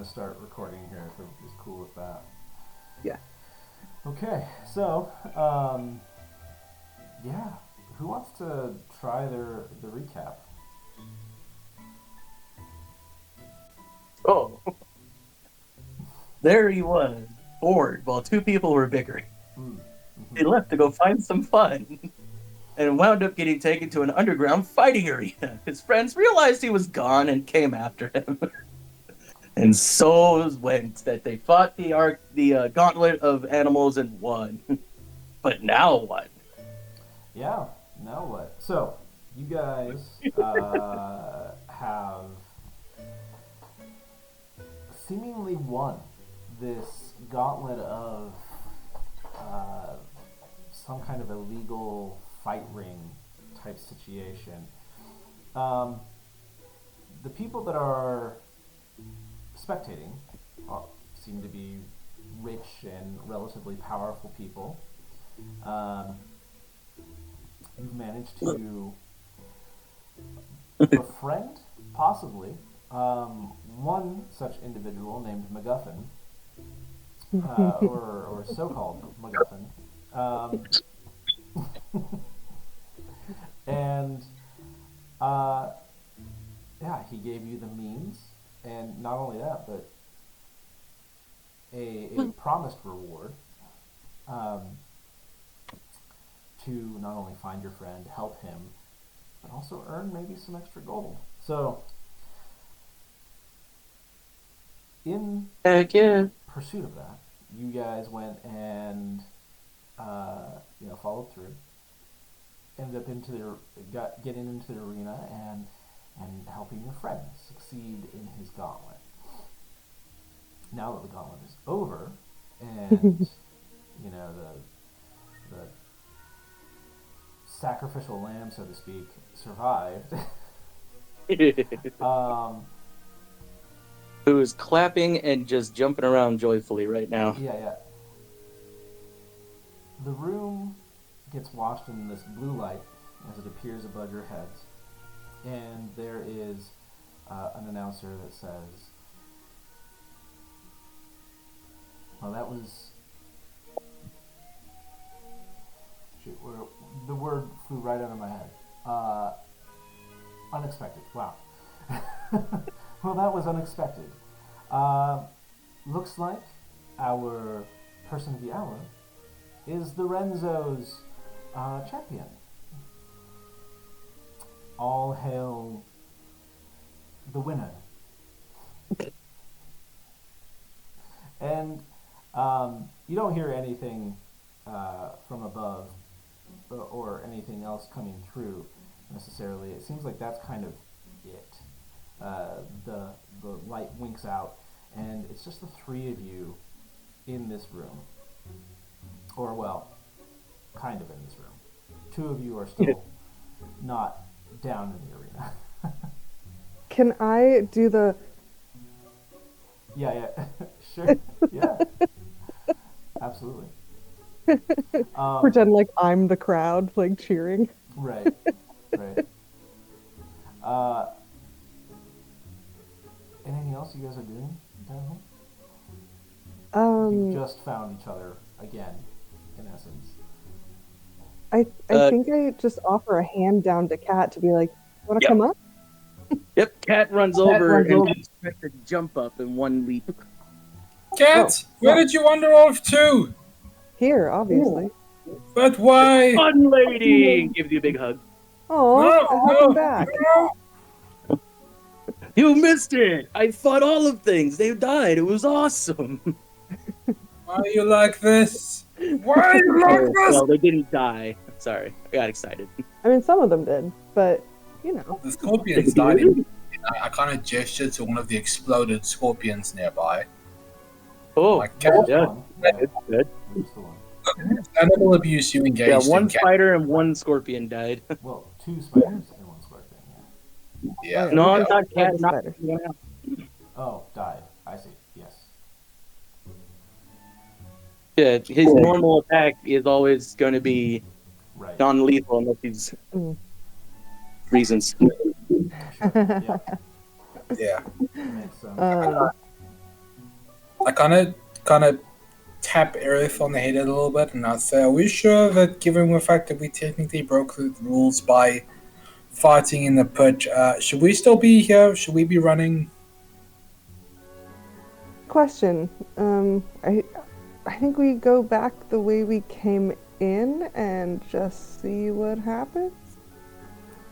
to start recording here if everybody's cool with that. Yeah. Okay, so, yeah. Who wants to try the recap? Oh. There he was, bored while two people were bickering. He left to go find some fun and wound up getting taken to an underground fighting arena. His friends realized he was gone and came after him. And so went that they fought the gauntlet of animals and won. But now what? Yeah, now what? So, you guys have seemingly won this gauntlet of some kind of illegal fight ring type situation. The people that are spectating seem to be rich and relatively powerful people. You've managed to befriend, possibly, one such individual named MacGuffin, or so-called MacGuffin. And, yeah, he gave you the means, and not only that, but a promised reward to not only find your friend, help him, but also earn maybe some extra gold. So, in Heck yeah. pursuit of that, you guys went and followed through. Ended up getting into the arena and helping your friend succeed in his gauntlet. Now that the gauntlet is over, and the sacrificial lamb, so to speak, survived. Who is clapping and just jumping around joyfully right now. Yeah. The room gets washed in this blue light as it appears above your heads, and there is an announcer that says, well, that was... Shoot, the word flew right out of my head. Unexpected. Wow. Well, that was unexpected. Looks like our person of the hour is the Renzo's champion. All hail the winner. And you don't hear anything from above or anything else coming through necessarily. It seems like that's kind of it. The light winks out, and it's just the three of you in this room. Or, well, kind of in this room. Two of you are still not down in the arena. Can I do the... Yeah, sure, yeah. Absolutely. pretend like I'm the crowd, like cheering? Right. Anything else you guys are doing down home? You just found each other again, in essence. I think I just offer a hand down to Kat to be like, want to come up? Yep, Kat runs over and expects to jump up in one leap. Kat, where did you wander off to? Here, obviously. But why? Fun lady! Gives you a big hug. Oh, welcome back. You missed it! I fought all of things. They died. It was awesome. Why are you like this? Why are you like this? Well, they didn't die. Sorry, I got excited. I mean, some of them did, but, you know. The scorpions died. I kind of gestured to one of the exploded scorpions nearby. Oh, like, yeah. It's good. Animal abuse you engaged in. Yeah, one spider and one scorpion died. Well, two spiders and one scorpion, yeah. No, I'm not cat. Oh, died. I see. Yes. Yeah, his normal attack is always going to be right. non-lethal unless he's reasons. Sure. Yeah. Yeah. Makes sense. I kind of tap Aerith on the head a little bit, and I say, "Are we sure that, given the fact that we technically broke the rules by fighting in the pit, should we still be here? Should we be running?" Question. I think we go back the way we came in and just see what happens.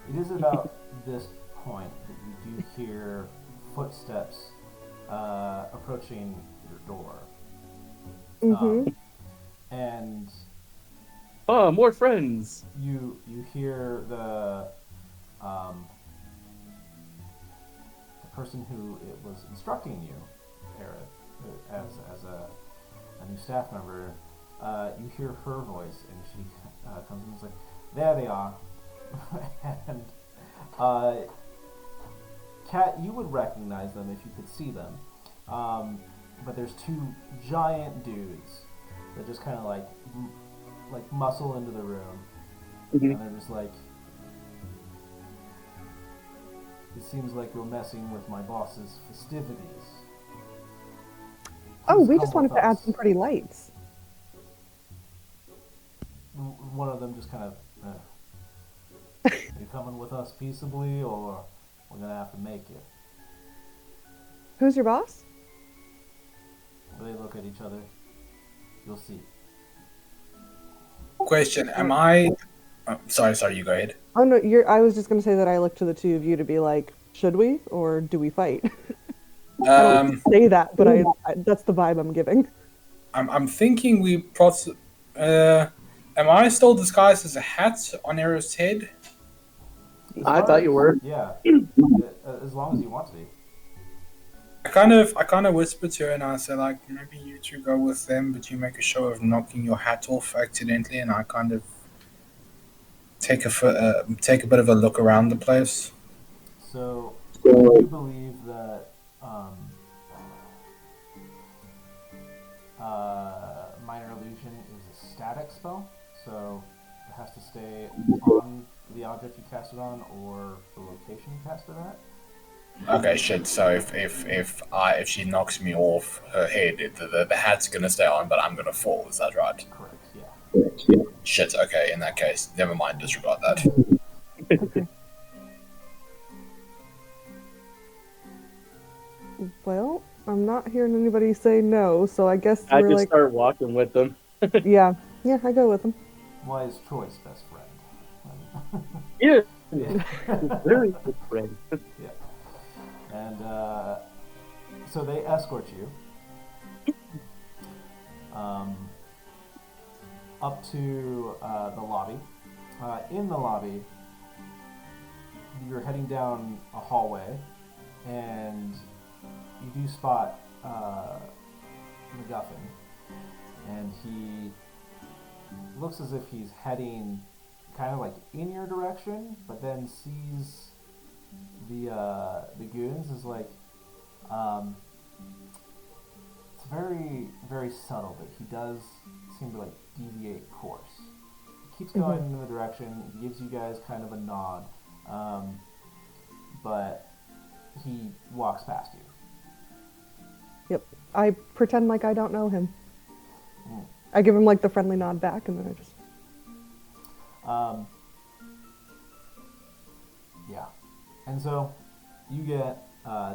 It is about this point that you do hear footsteps approaching your door. And Oh, more friends. you hear the person who it was instructing you, Aerith, as a new staff member. You hear her voice, and she comes in and is like, "There they are." And Kat, you would recognize them if you could see them. But there's two giant dudes that just kind of like muscle into the room, and they're just like, "It seems like you're messing with my boss's festivities." Oh, Please we come just wanted with to add us." some pretty lights. One of them just kind of, "Are you coming with us peaceably, or we're gonna have to make it?" Who's your boss? They look at each other. You'll see. Question: Am I? Oh, sorry. You go ahead. Oh no, I was just gonna say that I look to the two of you to be like, should we or do we fight? I don't say that, but I that's the vibe I'm giving. I'm thinking we am I still disguised as a hat on Aerith's head? I thought you were. Yeah. As long as you want to be. I kind of whisper to her and I say, like, maybe you two go with them, but you make a show of knocking your hat off accidentally, and I kind of take a bit of a look around the place. So you believe that minor illusion is a static spell, so it has to stay on the object you cast it on or the location you cast it at. Okay, shit. So if she knocks me off her head, the hat's gonna stay on, but I'm gonna fall. Is that right? Correct. Yeah. Shit. Okay. In that case, never mind. Disregard that. Okay. Well, I'm not hearing anybody say no, so I guess I we're just like, start walking with them. yeah, I go with them. Wise choice, best friend. Yeah. Yeah. Very good friend. Yeah. And so they escort you up to the lobby. In the lobby, you're heading down a hallway, and you do spot MacGuffin, and he looks as if he's heading kind of like in your direction, but then sees the goons is like it's very, very subtle, but he does seem to like deviate course. He keeps going in the direction, gives you guys kind of a nod, but he walks past you. Yep. I pretend like I don't know him. Mm. I give him like the friendly nod back, and then I just. Yeah. And so you get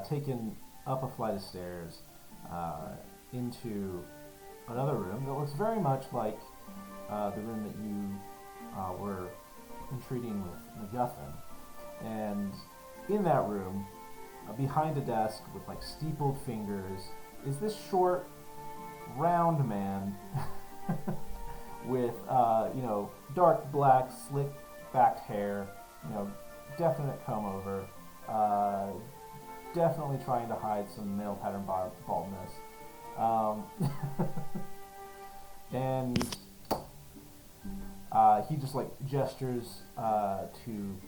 taken up a flight of stairs into another room that looks very much like the room that you were entreating with MacGuffin. And in that room, behind a desk with like steepled fingers, is this short, round man with dark black, slick backed hair, definite comb over, definitely trying to hide some male pattern baldness, and he just like gestures to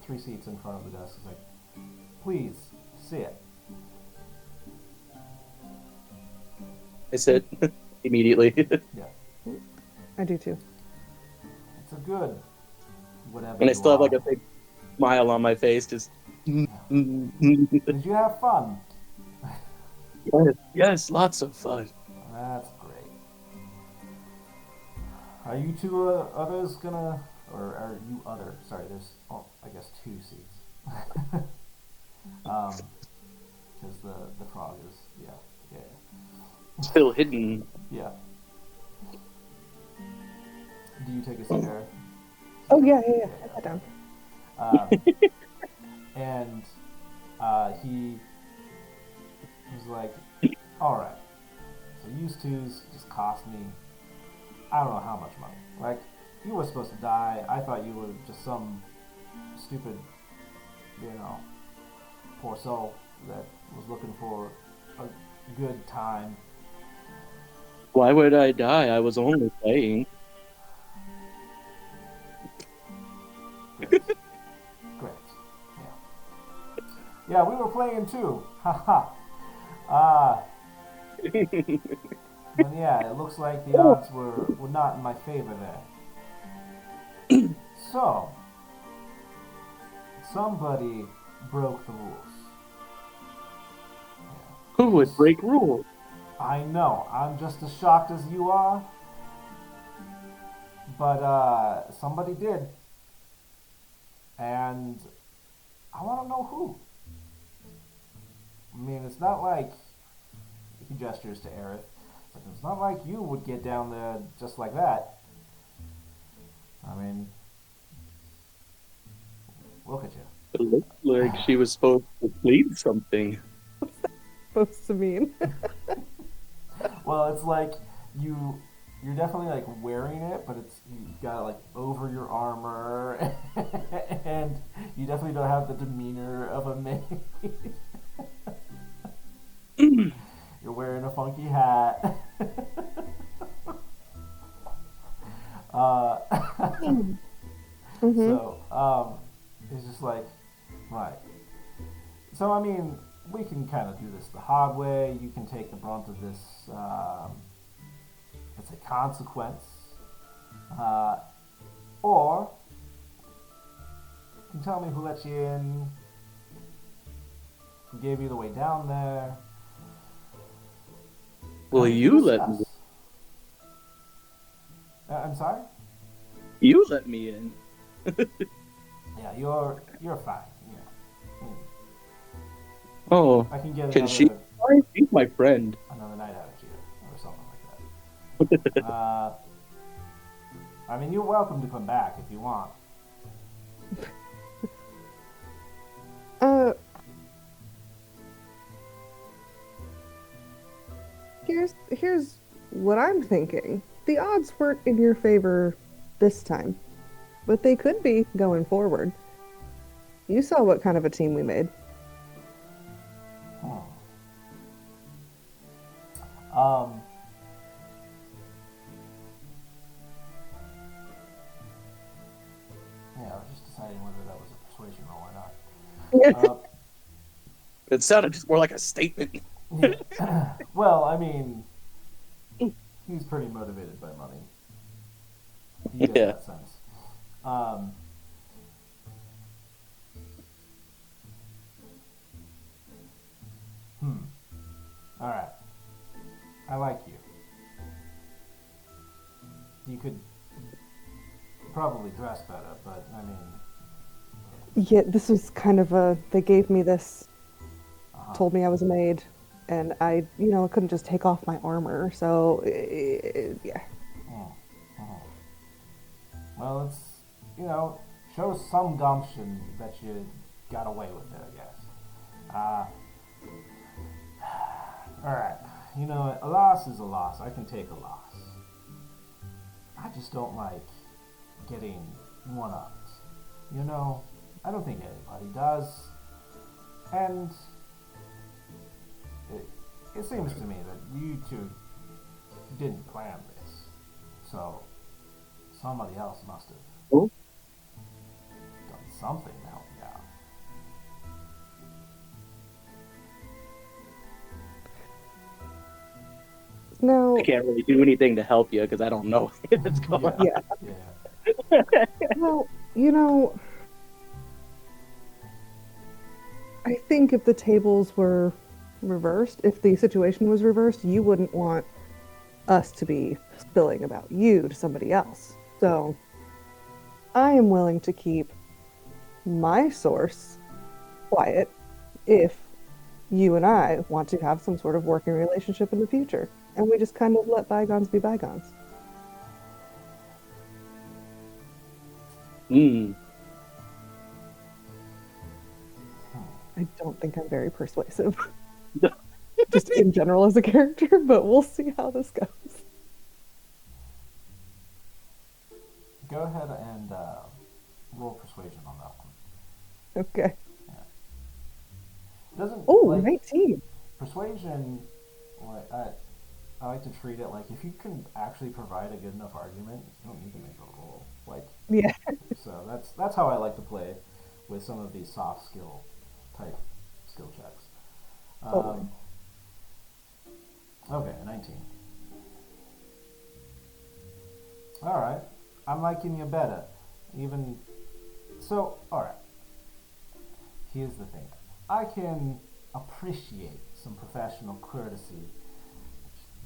3 seats in front of the desk. He's like, "Please sit." I said immediately. Yeah, I do too. it's a good whatever. And I you still have like are. a big smile on my face, just Did you have fun? Yes, lots of fun. That's great. Are you two others gonna, or are you other? Sorry, there's I guess two seats. Because the frog is Still hidden. yeah. Do you take a seat there? Oh yeah. I sat down. And he was like, "All right, so you two's just cost me I don't know how much money. Like you were supposed to die. I thought you were just some stupid, poor soul that was looking for a good time." Why would I die? I was only playing. Great. Great. Yeah. Yeah, we were playing too. Haha. But yeah, it looks like the odds were not in my favor there. So, somebody broke the rules. Who would break rules? I know. I'm just as shocked as you are. But somebody did. And I want to know who. I mean, it's not like he gestures to Aerith. It's not like you would get down there just like that. I mean, look at you. It looked like she was supposed to plead something. Supposed to mean. Well, it's like you're definitely like wearing it, but it's you got it like over your armor, and you definitely don't have the demeanor of a maid. You're wearing a funky hat. So it's just like, right. So I mean, we can kind of do this the hard way. You can take the brunt of this. It's a consequence, or you can tell me who let you in, who gave you the way down there. Well, you let me. I'm sorry. You let me in. Yeah, you're fine. Yeah. Oh, I can get can she? She's my friend. another night out of you or something like that. I mean, you're welcome to come back if you want. Here's what I'm thinking. The odds weren't in your favor this time, but they could be going forward. You saw what kind of a team we made. Yeah, I was just deciding whether that was a persuasion roll or not. It sounded just more like a statement. Well, I mean, he's pretty motivated by money. You get that sense. All right. I like you. You could probably dress better, but I mean. Yeah, this was kind of a. They gave me this, told me I was a maid, and I couldn't just take off my armor, so yeah. Well, it's, shows some gumption that you got away with it, I guess. Alright, a loss is a loss. I can take a loss. I just don't like getting one-upped. I don't think anybody does. And it seems to me that you two didn't plan this. So somebody else must have done something to help you out. No. I can't really do anything to help you because I don't know what's going on. Yeah. Well, I think if the tables were reversed, if the situation was reversed, you wouldn't want us to be spilling about you to somebody else. So I am willing to keep my source quiet if you and I want to have some sort of working relationship in the future. And we just kind of let bygones be bygones. Hmm. I don't think I'm very persuasive, just in general as a character, but we'll see how this goes. Go ahead and roll persuasion on that one. Okay. Doesn't Oh, like 19. persuasion. Like I like to treat it like if you can actually provide a good enough argument, you don't need to make a roll. Like Yeah. so that's how I like to play with some of these soft skill type skill checks. Totally. Okay, 19. All right, I'm liking you better. Even so, all right. Here's the thing. I can appreciate some professional courtesy.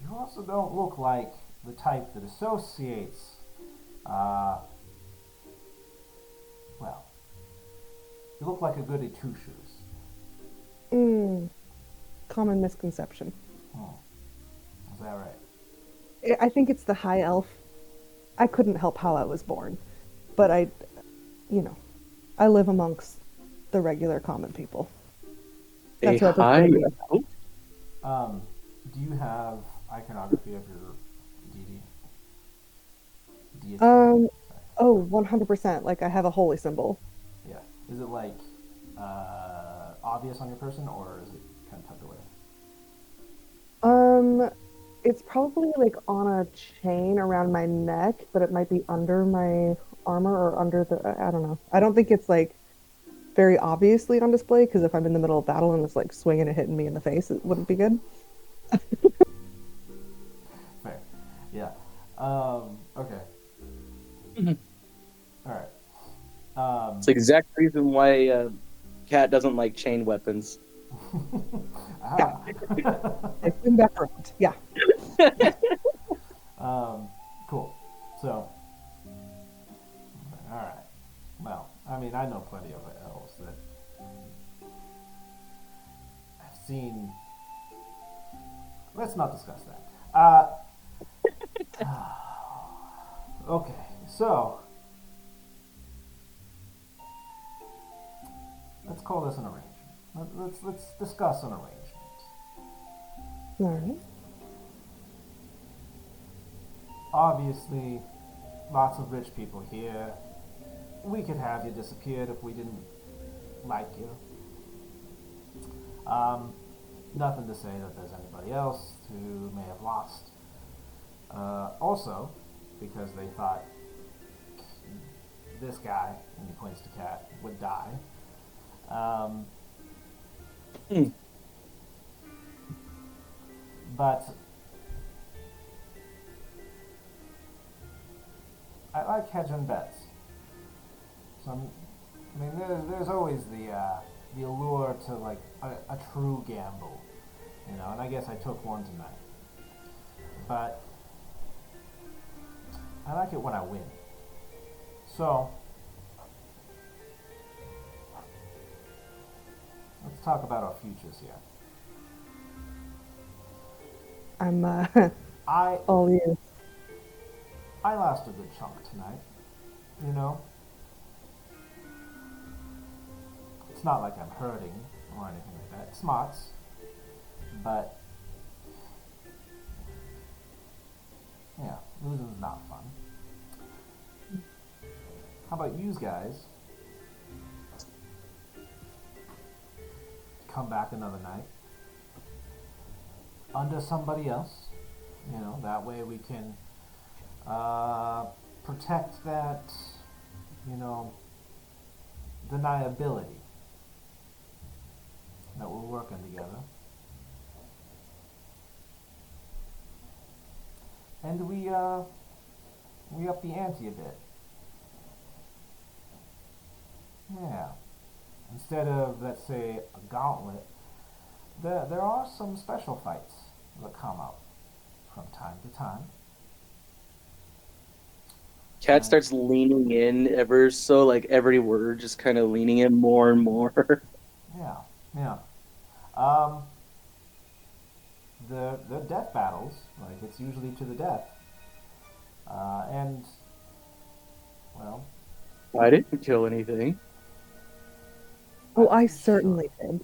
You also don't look like the type that associates, uh, well, you look like a goody two shoes. Common misconception. Hmm. Is that right? I think it's the high elf. I couldn't help how I was born, but you know, I live amongst the regular common people. A That's what I high. prefer to do. Oh, Do you have iconography of your deity? Deity. Um, Sorry. oh, 100%. Like I have a holy symbol. Yeah. Is it like obvious on your person, or is it kind of tucked away? Um, it's probably like on a chain around my neck, but it might be under my armor or under I don't know. I don't think it's like very obviously on display because if I'm in the middle of battle and it's like swinging and hitting me in the face, it wouldn't be good. Fair. Yeah. Okay. All right. it's the exact reason why Cat doesn't like chain weapons. Yeah, Ah. I swing back around. Yeah. Cool. So, all right. Well, I mean, I know plenty of elves that I've seen. Let's not discuss that. Okay, so let's call this an arrangement. Let's discuss an arrangement. All right. Obviously, lots of rich people here. We could have you disappeared if we didn't like you. Nothing to say that there's anybody else who may have lost. Also, because they thought this guy, and he points to Cat, would die. Um, Hmm. but I like hedging bets. I mean, there's always the allure to like a true gamble, you know. And I guess I took one tonight, but I like it when I win. So let's talk about our futures here. I'm I all ears. I lost a good chunk tonight, you know. It's not like I'm hurting or anything like that. It's smarts, but yeah, losing's not fun. How about you guys? Come back another night under somebody else. You know, that way we can protect that, you know, deniability that we're working together. And we up the ante a bit. Yeah. Instead of, let's say, a gauntlet, there are some special fights that come up from time to time. Cat And starts leaning in ever so, like every word, just kind of leaning in more and more. yeah, yeah. Um, the death battles, like it's usually to the death. And well, I didn't kill anything. Oh, I sure, certainly did.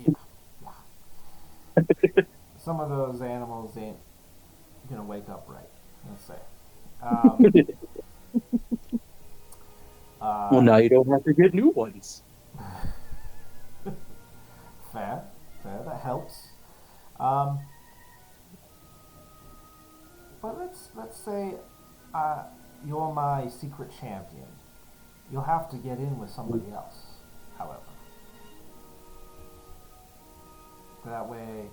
yeah, yeah. Some of those animals ain't gonna wake up right. Let's say. Um, Well, uh, now you don't have to get new ones. fair, fair. That helps. Um, but let's say uh, you're my secret champion. You'll have to get in with somebody else. However, that way,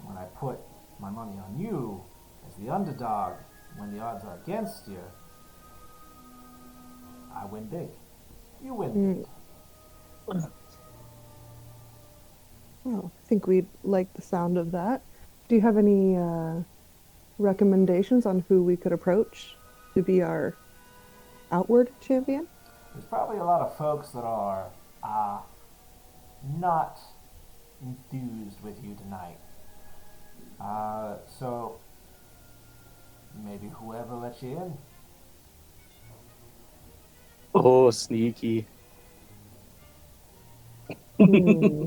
when I put my money on you as the underdog, when the odds are against you, I win big. You win Mm, big. well, I think we'd like the sound of that. Do you have any recommendations on who we could approach to be our outward champion? There's probably a lot of folks that are not enthused with you tonight. So maybe whoever lets you in. Oh, sneaky. Hmm.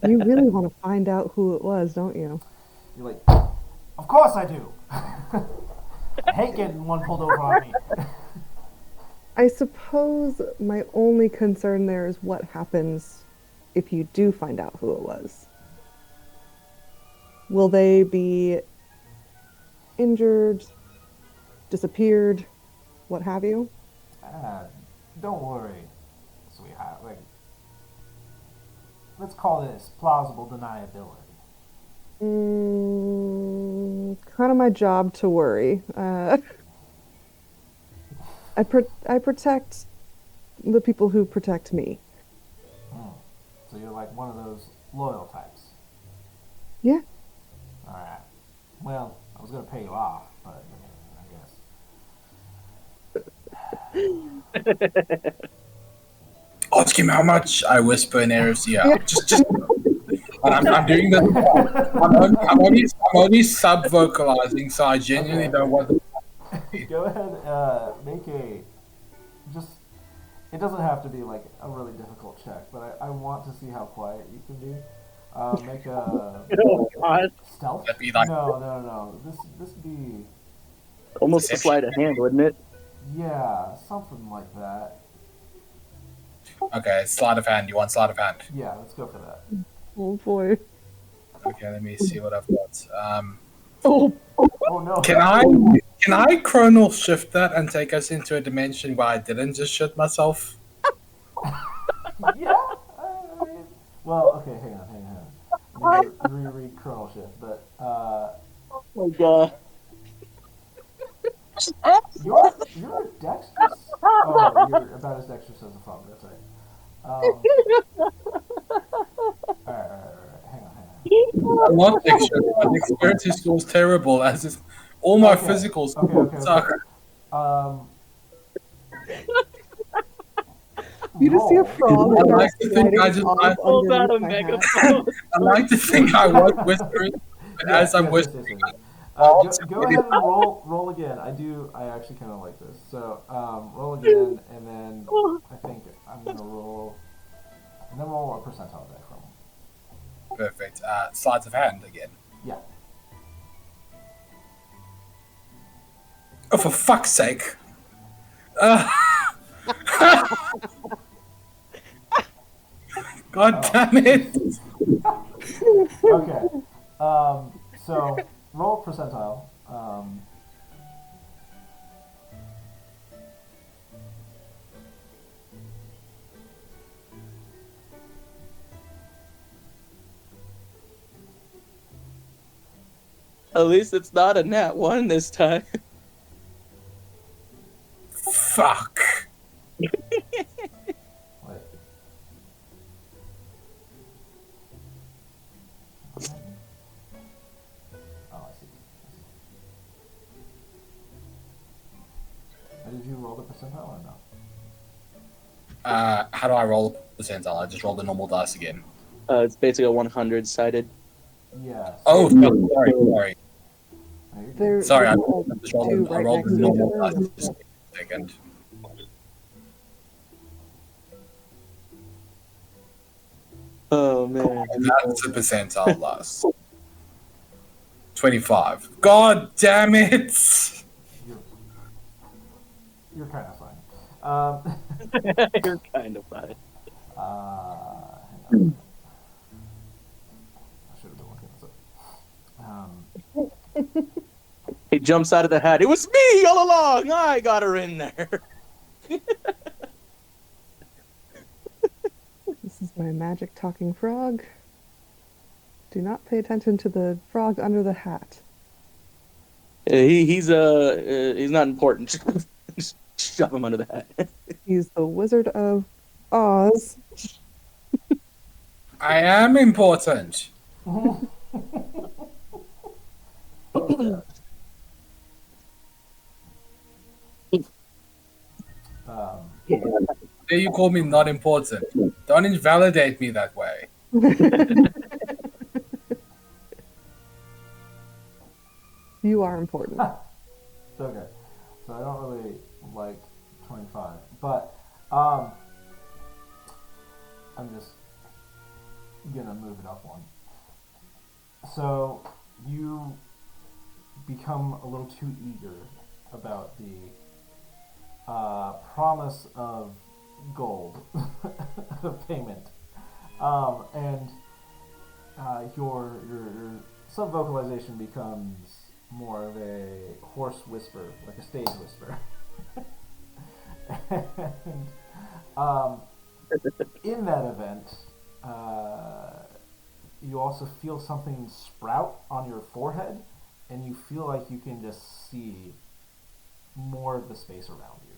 You really want to find out who it was, don't you? You're like, of course I do. I hate getting one pulled over on me. I suppose my only concern there is what happens if you do find out who it was. Will they be injured, disappeared, what have you? Ah, don't worry, sweetheart. Like, let's call this plausible deniability. Kind of my job to worry. I protect the people who protect me. Hmm. So you're like one of those loyal types. Yeah. All right. Well, I was gonna pay you off, but I guess. Ask him how much. I whisper in Eric's ear. Yeah. Just. And I'm doing this. I'm only sub vocalizing, so I genuinely Okay. don't want to. Go ahead. Make a just. It doesn't have to be like a really difficult check, but I want to see how quiet you can be. Make a Oh, God. stealth. That'd be like No. This be Almost a deception. sleight of hand, wouldn't it? yeah, something like that. Okay, sleight of hand. You want sleight of hand? Yeah, let's go for that. Oh boy. Okay, let me see what I've got. Oh, Oh no. Can I chronal shift that and take us into a dimension where I didn't just shit myself? Yeah. Well, okay. Hang on. I need to reread kernel shift, but my God. you're dexterous. Oh, you're about as dexterous as a frog. That's right. All right. Hang on. I'm not dexterous. My dexterity score is terrible, as is all my Okay. physicals Okay. suck. Um, You just see a roll. frog I start like to think I sliding just off Pulled out a underneath my hat. megaphone. I like to think I was whispering, but as I'm whispering, Yes. I'll Go ahead and roll again. I actually kind of like this. So roll again, and then I think I'm gonna roll, and then roll a percentile die from. perfect. Sleight of hand again. Yeah. Oh, for fuck's sake! God damn it! Okay. So roll percentile. At least it's not a nat one this time. Fuck. Wait. I want to know. How do I roll the percentile? I just roll the normal dice again. It's basically a 100 sided. Yeah. Oh, So, sorry. no, you're good. They're Sorry, I all just two I right rolled next the to each normal other. dice. Just a second. Oh man. That's the percentile loss. 25. God damn it! You're kind of fine. You're kind of fine. Hang on. I should have been looking this up. He jumps out of the hat. It was me all along. I got her in there. This is my magic talking frog. Do not pay attention to the frog under the hat. He's not important. Just shove him under the hat. He's the Wizard of Oz. I am important. There you call me not important. Don't invalidate me that way. You are important. It's okay. So I don't really like 25, but I'm just gonna move it up one. So you become a little too eager about the promise of gold of payment, and your sub-vocalization becomes more of a hoarse whisper, like a stage whisper. And in that event, you also feel something sprout on your forehead, and you feel like you can just see more of the space around you.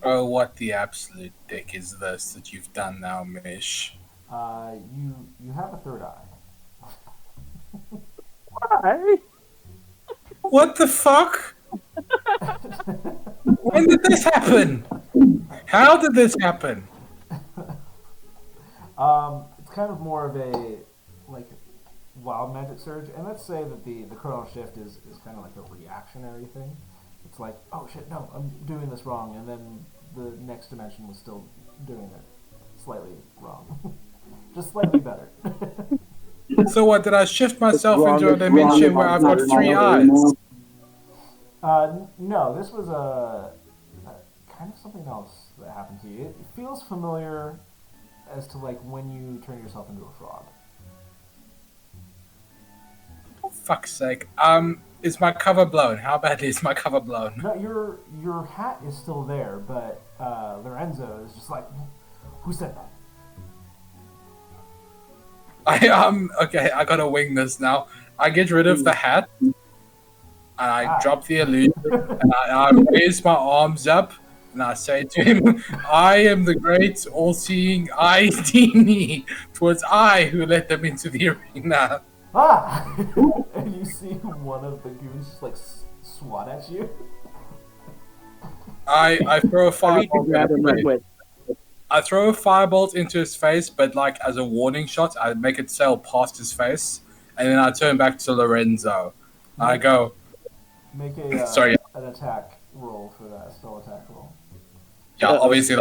Oh, what the absolute dick is this that you've done now, Mish? You have a third eye. Why? What the fuck? When did this happen? How did this happen? It's kind of more of a like wild magic surge, and let's say that the chronal shift is kind of like a reactionary thing. It's like, oh shit, no, I'm doing this wrong, and then the next dimension was still doing it slightly wrong, just slightly better. So what, did I shift myself into a dimension where I've got 3 eyes? No, this was a kind of something else that happened to you. It feels familiar as to like when you turn yourself into a frog. For fuck's sake. Is my cover blown? How badly is my cover blown? No, your hat is still there, but Lorenzo is just like, who said that? Okay, I gotta wing this now. I get rid of the hat, and I drop the illusion, and I raise my arms up, and I say to him, I am the great all-seeing I Dini. 'Twas I who led them into the arena. Ah! And you see one of the goons just like swat at you. I throw a firebolt grab him right quick. I throw a firebolt into his face, but like as a warning shot, I make it sail past his face, and then I turn back to Lorenzo. I go, Make a sorry. an attack roll for that spell attack roll. Yeah, obviously,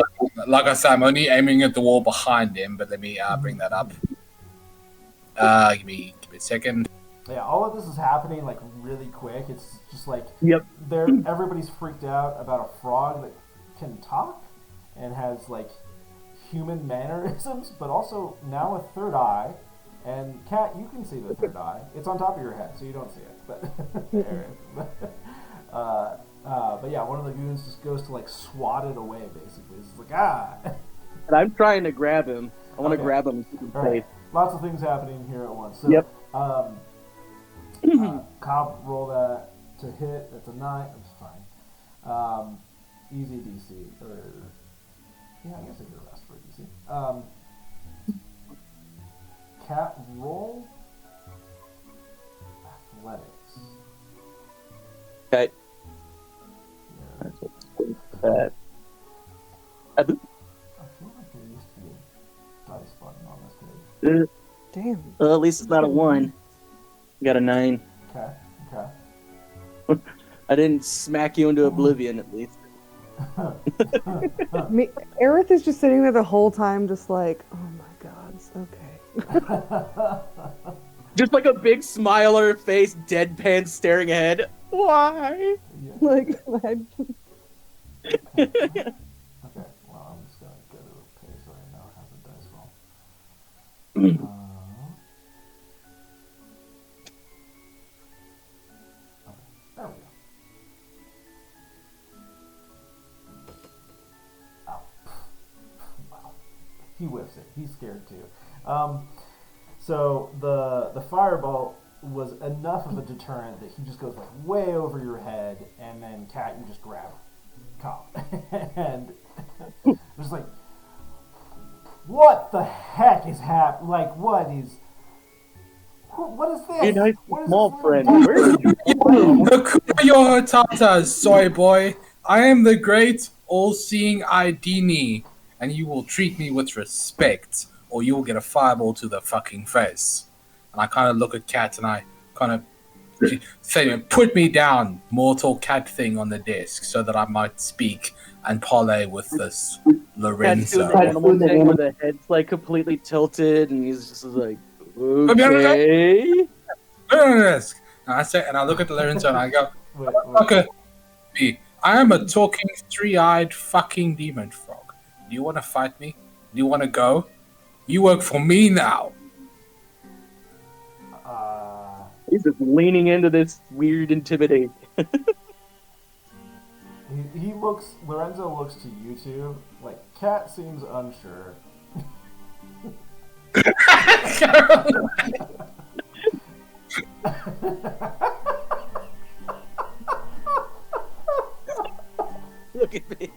like I said, I'm only aiming at the wall behind him, but let me bring that up. Give me a second. Yeah, all of this is happening like really quick. It's just like Yep. everybody's freaked out about a frog that can talk and has like human mannerisms, but also now a third eye. And Kat, you can see the third eye. It's on top of your head, so you don't see it. But yeah, one of the goons just goes to like swat it away. Basically, it's like And I'm trying to grab him. I want to Okay. grab him. All right. Lots of things happening here at once. So, Yep. Cobb, roll that to hit. That's a 9. That's fine. Easy DC. Or yeah, I guess I could have asked for a DC. Cat, roll athletics. Okay. Yeah. I I feel like there used to be a dice button on this page. Damn. Well, at least it's not a 1. Got a 9. Okay. I didn't smack you into oblivion, at least. Me, Aerith is just sitting there the whole time, just like, oh my god, okay. Just like a big smile on her face, deadpan staring ahead. Why? Like, Okay, well, I'm just gonna go to a page where I know how the dice roll. Okay, there we go. Oh. Wow. He whiffs it. He's scared too. So the firebolt was enough of a deterrent that he just goes like way over your head, and then Cat, you just grab Cop, and just like, what the heck is happening? Like, what is this? Hey, nice What is small this friend. little Where did you Your tatas, soy boy. I am the great, all-seeing Idini, and you will treat me with respect, or you will get a fireball to the fucking face. And I kind of look at Cat, and I kind of say, "Put me down, mortal cat thing on the desk, so that I might speak and parley with this Cat's Lorenzo." doing the animal thing where the head's like completely tilted, and he's just like, okay. Desk. And I say, and I look at Lorenzo, and I go, Wait. "Fucker, me. I am a talking, three-eyed fucking demon frog. Do you want to fight me? Do you want to go? You work for me now." He's just leaning into this weird intimidate. Lorenzo looks to you two, like, Cat seems unsure. Look at me.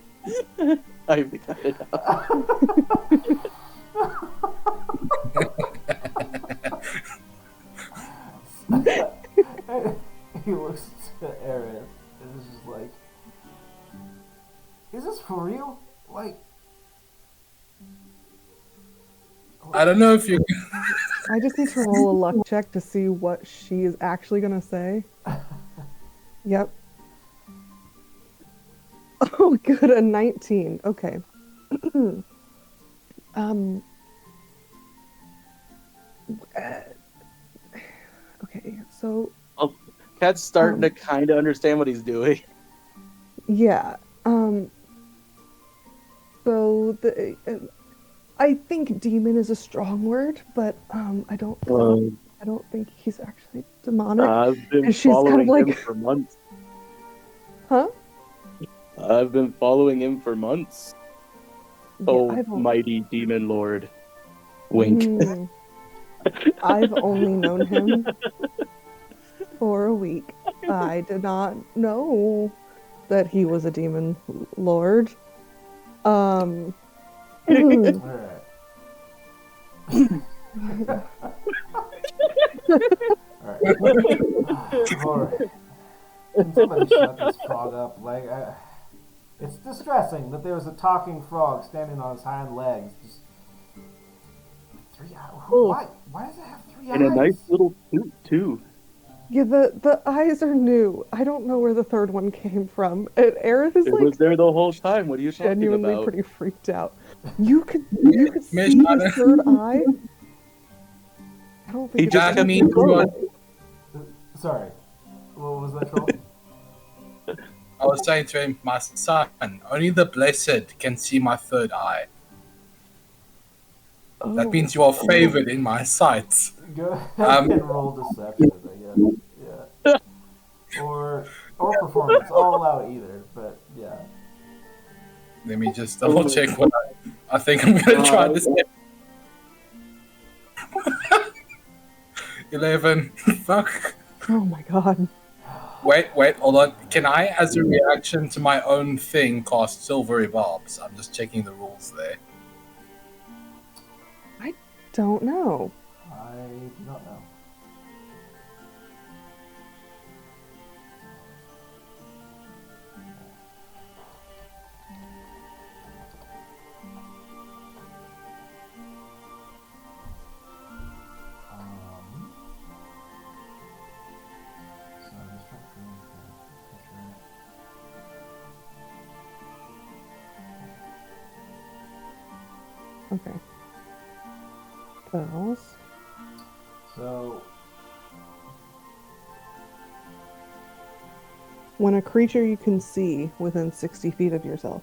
I have to cut it out. He looks to Aaron and is just like, is this for real? Like, I don't know if you. I just need to roll a luck check to see what she is actually gonna say. Yep. Oh, good, a 19. Okay. Okay, so Cat's starting to kind of understand what he's doing. yeah. So I think demon is a strong word, but I don't think he's actually demonic. I've been And she's kind of following like- him for months. Huh? I've been following him for months. Oh, I've only- mighty demon lord. Wink. I've only known him for a week. I did not know that he was a demon lord. alright. Alright. Can somebody shut this frog up? Like, it's distressing that there's a talking frog standing on his hind legs. Just 3 eyes. Why does it have 3 eyes? And a nice little suit, too. Yeah, the eyes are new. I don't know where the third one came from. And Aerith is It like was there the whole time. What are you talking genuinely about? pretty freaked out. You could see the third eye. I don't think He it's just actually mean- good. Sorry. What was that, Troll? I was saying to him, "My son, only the blessed can see my third eye. That Oh. means you are favored in my sight." Go ahead and roll deception, I guess. Yeah. Or performance. I'll allow either, but yeah. Let me just double check what I think I'm gonna try this. 11. Fuck. Oh my god. Wait, hold on. Can I, as a reaction to my own thing, cast Silvery Barbs? I'm just checking the rules there. Don't know. I do not know. Okay. Bells. So, When a creature you can see within 60 feet of yourself.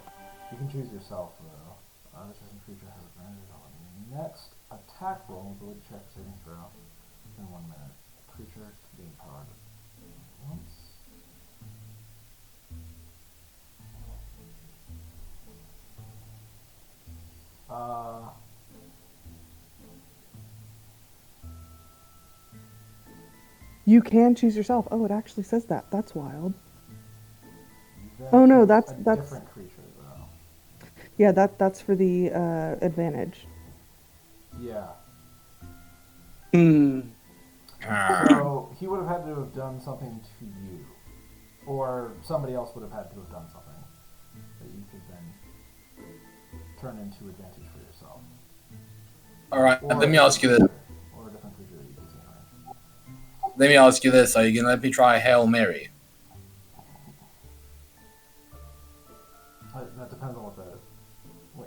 you can choose yourself, though. This doesn't creature has advantage on the next attack roll, ability check, saving throw, in 1 minute. Creature being powered once. You can choose yourself. Oh, it actually says that. That's wild. Then Oh, no, choose that's- a that's- different creature, though. Yeah, that's for the advantage. Yeah. Ah. So he would have had to have done something to you, or somebody else would have had to have done something that you could then turn into advantage for yourself. All right, Or let me ask you this. Or a different creature that you can see in range. Let me ask you this. Are you going to let me try Hail Mary? That depends on what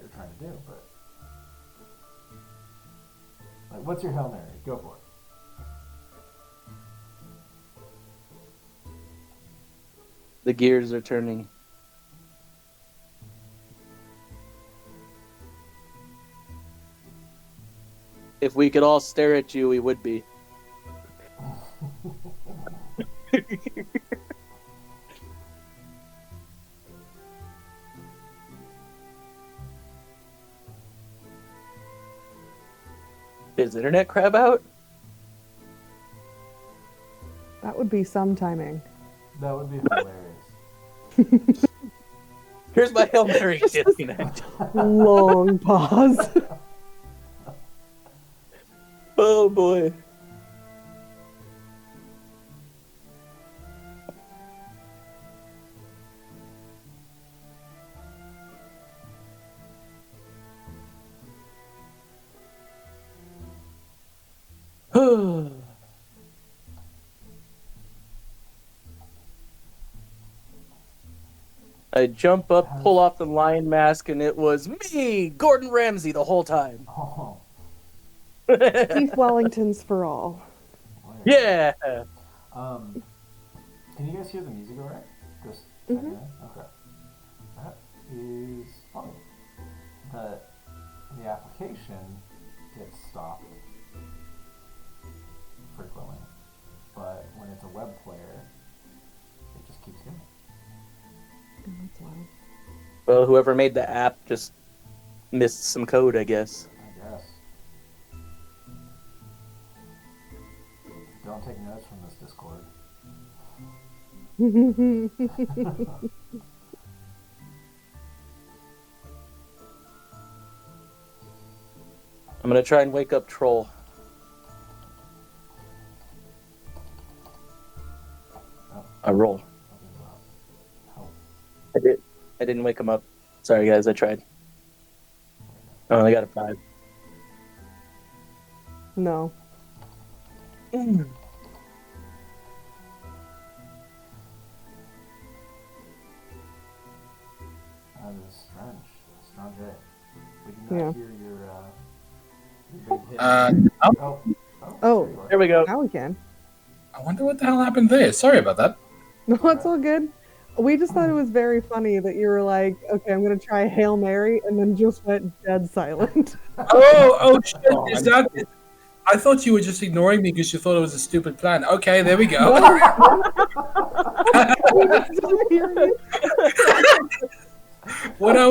you're trying to do, but like, what's your Hail Mary? Go for it. The gears are turning. If we could all stare at you, we would be. Is internet crab out? That would be some timing. That would be hilarious. Here's my Hail Mary disconnect. Long pause. Oh boy. I jump up, pull off the lion mask, and it was me, Gordon Ramsay, the whole time. Oh, Beef Wellingtons for all. Yeah. Can you guys hear the music alright? Just checking in? Okay. That is funny. The application gets stopped frequently, but when it's a web player, it just keeps going. That's wild. Well, whoever made the app just missed some code, I guess. I guess. Don't take notes from this Discord. I'm gonna try and wake up Troll. I roll. Help. I didn't wake him up. Sorry, guys. I tried. I only got a 5. No. That is strange. Strange. We did not Yeah. hear your big hit. Oh. There we go. Now we can. I wonder what the hell happened there. Sorry about that. No, it's all good. We just thought it was very funny that you were like, okay, I'm going to try Hail Mary, and then just went dead silent. Oh shit! Is that? I thought you were just ignoring me because you thought it was a stupid plan. Okay, there we go. What I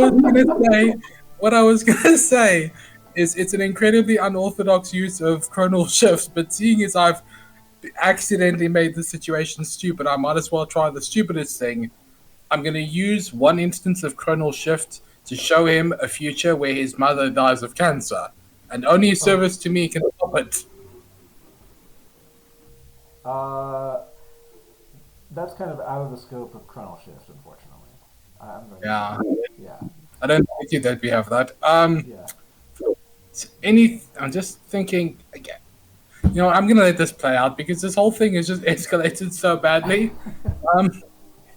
was gonna say is it's an incredibly unorthodox use of chronal shifts, but seeing as I've accidentally made the situation stupid, I might as well try the stupidest thing. I'm gonna use one instance of chronal shift to show him a future where his mother dies of cancer, and only a service to me can stop it. That's kind of out of the scope of Chronal Shift, unfortunately. Yeah. Yeah. I don't think that we have that. Yeah. I'm just thinking again. You know, I'm gonna let this play out because this whole thing is just escalated so badly.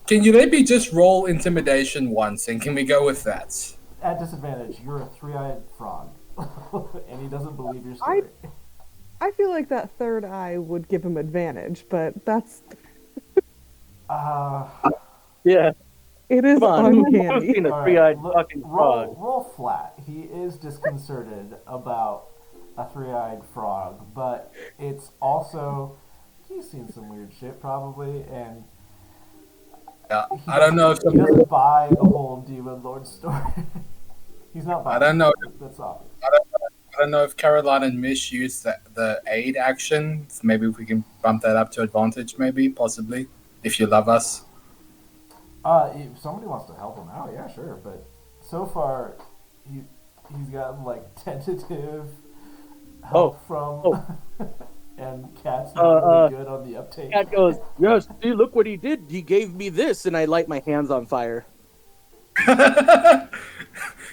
Can you let me just roll intimidation once, and can we go with that? At disadvantage, you're a 3-eyed frog. and he doesn't believe your I- story. I feel like that third eye would give him advantage, but that's Uh, Yeah, it is come on. Who's uncanny. seen a all three-eyed right, fucking frog? roll flat. He is disconcerted about a three-eyed frog, but it's also he's seen some weird shit probably, and Yeah, he I don't know if he doesn't buy the whole Demon Lord story. He's not buying. I don't know. That's obvious. I don't know if Caroline and Mish used the aid action. Maybe we can bump that up to advantage. Maybe, possibly, if you love us. If somebody wants to help him out, yeah, sure. But so far, he's gotten like tentative help from, and Cat's not really good on the uptake. Cat goes, yes, see, look what he did. He gave me this, and I light my hands on fire.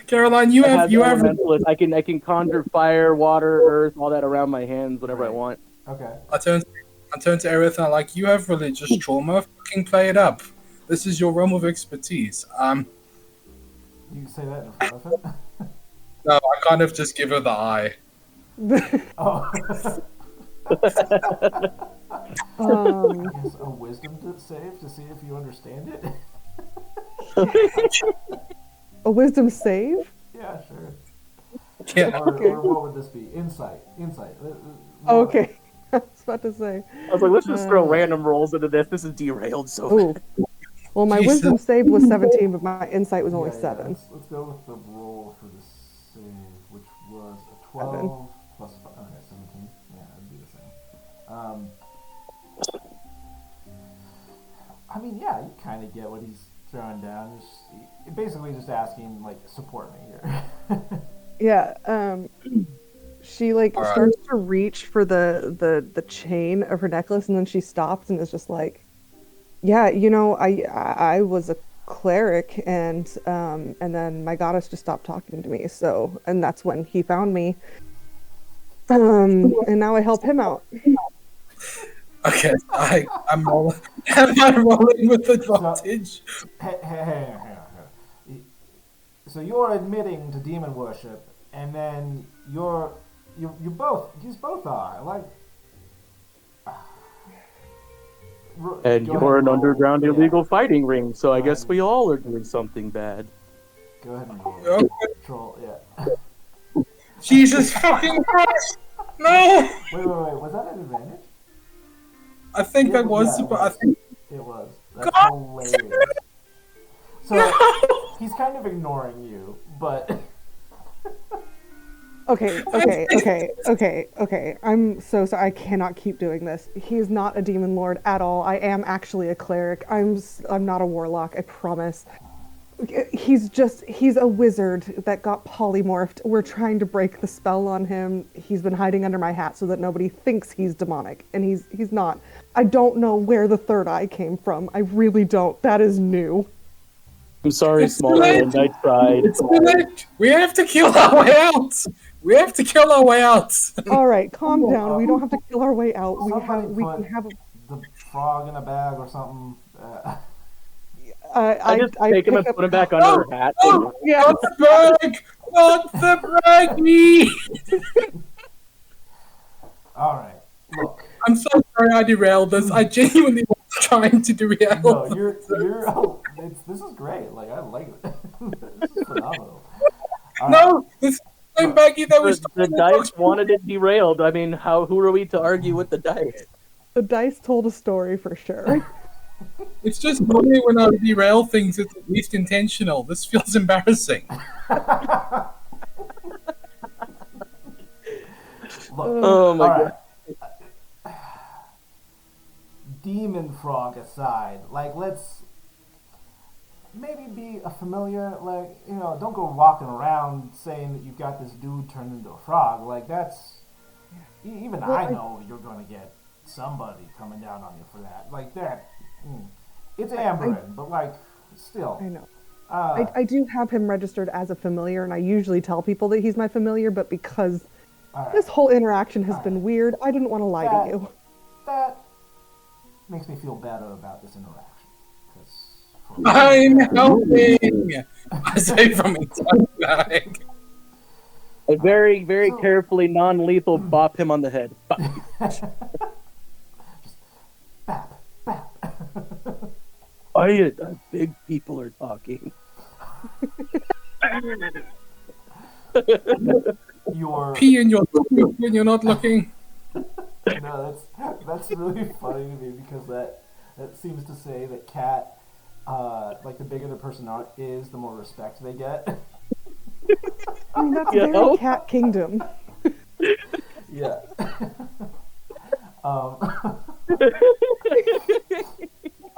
Caroline, you have elementalist. I can conjure fire, water, earth, all that around my hands, whatever I want. Okay. I turn to Aerith and I'm like, you have religious trauma. Fucking play it up. This is your realm of expertise. You say that in front of him. No, I kind of just give her the eye. Oh. I guess a wisdom save to see if you understand it. A wisdom save? Yeah, sure. Yeah. Or what would this be? Insight. Oh, okay. I was about to say. I was like, let's just throw random rolls into this. This is derailed so Ooh. bad. Well, my Jesus. wisdom save was 17, but my insight was only 7. Let's go with the roll for the save, which was a 12 7. plus 5. Okay, 17. Yeah, that'd be the same. I mean, yeah, you kind of get what he's throwing down. Basically just asking, like, support me here. Yeah, she starts to reach for the chain of her necklace, and then she stops and is just like, yeah, I was a cleric, and then my goddess just stopped talking to me, and that's when he found me, and now I help him out. Okay, I'm rolling. Am I rolling with advantage? Hey. So you're admitting to demon worship, and then you both are, like... And you're an underground illegal fighting ring, so I guess we all are doing something bad. Go ahead and roll. Okay. Troll, yeah. Jesus fucking Christ! No! Wait, was that an advantage? I think that was, yeah, but I think... It was. That's hilarious. So, he's kind of ignoring you, but... Okay. I'm so sorry. I cannot keep doing this. He's not a demon lord at all. I am actually a cleric. I'm not a warlock, I promise. He's a wizard that got polymorphed. We're trying to break the spell on him. He's been hiding under my hat so that nobody thinks he's demonic, and he's not. I don't know where the third eye came from. I really don't. That is new. I'm sorry, Smallland. I tried. It's too late. We have to kill our way out. We have to kill our way out. All right, calm down. We don't have to kill our way out. We Somebody can have the frog in a bag or something. I just take him and put him back under her hat. Oh, Yeah. not the bag! Not the braggy! Alright, look. I'm so sorry I derailed this. I genuinely was trying to derail No, this. this is great. Like, I like it. This is phenomenal. No, this is the same baggy that was... The dice wanted it derailed. I mean, who are we to argue with the dice? The dice told a story for sure. It's just normally when I derail things, it's at least intentional. This feels embarrassing. Look, Oh my alright. Demon frog aside, like, let's maybe be a familiar, like, don't go walking around saying that you've got this dude turned into a frog. Like, that's... Even I know you're going to get somebody coming down on you for that. Like, that... It's Amberin, but, like, still. I know. I do have him registered as a familiar, and I usually tell people that he's my familiar, but because this whole interaction has been weird, I didn't want to lie to you. That makes me feel better about this interaction. I'm helping! I say from inside the bag. I very, very So- carefully, non-lethal bop him on the head. Bop. Bap, bap. Quiet, big people are talking. Your Pee in your poop when you're not looking. no, that's really funny to me because that seems to say that cat, like the bigger the person is, the more respect they get. I mean, that's You very know? cat kingdom. Yeah. um,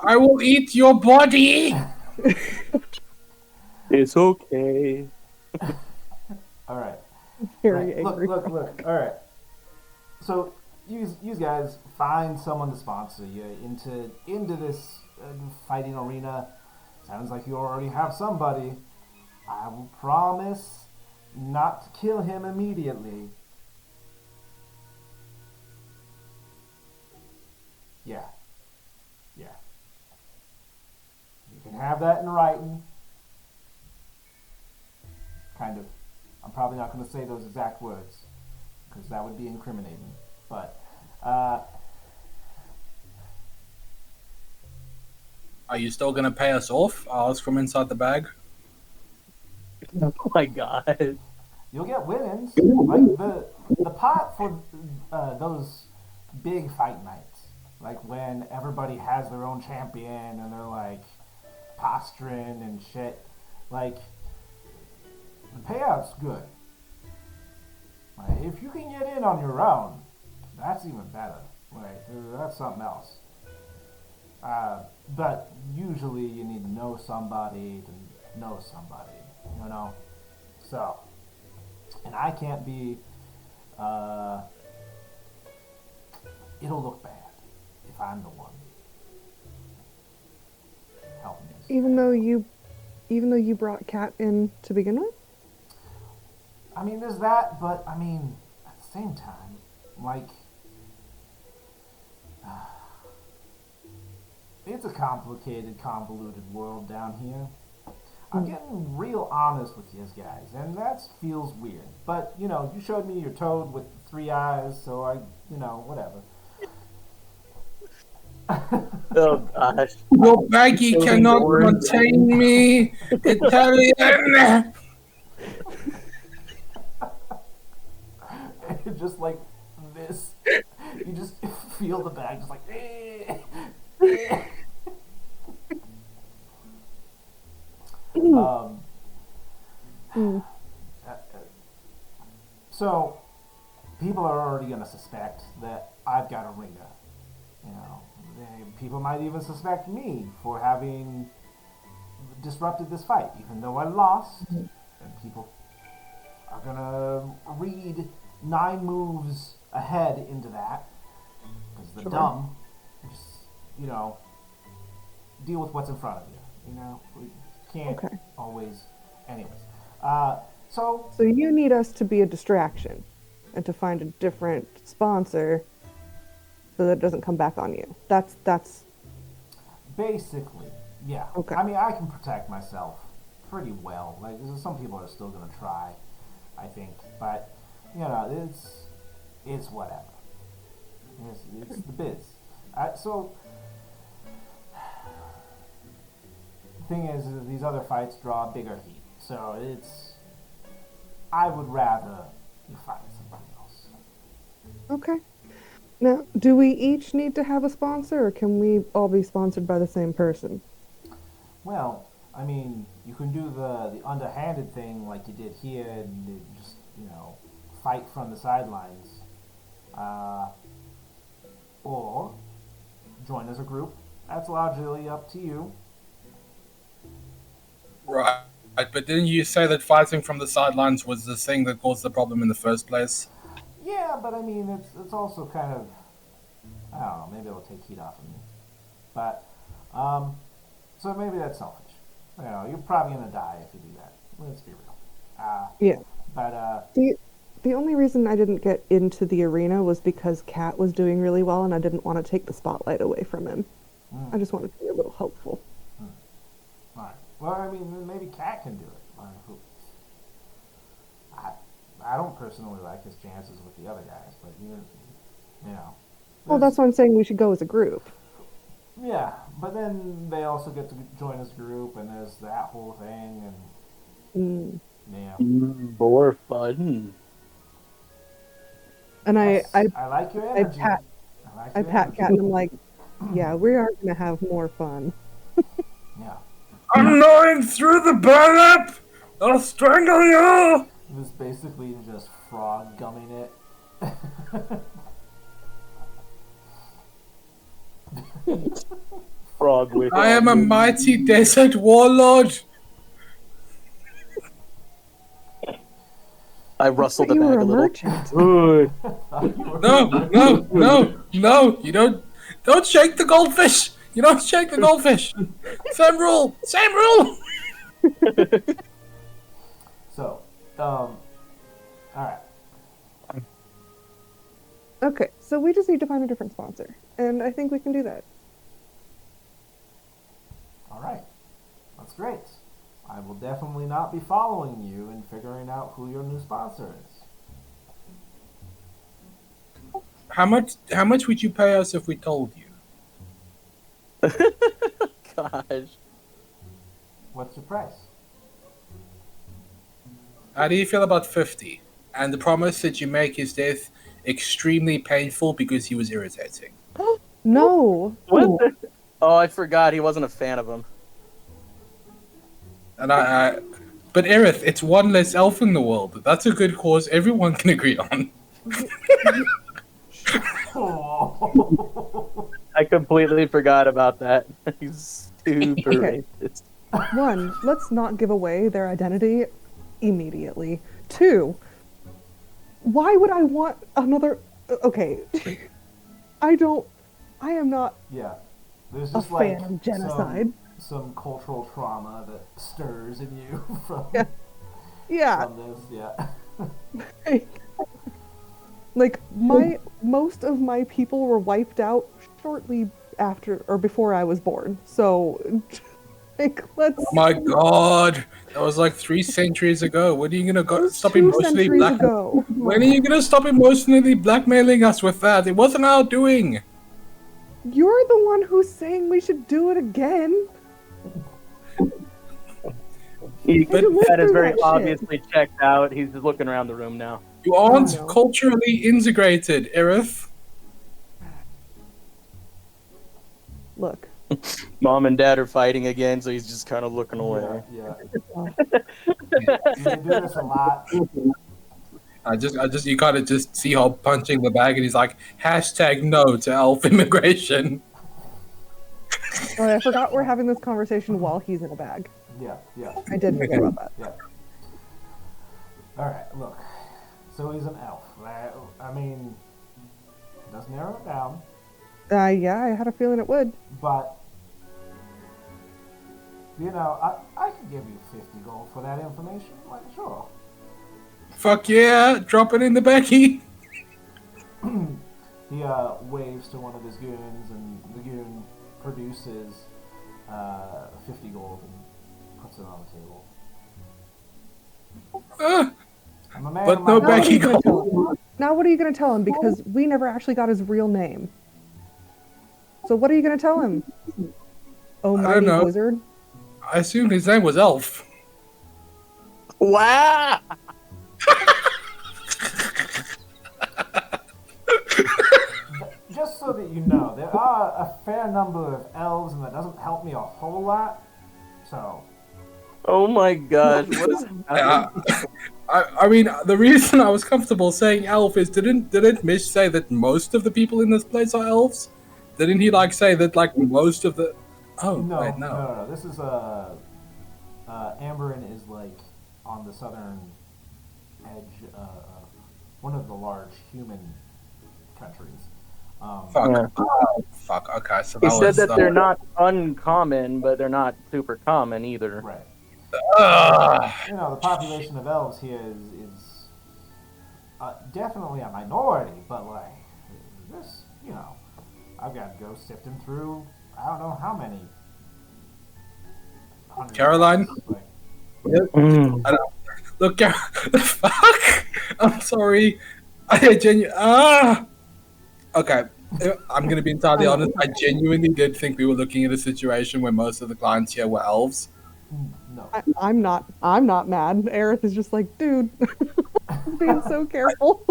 I will eat your body. It's okay. all right. Very Right. angry. Look. All right. So you guys find someone to sponsor you into this fighting arena. Sounds like you already have somebody. I will promise not to kill him immediately. Yeah. Yeah. You can have that in writing. Kind of. I'm probably not going to say those exact words because that would be incriminating. But Are you still gonna pay us off? I'll ask from inside the bag. Oh my god. you'll get winnings. Like the pot for those big fight nights. Like when everybody has their own champion and they're like posturing and shit. Like the payout's good. Like, if you can get in on your own, that's even better. Like that's something else. But usually you need to know somebody to know somebody, you know. So, and I can't be. It'll look bad if I'm the one helping this. Even though you brought Cat in to begin with? I mean, there's that, but I mean, at the same time, like, it's a complicated, convoluted world down here. I'm getting real honest with you guys, and that feels weird. But, you know, you showed me your toad with 3 eyes, so whatever. Oh gosh. Your baggie So cannot boring. contain me, Italian. Just like this. You just feel the bag just like, um, so people are already going to suspect that I've got a ringer. You know, people might even suspect me for having disrupted this fight, even though I lost. And people are going to read 9 moves ahead into that because they're dumb. Just, deal with what's in front of you. We can't always. Anyways, so So you need us to be a distraction and to find a different sponsor so that it doesn't come back on you. That's basically, yeah. Okay. I mean, I can protect myself pretty well. Like, some people are still gonna try, I think, but it's whatever. It's the biz. So the thing is, these other fights draw bigger heat. So I would rather you find somebody else. okay. Now, do we each need to have a sponsor, or can we all be sponsored by the same person? Well, I mean, you can do the underhanded thing like you did here and just, fight from the sidelines. Or join as a group. That's largely up to you. Right, but didn't you say that fighting from the sidelines was the thing that caused the problem in the first place? Yeah, but I mean, it's also kind of, I don't know, maybe it'll take heat off of me. But, so maybe that's selfish. You're probably going to die if you do that. Let's be real. Yeah. But, The only reason I didn't get into the arena was because Cat was doing really well and I didn't want to take the spotlight away from him. I just wanted to be a little helpful. alright. Well, I mean, maybe Cat can do it. I don't personally like his chances with the other guys, but you know. Well, that's why I'm saying we should go as a group. Yeah, but then they also get to join his group, and there's that whole thing, and yeah. More fun. And Yes, I like your energy. I pat Cat and I'm like, yeah, we are gonna have more fun. Yeah. I'm going through the burlap! I'll strangle you! This basically just frog gumming it. Frog with. I am a mighty desert warlord! I rustled the You bag were a a little. merchant. Good. No! You don't shake the goldfish! You don't shake the goldfish! Same rule! Same rule! So, all right. Okay, so we just need to find a different sponsor, and I think we can do that. All right. That's great. I will definitely not be following you and figuring out who your new sponsor is. How much would you pay us if we told you? Gosh. What's your price? How do you feel about 50? And the promise that you make his death extremely painful because he was irritating. No. What? Oh, I forgot he wasn't a fan of him. And but Aerith, it's one less elf in the world. That's a good cause everyone can agree on. I completely forgot about that. He's super Okay. racist. One, let's not give away their identity immediately. Two, why would I want another... Okay. I am not Yeah. There's a just fan of genocide. Some cultural trauma that stirs in you from, Yeah. from this. Yeah. Like, most of my people were wiped out shortly after or before I was born. So, like, let's... Oh my god, that was like 3 centuries ago. When are you gonna That was stop 2 emotionally centuries ago. When are you gonna stop emotionally blackmailing us with that? It wasn't our doing. You're the one who's saying we should do it again. But lived that is through very that shit. obviously checked out. He's just looking around the room now. You aren't no. culturally integrated, Aerith. Look, Mom and Dad are fighting again, so he's just kind of looking away. Yeah. They do this a lot. You gotta just see how punching the bag, and he's like, #no to elf immigration. oh, I forgot we're having this conversation while he's in a bag. Yeah. I did forget about that. Yeah. All right. Look. So he's an elf. I mean, it does narrow it down, Yeah, I had a feeling it would. but I could give you 50 gold for that information. Like, sure. Fuck yeah, drop it in the baggie. He waves to one of his goons, and the goon produces 50 gold and puts it on the table. I'm a man But of no my Now what, are baggie you gonna gold. tell him? Now what are you going to tell him? Because we never actually got his real name. So what are you going to tell him? Oh, I don't mighty know. wizard? I assumed his name was Elf. Wow! Just so that you know, there are a fair number of elves, and that doesn't help me a whole lot. So, Oh my gosh! What is happening? I mean, the reason I was comfortable saying elf is didn't Mish say that most of the people in this place are elves? Didn't he say that most of the? Oh no, wait, no. This is Amberin is on the southern edge of one of the large human countries. Fuck. Yeah. Oh, fuck. Okay, so He that said was, that they're not uncommon, but they're not super common either. Right. Ugh. The population of elves here is definitely a minority, but this, I've got to go sifting through. I don't know how many. Caroline? Mm. Look, the fuck? I'm sorry. Okay. I'm gonna be entirely honest. I genuinely did think we were looking at a situation where most of the clients here were elves. No. I'm not mad. Aerith is just like, dude, I'm being so careful.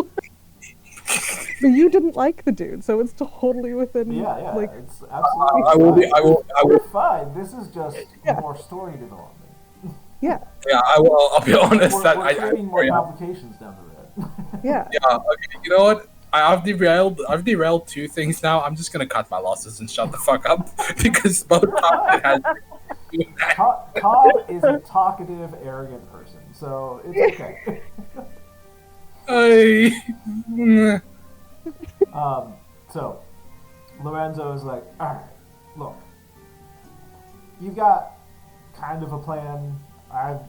But you didn't like the dude, so it's totally within Yeah, like it's absolutely I will be. We're fine. This is just Yeah. more story development. yeah. Yeah, I will. I'll be honest. We're creating more complications down the road. Yeah. Yeah. Okay. You know what? I've derailed two things now. I'm just gonna cut my losses and shut the fuck up because both times it has. Tom is a talkative, arrogant person, so it's okay. So Lorenzo is like, all right, look, you've got kind of a plan.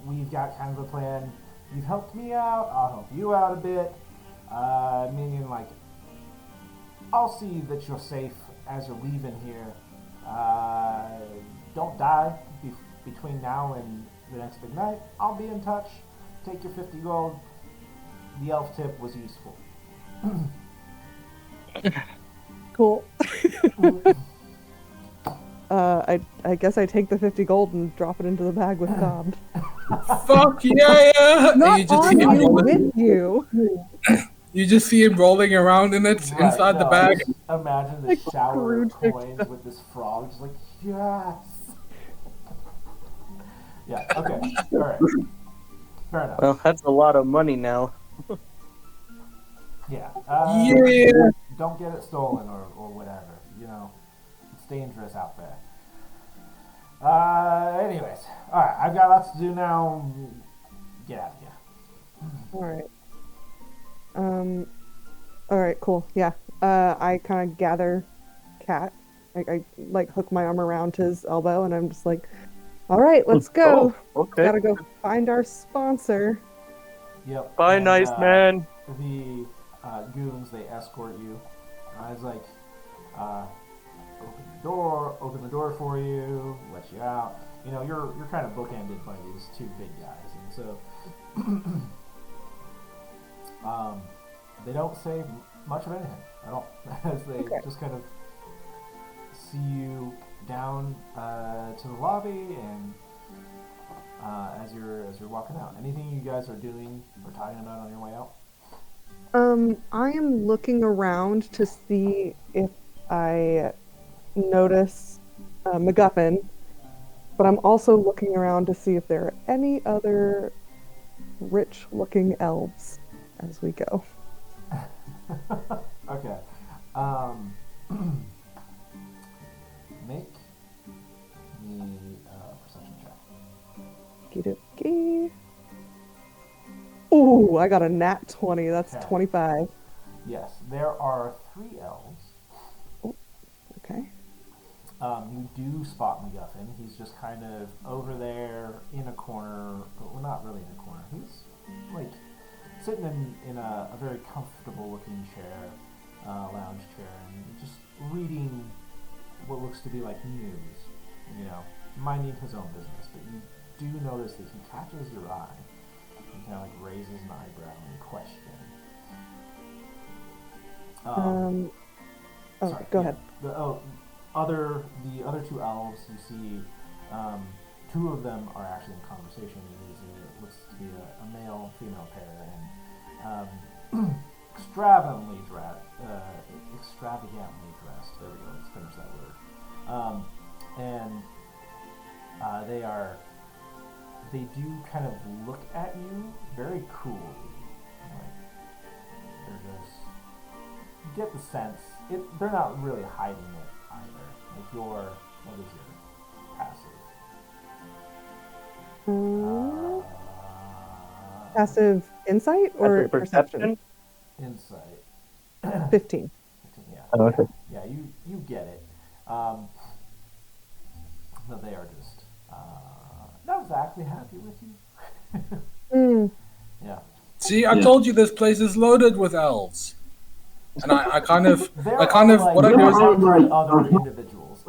We've got kind of a plan. You've helped me out. I'll help you out a bit. Meaning, like, I'll see that you're safe as you're leaving here. Don't die between now and the next big night. I'll be in touch. Take your 50 gold. The elf tip was useful. Cool. I guess I take the 50 gold and drop it into the bag with Cobb. Fuck yeah! Not You just on see him you, rolling- with you. You just see him rolling around in it Right, inside the no, bag. just imagine the Like shower of Scrooge. coins with this frog, just like, yes. Yeah. Okay. All right. Fair enough. Well, that's a lot of money now. Yeah. Yeah. Don't get it stolen or whatever. You know, it's dangerous out there. Anyways, all right. I've got lots to do now. Get out of here. All right. All right, cool. Yeah. I kind of gather Cat. I like hook my arm around his elbow, and I'm just like, all right, let's go. Oh, okay. Gotta go find our sponsor. Yep. Bye, and, nice man. The goons, they escort you. I was like, open the door for you, let you out. You know, you're kind of bookended by these two big guys, and so they don't say much of anything at all, as they just kind of see you down to the lobby, and as you're walking out. Anything you guys are doing or talking about on your way out? I am looking around to see if I notice MacGuffin, but I'm also looking around to see if there are any other rich-looking elves as we go. Okay. Make me a perception check. Okey-dokey. Ooh, I got a nat 20. That's Okay. 25. Yes, there are 3 elves. Okay. You do spot MacGuffin. He's just kind of over there in a corner. Well, not really in a corner. He's like sitting in a very comfortable looking chair, lounge chair, and just reading what looks to be like news. You know, minding his own business. But you do notice that he catches your eye. He kind of like raises an eyebrow in question. Sorry, go yeah. ahead. The other 2 elves, you see, 2 of them are actually in conversation. It looks to be a male-female pair, and extravagantly dressed. There we go. Let's finish that word. And they do kind of look at you very coolly. Like, they're just, you get the sense, they're not really hiding it either. Like what is your passive? Passive insight or That's a perception? Insight. 15. Yeah. Oh, okay. Yeah, you get it. But they are just not exactly happy with you. Yeah. See, I told you this place is loaded with elves. And I kind of, There what I do is, are other individuals.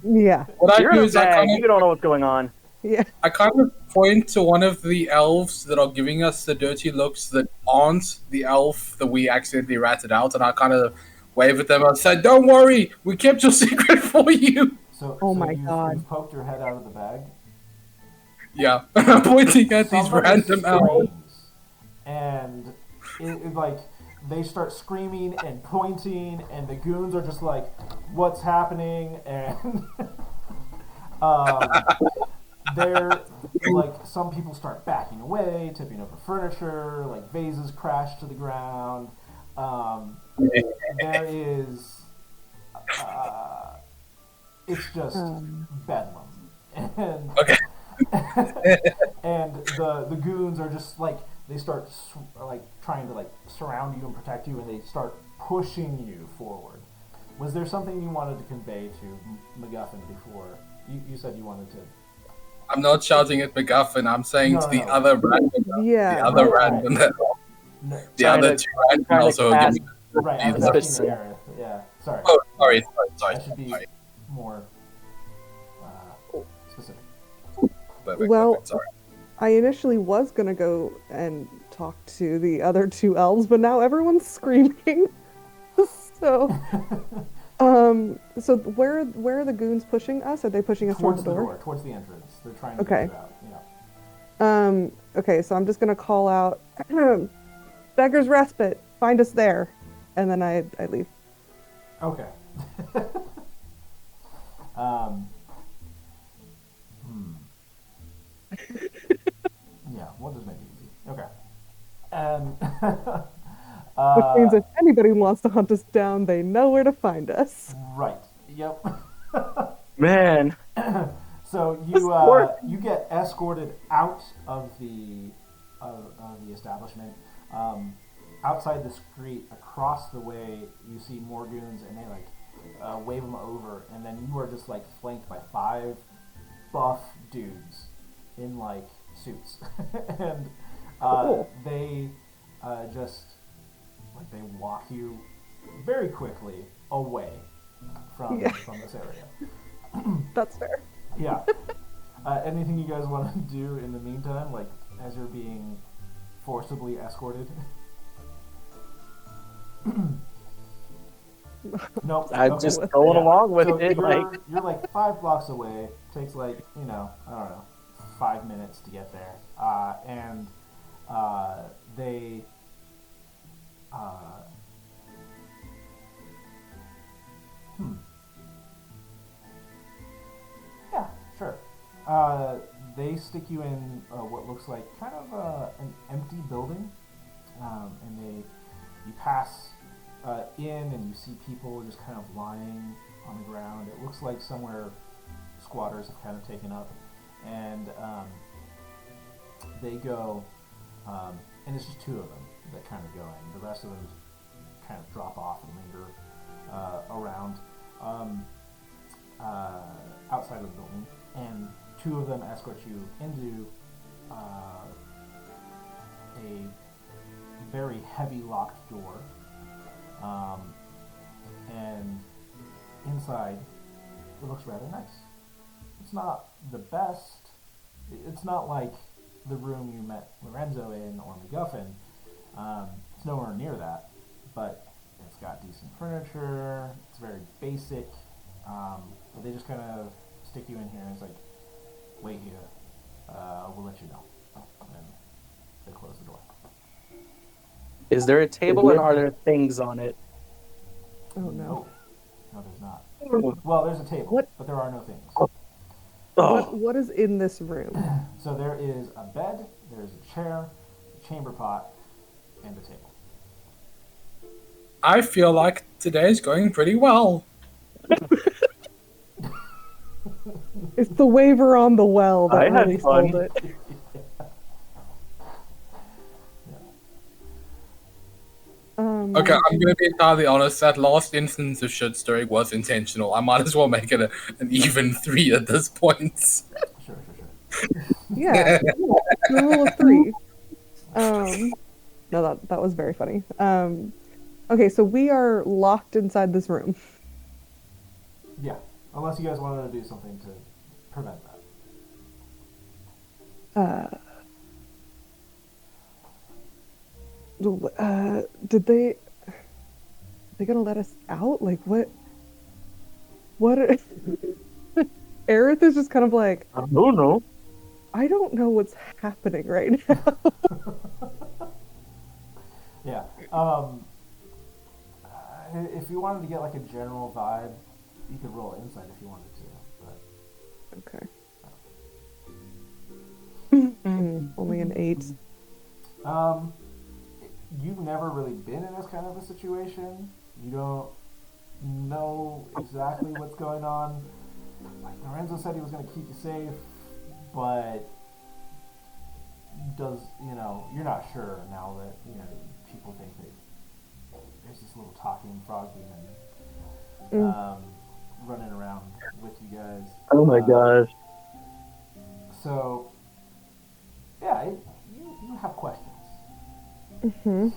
Yeah. what I You're do in a is I bag. kind You of, don't know what's going on. Yeah. I kind of point to one of the elves that are giving us the dirty looks that aren't the elf that we accidentally ratted out, and I kind of wave at them and say, "Don't worry, we kept your secret for you." So, Oh so my you've, God. you've poked your head out of the bag. Yeah, I'm pointing at these Somebody random elves. screams, and like they start screaming and pointing, and the goons are just like, "What's happening?" And um, they're like, some people start backing away, tipping over furniture, like vases crash to the ground. There is, it's just bedlam, and Okay. and the goons are just like, they start like trying to like surround you and protect you, and they start pushing you forward. Was there something you wanted to convey to MacGuffin before? You said you wanted to. I'm not shouting at MacGuffin. I'm saying No, to no, the no. other random, Yeah. the other Right, random, right. elf, No, the Trying other to- two random trying to elves who are cast- giving. right, I was These are- asking the area. Yeah, sorry. Oh, sorry. That should be Sorry. more specific. Perfect, Well- perfect, sorry. I initially was gonna go and talk to the other two elves, but now everyone's screaming. So, so where are the goons pushing us? Are they pushing us Towards toward the door? towards the entrance. They're trying to Okay. get you out. Yeah. Okay, so I'm just gonna call out, Beggar's Respite, find us there, and then I leave. Okay. um, yeah, we'll just make it easy. Okay. And Which means if anybody wants to hunt us down, they know where to find us. right. Yep. Man, So you get escorted out of the establishment. Outside the street, across the way, you see more goons, and they like wave them over, and then you are just like flanked by 5 buff dudes in like suits, and Cool. they just like they walk you very quickly away from Yeah. from this area. That's fair. Yeah. Anything you guys want to do in the meantime, like as you're being forcibly escorted? Nope. I'm Okay. just going Yeah. along with So it. you're like 5 blocks away. Takes like, I don't know, 5 minutes to get there. And they yeah, sure. They stick you in what looks like kind of an empty building, and you pass in, and you see people just kind of lying on the ground. It looks like somewhere squatters have kind of taken up, and they go, and it's just 2 of them that kind of go in. The rest of them just kind of drop off and linger around outside of the building, and 2 of them escort you into a very heavy locked door, and inside it looks rather nice. It's not the best. It's not like the room you met Lorenzo in or MacGuffin. It's nowhere near that, but it's got decent furniture. It's very basic. But they just kind of stick you in here, and it's like, wait here. We'll let you know. And they close the door. Is there a table and are there things on it? Oh no. No, there's not. Well, there's a table, What? but there are no things. Oh, What is in this room? So there is a bed, there's a chair, a chamber pot, and a table. I feel like today's going pretty well. It's the waiver on the well that I had really fun. sold it. Okay, I'm going to be entirely honest. That last instance of shit stirring was intentional. I might as well make it an even 3 at this point. Sure. Yeah. The rule of 3. No, that was very funny. Okay, so we are locked inside this room. Yeah, unless you guys wanted to do something to prevent that. Uh, did they gonna let us out? Like what? What? Aerith is just kind of like, I don't know. I don't know what's happening right now. Yeah. If you wanted to get like a general vibe, you could roll insight if you wanted to. But Okay. Only an 8. um, you've never really been in this kind of a situation. You don't know exactly what's going on. Like Lorenzo said, he was going to keep you safe, but you're not sure now that people think that there's this little talking frog demon running around with you guys. Oh my gosh. So yeah, you have questions. Mm-hmm.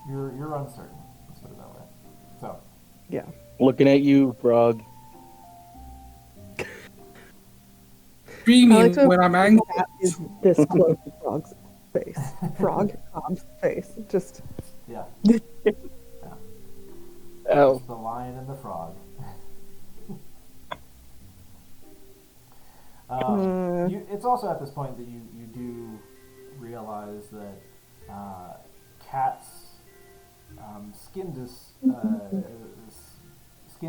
You're uncertain. Let's put it that way. So Yeah. Looking at you, Frog. I Screaming like to when I'm angry. cat is this close to Frog's face. Frog's face. Just yeah, Oh. it's the lion and the frog. It's also at this point that you do realize that cats' skin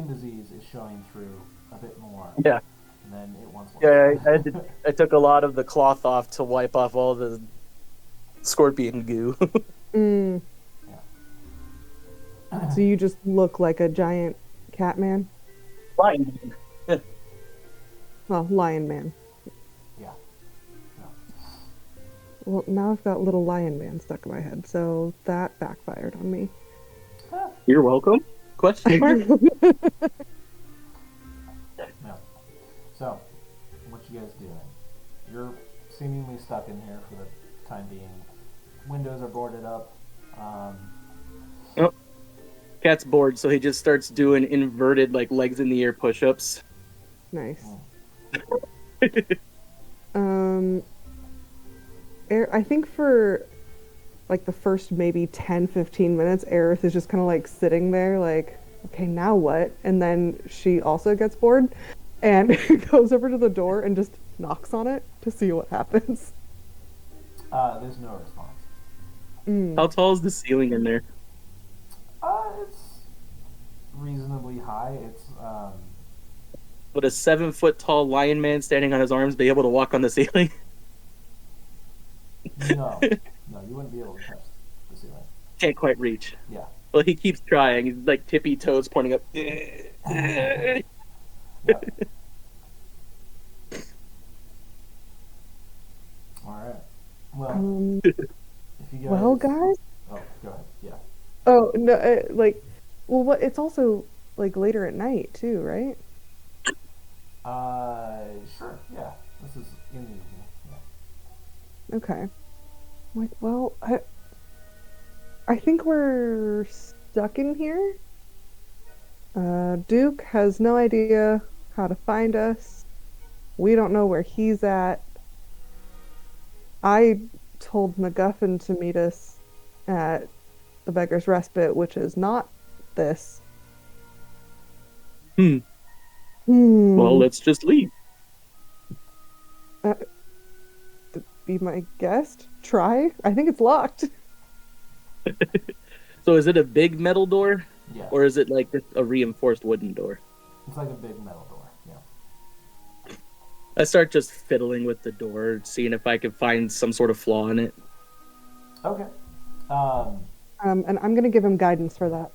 disease is showing through a bit more Yeah. than it once was. Yeah, I took a lot of the cloth off to wipe off all the scorpion goo. mm. Yeah. So you just look like a giant cat man? Fine. Well, lion man. Yeah. No. Well, now I've got little lion man stuck in my head, so that backfired on me. You're welcome. Question mark? No. So, what you guys doing? You're seemingly stuck in here for the time being. Windows are boarded up. Cat's bored, so he just starts doing inverted, like, legs in the air push-ups. Nice. Oh. I think for like the first maybe 10-15 minutes, Aerith is just kind of like sitting there like, okay, now what? And then she also gets bored and goes over to the door and just knocks on it to see what happens. There's no response. How tall is the ceiling in there? It's reasonably high. It's Would a 7-foot tall lion man standing on his arms be able to walk on the ceiling? no, you wouldn't be able to touch the ceiling. Can't quite reach. Yeah. Well, he keeps trying. He's like tippy toes pointing up. Yep. All right. Well, if you guys. Well, guys. Oh, go ahead. Yeah. Oh no, well, what? It's also like later at night too, right? Sure. Yeah. This is in the evening. Yeah. Okay. Like, well, I think we're stuck in here. Duke has no idea how to find us. We don't know where he's at. I told MacGuffin to meet us at the Beggar's Respite, which is not this. Well, let's just leave. Be my guest? Try? I think it's locked. So is it a big metal door? Yeah. Or is it like a reinforced wooden door? It's like a big metal door. Yeah. I start just fiddling with the door, seeing if I can find some sort of flaw in it. Okay. And I'm gonna give him guidance for that.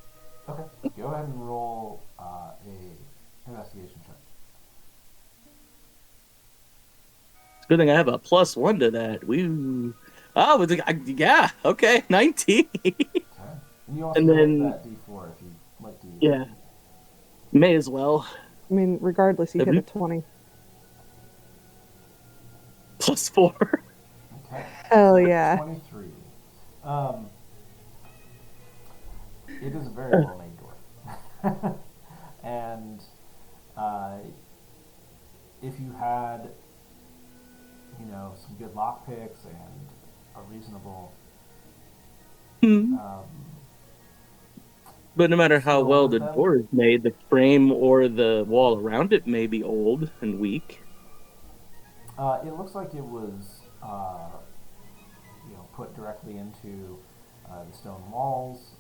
Okay. Go ahead and roll a investigation check. It's a good thing I have a +1 to that. Woo. Oh, yeah. Okay, 19. Okay. And you also And get then- that D4 if you like to. Yeah. May as well. I mean, regardless, you hit a 20. +4. Okay. Hell yeah. 23. It is a very well made door. And if you had some good lock picks and a reasonable Hmm. But no matter how skill well with the them. door is made, the frame or the wall around it may be old and weak. It looks like it was, put directly into the stone walls.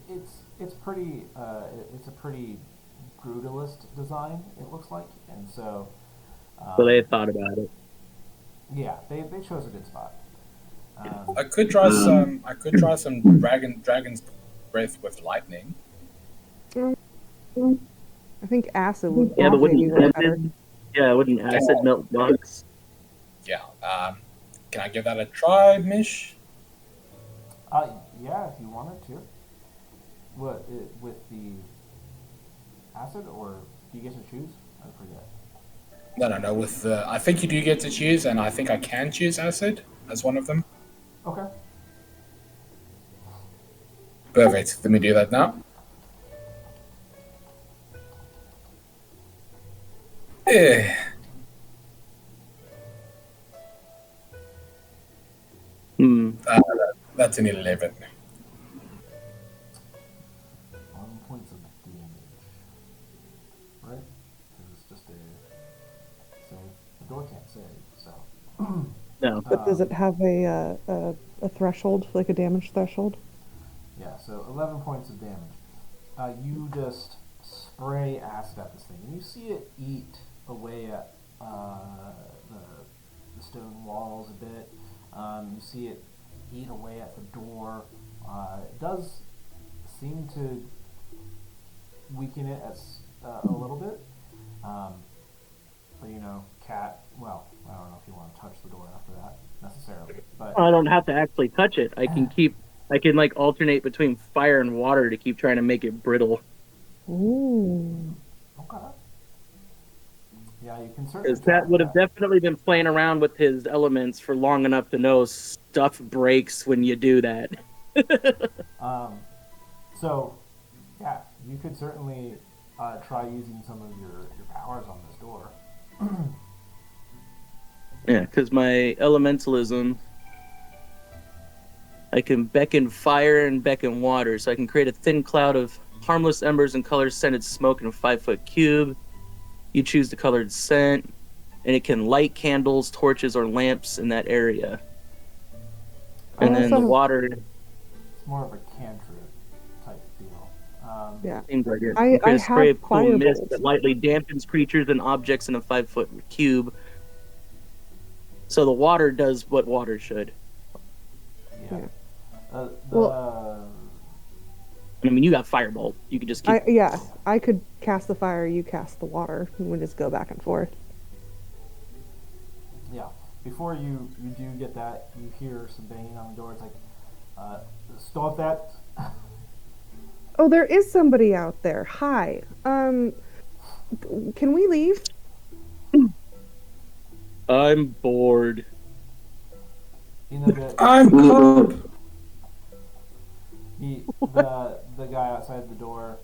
It's pretty. It's a pretty brutalist design. It looks like, and so. So they thought about it. Yeah, they chose a good spot. I could try some. I could try some dragon's breath with lightning. I think acid would Yeah, but maybe wouldn't work better. wouldn't acid melt bugs? Yeah. Can I give that a try, Mish? Yeah, if you wanted to. What with the acid, or do you get to choose? I forget. No. With the, I think you do get to choose, and I think I can choose acid as one of them. Okay. Perfect. Let me do that now. Eh. That's an 11. 1 points of damage. Right? It's just a save. The door can't save, so. No. But does it have a threshold, like a damage threshold? Yeah, so 11 points of damage. You just spray acid at this thing, and you see it eat away at the stone walls a bit. You see it eat away at the door. It does seem to weaken it a little bit. But cat. Well, I don't know if you want to touch the door after that necessarily, but I don't have to actually touch it. I can like alternate between fire and water to keep trying to make it brittle. Ooh. okay. Yeah, you can certainly. Because Cat would have definitely been playing around with his elements for long enough to know stuff breaks when you do that. So, yeah, you could certainly try using some of your powers on this door. Yeah, because my elementalism, I can beckon fire and beckon water, so I can create a thin cloud of harmless embers and colors scented smoke in a 5-foot cube. You choose the colored scent, and it can light candles, torches, or lamps in that area. And then the water. It's more of a cantrip type deal. Yeah. Seems like it. I You create a spray have of cool mist firebolts. that lightly dampens creatures and objects in a 5-foot cube. So the water does what water should. Yeah. I mean, you got firebolt. You could just keep. I could cast the fire, you cast the water, and we just go back and forth. Yeah. Before you do get that, you hear some banging on the door. It's like, stop that. Oh, there is somebody out there. Hi. Can we leave? I'm bored. I'm cold. The guy outside the door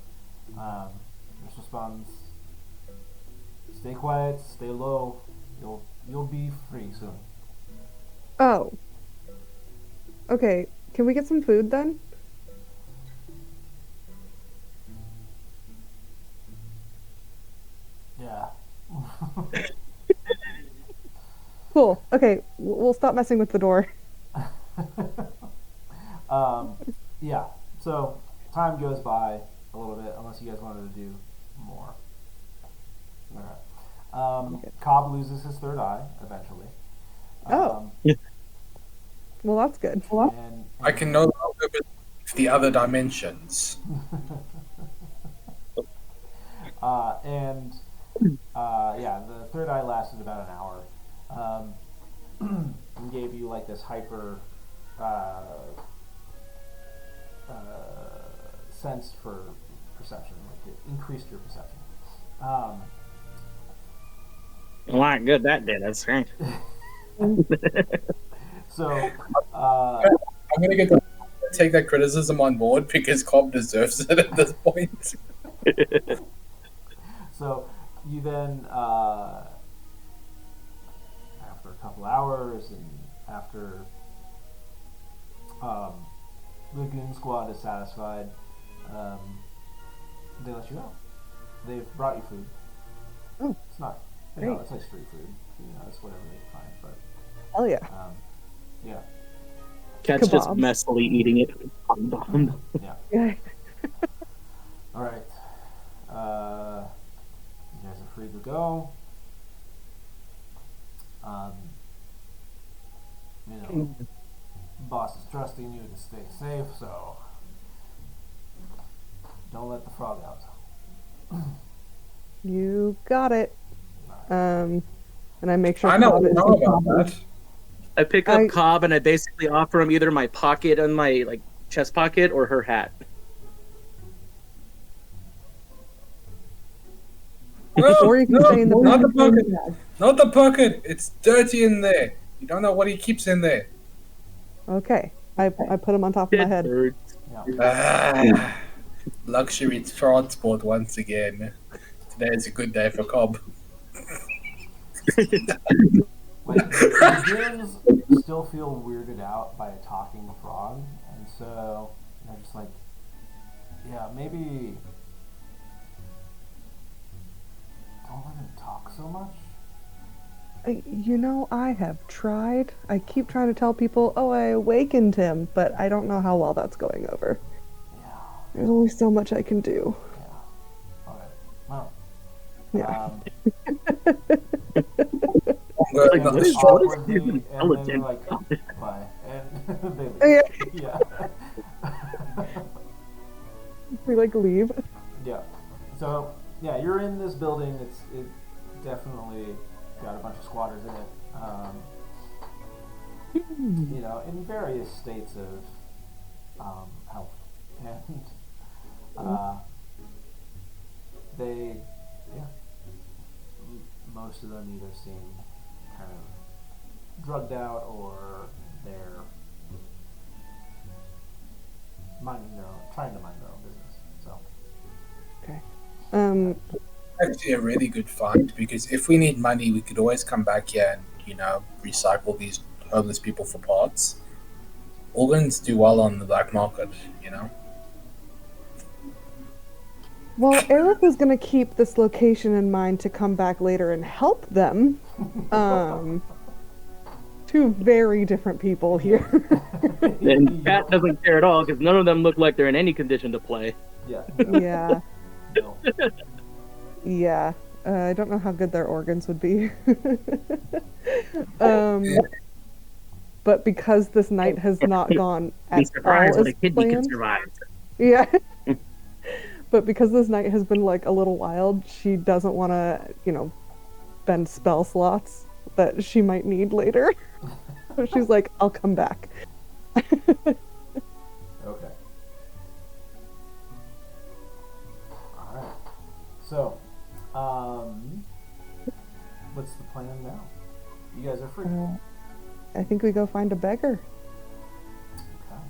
just responds, "Stay quiet, stay low. You'll be free soon." Oh. Okay. Can we get some food then? Yeah. Cool. Okay. We'll stop messing with the door. Yeah. So time goes by a little bit, unless you guys wanted to do more. Okay. Cobb loses his third eye eventually. Well, that's good. And I can no longer believe the other dimensions. Yeah, the third eye lasted about an hour. And gave you like this hyper sense for perception. Like it increased your perception. Well, good that did. That's right. So I'm gonna take that criticism on board because Cobb deserves it at this point. So you then couple hours, and after the Goon Squad is satisfied, they let you go. They've brought you food. Oh, it's not, great. It's like street food. It's whatever they can find. But Hell yeah. yeah, Cat's just Kebabs. messily eating it. yeah. Yeah. All right. You guys are free to go. Boss is trusting you to stay safe, so don't let the frog out. You got it. And I make sure I know Cobb is about that. I pick up Cobb and I basically offer him either my pocket on my chest pocket or her hat. No, Or you can stay in the not bag. the pocket. Not the pocket. It's dirty in there. You don't know what he keeps in there. Okay. I put him on top of my head. Yeah. Luxury transport once again. Today is a good day for Cobb. Like, the goons still feel weirded out by a talking frog, and so they're just like, yeah, maybe don't let him talk so much. I have tried. I keep trying to tell people, oh, I awakened him, but I don't know how well that's going over. Yeah. There's only so much I can do. Yeah. Okay. Well. Yeah. And Like, just this awkwardly, is and then they're intelligent. like, bye, and they leave. Yeah. Yeah. We leave. Yeah. So yeah, you're in this building. It definitely got a bunch of squatters in it. In various states of health, and most of them either seem kind of drugged out or they're trying to mind their own business. So. Okay. Actually, a really good find because if we need money, we could always come back here and recycle these homeless people for parts. Organs do well on the black market. Well, Eric was going to keep this location in mind to come back later and help them. Two very different people here. And Cat doesn't care at all because none of them look like they're in any condition to play. Yeah. Yeah. No. Yeah. I don't know how good their organs would be. But because this night has not gone Be at surprised all what a as kidney can planned. survive. Yeah. But because this night has been a little wild, she doesn't want to, bend spell slots that she might need later. So she's like, I'll come back. Okay. Alright. So, what's the plan now? You guys are free. I think we go find a beggar. Okay.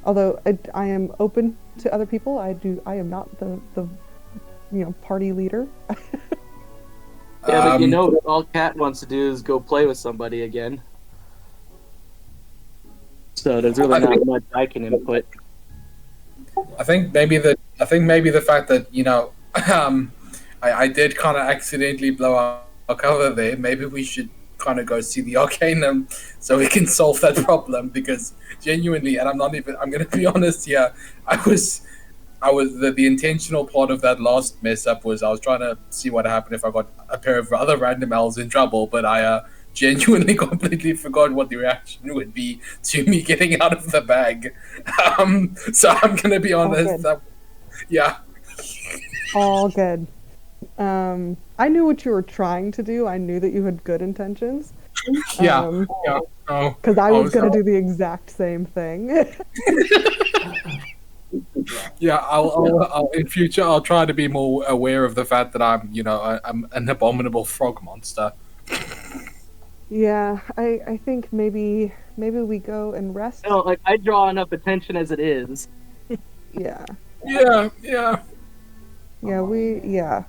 Although I am open to other people. I am not the party leader. Yeah, but all Cat wants to do is go play with somebody again. So there's really not much I can input. I think maybe the fact that I did kind of accidentally blow our cover there. Maybe we should kind of go see the Arcanum so we can solve that problem because genuinely, and I'm going to be honest here, the intentional part of that last mess up was I was trying to see what happened if I got a pair of other random elves in trouble, but I genuinely completely forgot what the reaction would be to me getting out of the bag. So I'm going to be honest. Yeah. All good. I knew what you were trying to do. I knew that you had good intentions. Yeah. Because I was going to do the exact same thing. Yeah, I'll in future I'll try to be more aware of the fact that I'm an abominable frog monster. Yeah, I think maybe we go and rest. No, I draw enough attention as it is. Yeah. Yeah. Yeah,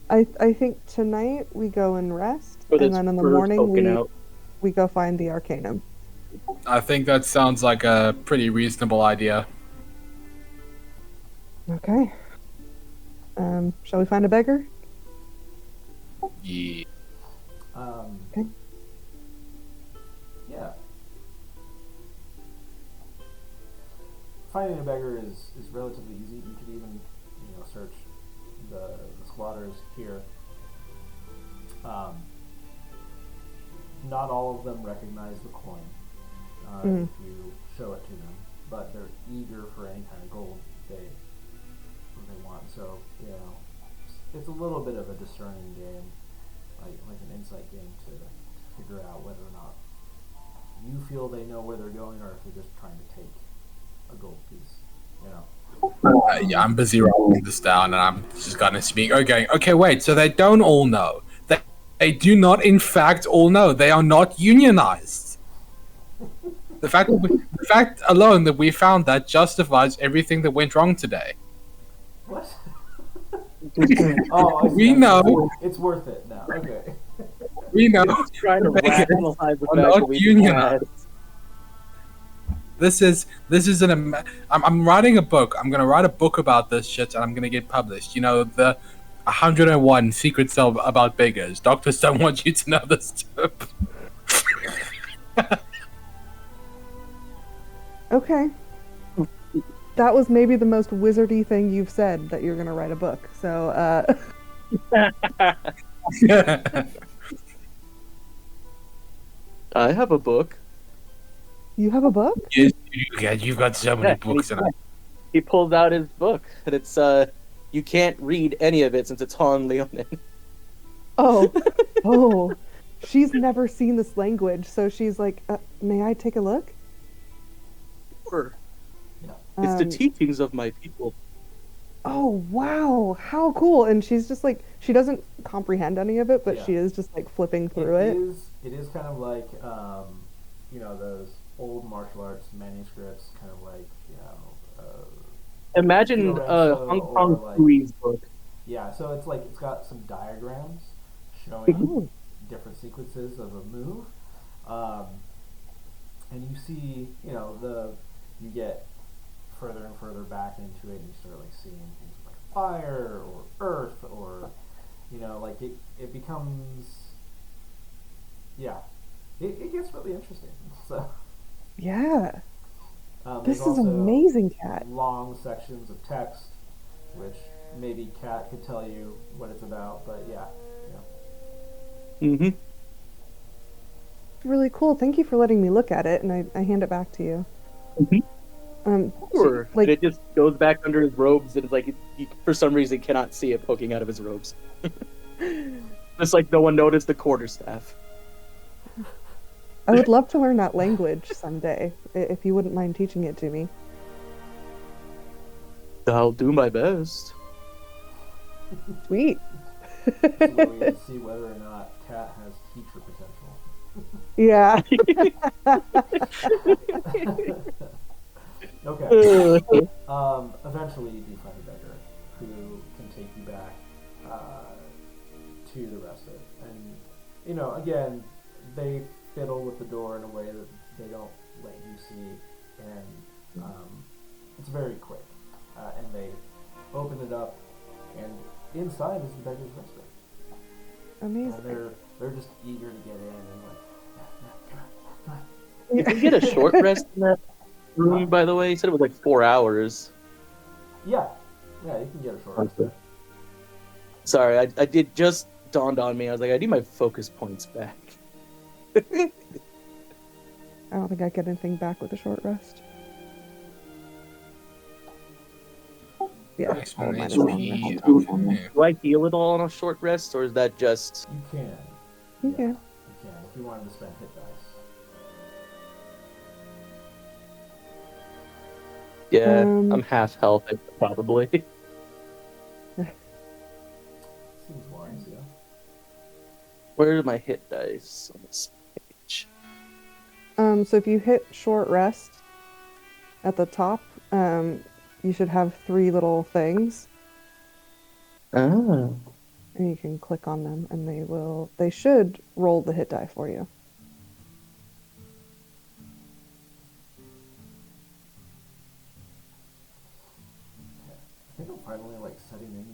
I think tonight we go and rest, With and its then in the fur morning poking out. we go find the Arcanum. I think that sounds like a pretty reasonable idea. Okay. Shall we find a beggar? Yeah. Okay. Yeah. Finding a beggar is relatively easy. You could even, search the squatters here. Not all of them recognize the coin if you show it to them, but they're eager for any kind of gold they want. So it's a little bit of a discerning game, like an insight game to figure out whether or not you feel they know where they're going, or if they're just trying to take a gold piece. Yeah, I'm busy writing this down, and I'm just gonna speak. Okay, wait. So they don't all know. They do not, in fact, all know. They are not unionized. The fact alone that we found that justifies everything that went wrong today. What? Oh, I see. We know. It's worth it now. Okay. We know. He's trying to rationalize the are fact not that we unionized. had. This is I'm writing a book. I'm gonna write a book about this shit, and I'm gonna get published. The 101 secrets about beggars. Doctors don't want you to know this stuff. Okay. That was maybe the most wizardy thing you've said, that you're gonna write a book. So I have a book. you have a book? Yes, you've got so many Yeah, books, and He pulls out his book, and it's you can't read any of it since it's Han Leonin. Oh, oh. She's never seen this language, so she's like, may I take a look? Sure. It's the Um, teachings of my people. Oh, wow. How cool. And she's just like, she doesn't comprehend any of it, but Yeah. she is just like flipping through it. It is kind of like those old martial arts manuscripts, kind of like Imagine Lorenzo Hong or, Kong like- Fui's book. yeah. So it's like it's got some diagrams showing Oh, different sequences of a move, and you see you get further and further back into it, and you start like seeing things like fire or earth, or like it becomes it gets really interesting. So yeah. there's This is also amazing, Kat. long sections of text, which maybe Kat could tell you what it's about, but yeah. Mm-hmm. Really cool. Thank you for letting me look at it, and I hand it back to you. Mhm. Sure. Like, And it just goes back under his robes, and it's like he for some reason cannot see it poking out of his robes. Just like no one noticed the quarterstaff. I would love to learn that language someday, if you wouldn't mind teaching it to me. I'll do my best. Sweet. So where we can see whether or not Kat has teacher potential. Yeah. Okay. Eventually you do find a beggar who can take you back to the rest of it. And, again, they fiddle with the door in a way that they don't let you see. And it's very quick. And they open it up, and inside is the beggar's respite. Amazing. And they're just eager to get in, and like, come on. You can get a short rest in that room, by the way. He said it was like 4 hours. Yeah, you can get a short rest. Okay. Sorry, I did just dawned on me. I was like, I need my focus points back. I don't think I get anything back with a short rest. Yeah. Nice all one, mine is HP. on there. Do I heal it all on a short rest, or is that just... You can. Okay. You can, if you wanted to spend hit dice. Yeah, Um, I'm half health, probably. Seems wise, yeah. Where are my hit dice on this page? So if you hit short rest at the top, you should have 3 little things. Ah. and you can click on them, and they should roll the hit die for you. I think I'm finally like setting in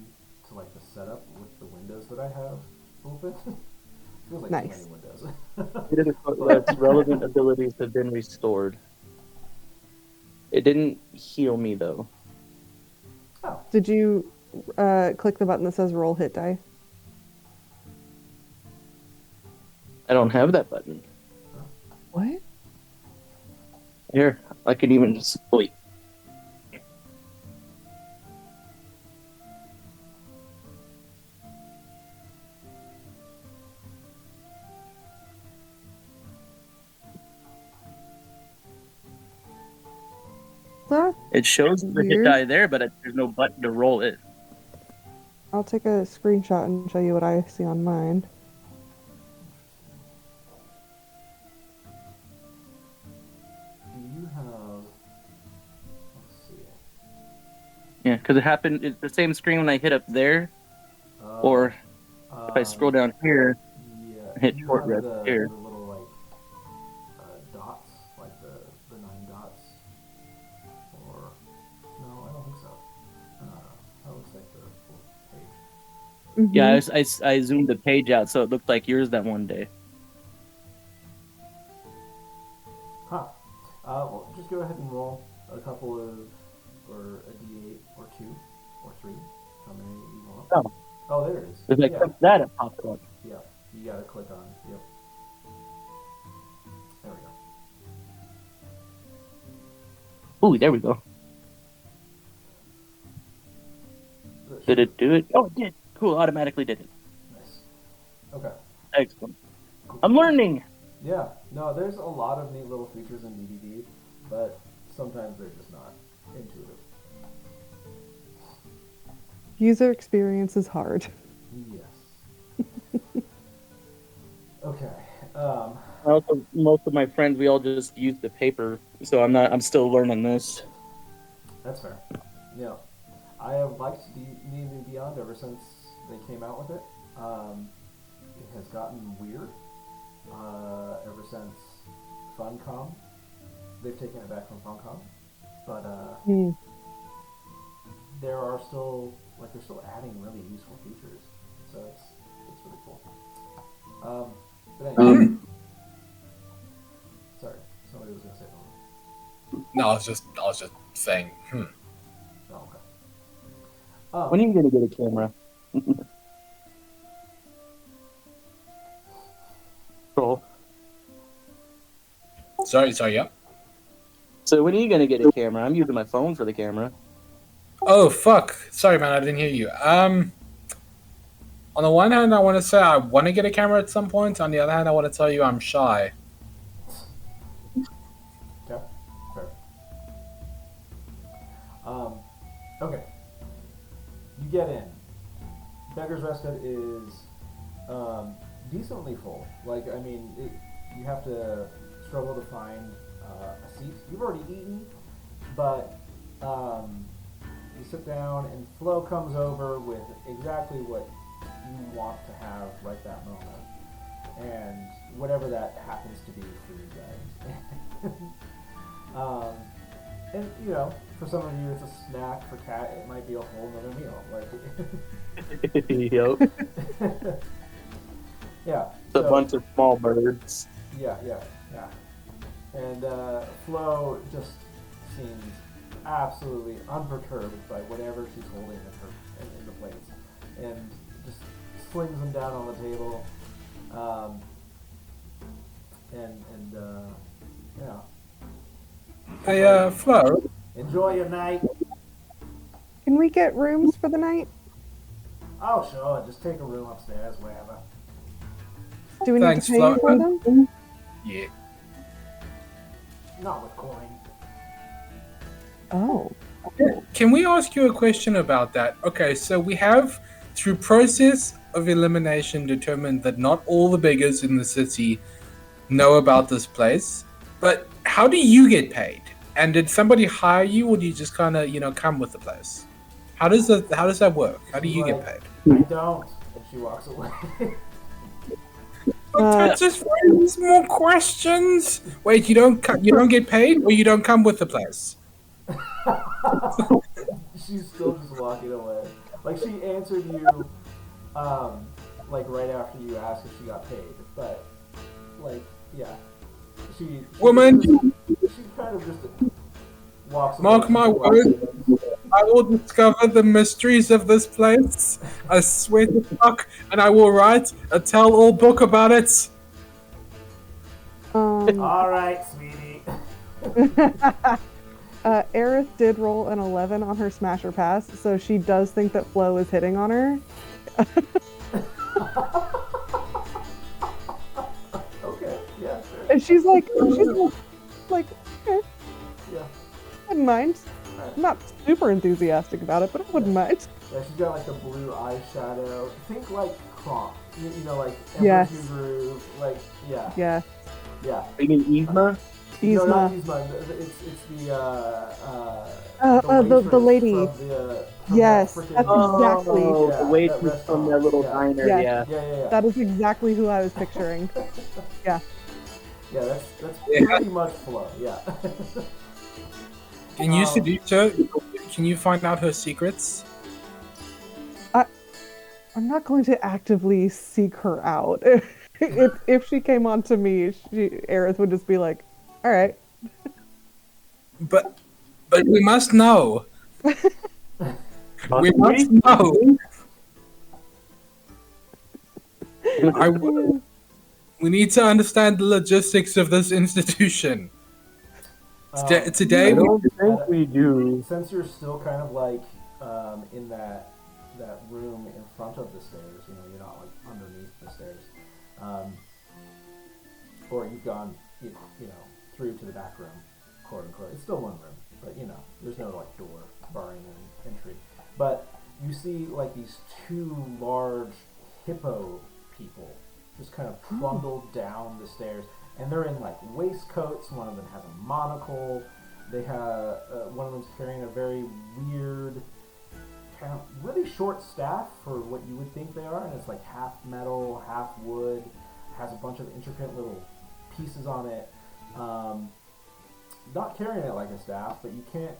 to like the setup with the windows that I have open. Feels like Nice. too many windows. Less relevant abilities have been restored. It didn't heal me though. Oh, Did you click the button that says roll hit die? I don't have that button. What? Here, I can even just wait. That It shows the hit Weird. die there, but there's no button to roll it. I'll take a screenshot and show you what I see on mine. do you have? Let's see. Yeah, because it happened. It's the same screen when I hit up there, or if I scroll down here, yeah, hit do you short have rest the here. little like dots, like the 9 dots, or no? I don't think so. That looks like the full page. Yeah, Mhm. I zoomed the page out so it looked like yours that one day. Huh. Well, just go ahead and roll a couple of, or a d8 or 2 or 3. How many you want? Oh. Oh, there it is. If I Yeah, click that, it pops up. yeah. You gotta click on. Yep. There we go. Ooh, there we go. Did it do it? Oh, it did. Cool, automatically did it. Nice. Okay. Excellent. Cool. I'm learning. Yeah. No, there's a lot of neat little features in DDD, but sometimes they're just not intuitive. User experience is hard. Yes. Okay. Also, most of my friends, we all just use the paper, so I'm still learning this. That's fair. Yeah. I have liked D&D Beyond ever since they came out with it. It has gotten weird ever since Funcom. They've taken it back from Funcom, but there are still they're still adding really useful features, so it's really cool. But anyway, sorry, somebody was gonna say something. No, I was just saying. Oh, okay. When are you gonna get a camera? Cool. Sorry, yeah. So when are you gonna get a camera? I'm using my phone for the camera. Oh fuck! Sorry, man, I didn't hear you. On the one hand, I want to say I want to get a camera at some point. On the other hand, I want to tell you I'm shy. Okay, fair. Okay. You get in. Beggar's Respite is decently full. Like, I mean, you have to struggle to find a seat. You've already eaten, but you sit down and Flo comes over with exactly what you want to have right that moment. And whatever that happens to be for you guys. And, you know, for some of you it's a snack. For Kat, it might be a whole nother meal. Yep. Yeah. It's a bunch of small birds. Yeah. And Flo just seems absolutely unperturbed by whatever she's holding in the plates, and just slings them down on the table. Yeah. Hey, Flo. Enjoy your night. Can we get rooms for the night? Oh, sure. Just take a room upstairs, wherever. Do we need Thanks, to pay Flo. you for them? Yeah. Not with coin. Oh. Can we ask you a question about that? Okay, so we have, through process of elimination, determined that not all the beggars in the city know about this place. But how do you get paid? And did somebody hire you, or do you just kind of, come with the place? How does that work? How do you get paid? I don't. and she walks away. That just raises more questions. Wait, you don't get paid, or you don't come with the place? She's still just walking away. Like she answered you, like right after you asked if she got paid, but like yeah, she Woman, she kind of just walks away. mark my words. I will discover the mysteries of this place. I swear to fuck, and I will write a tell-all book about it. All right, sweetie. Aerith did roll an 11 on her smash or pass, so she does think that Flo is hitting on her. Okay, yeah, sure. And she's like, okay, Yeah. wouldn't mind. I'm not super enthusiastic about it, but I wouldn't mind. Yeah, she's got like the blue eyeshadow. Think like Kronk. You know, like Yes. Emperor's New Groove. Like, yeah. Yeah. Yeah. You mean Yzma? No, not Yzma. Yzma. It's The lady. From from Yes, that frickin'- that's exactly. Oh, Yeah, the waitress that restaurant. from that little Yeah. diner, Yeah. yeah. Yeah. That is exactly who I was picturing. Yeah. Yeah, that's Yeah. pretty much Flo. Yeah. Can you seduce her? Can you find out her secrets? I'm not going to actively seek her out. If she came on to me, Aerith would just be like, all right. But we must know. We must know. We need to understand the logistics of this institution. Today I don't think we do. Since you're still kind of like in that room in front of the stairs, you know, you're not like underneath the stairs, or you've gone, you know, through to the back room, quote unquote. It's still one room, but you know, there's no like door barring an entry. But you see like these two large hippo people just kind of trundle down the stairs, and they're in like waistcoats. One of them has a monocle. They have one of them's carrying a very weird, kind of really short staff for what you would think they are, and it's like half metal, half wood. Has a bunch of intricate little pieces on it. Not carrying it like a staff, but you can't.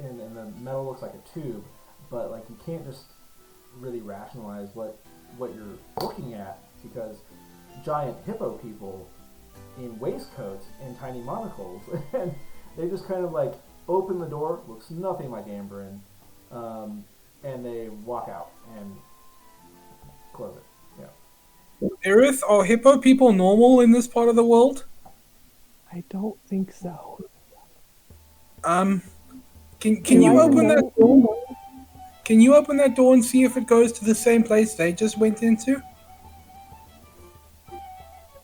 And the metal looks like a tube, but like you can't just really rationalize what you're looking at, because giant hippo people in waistcoats and tiny monocles, and they just kind of like open the door, looks nothing like Amberin, and they walk out and close it. Yeah. Aerith, are hippo people normal in this part of the world? I don't think so. Can you open that door? Can you open that door and see if it goes to the same place they just went into?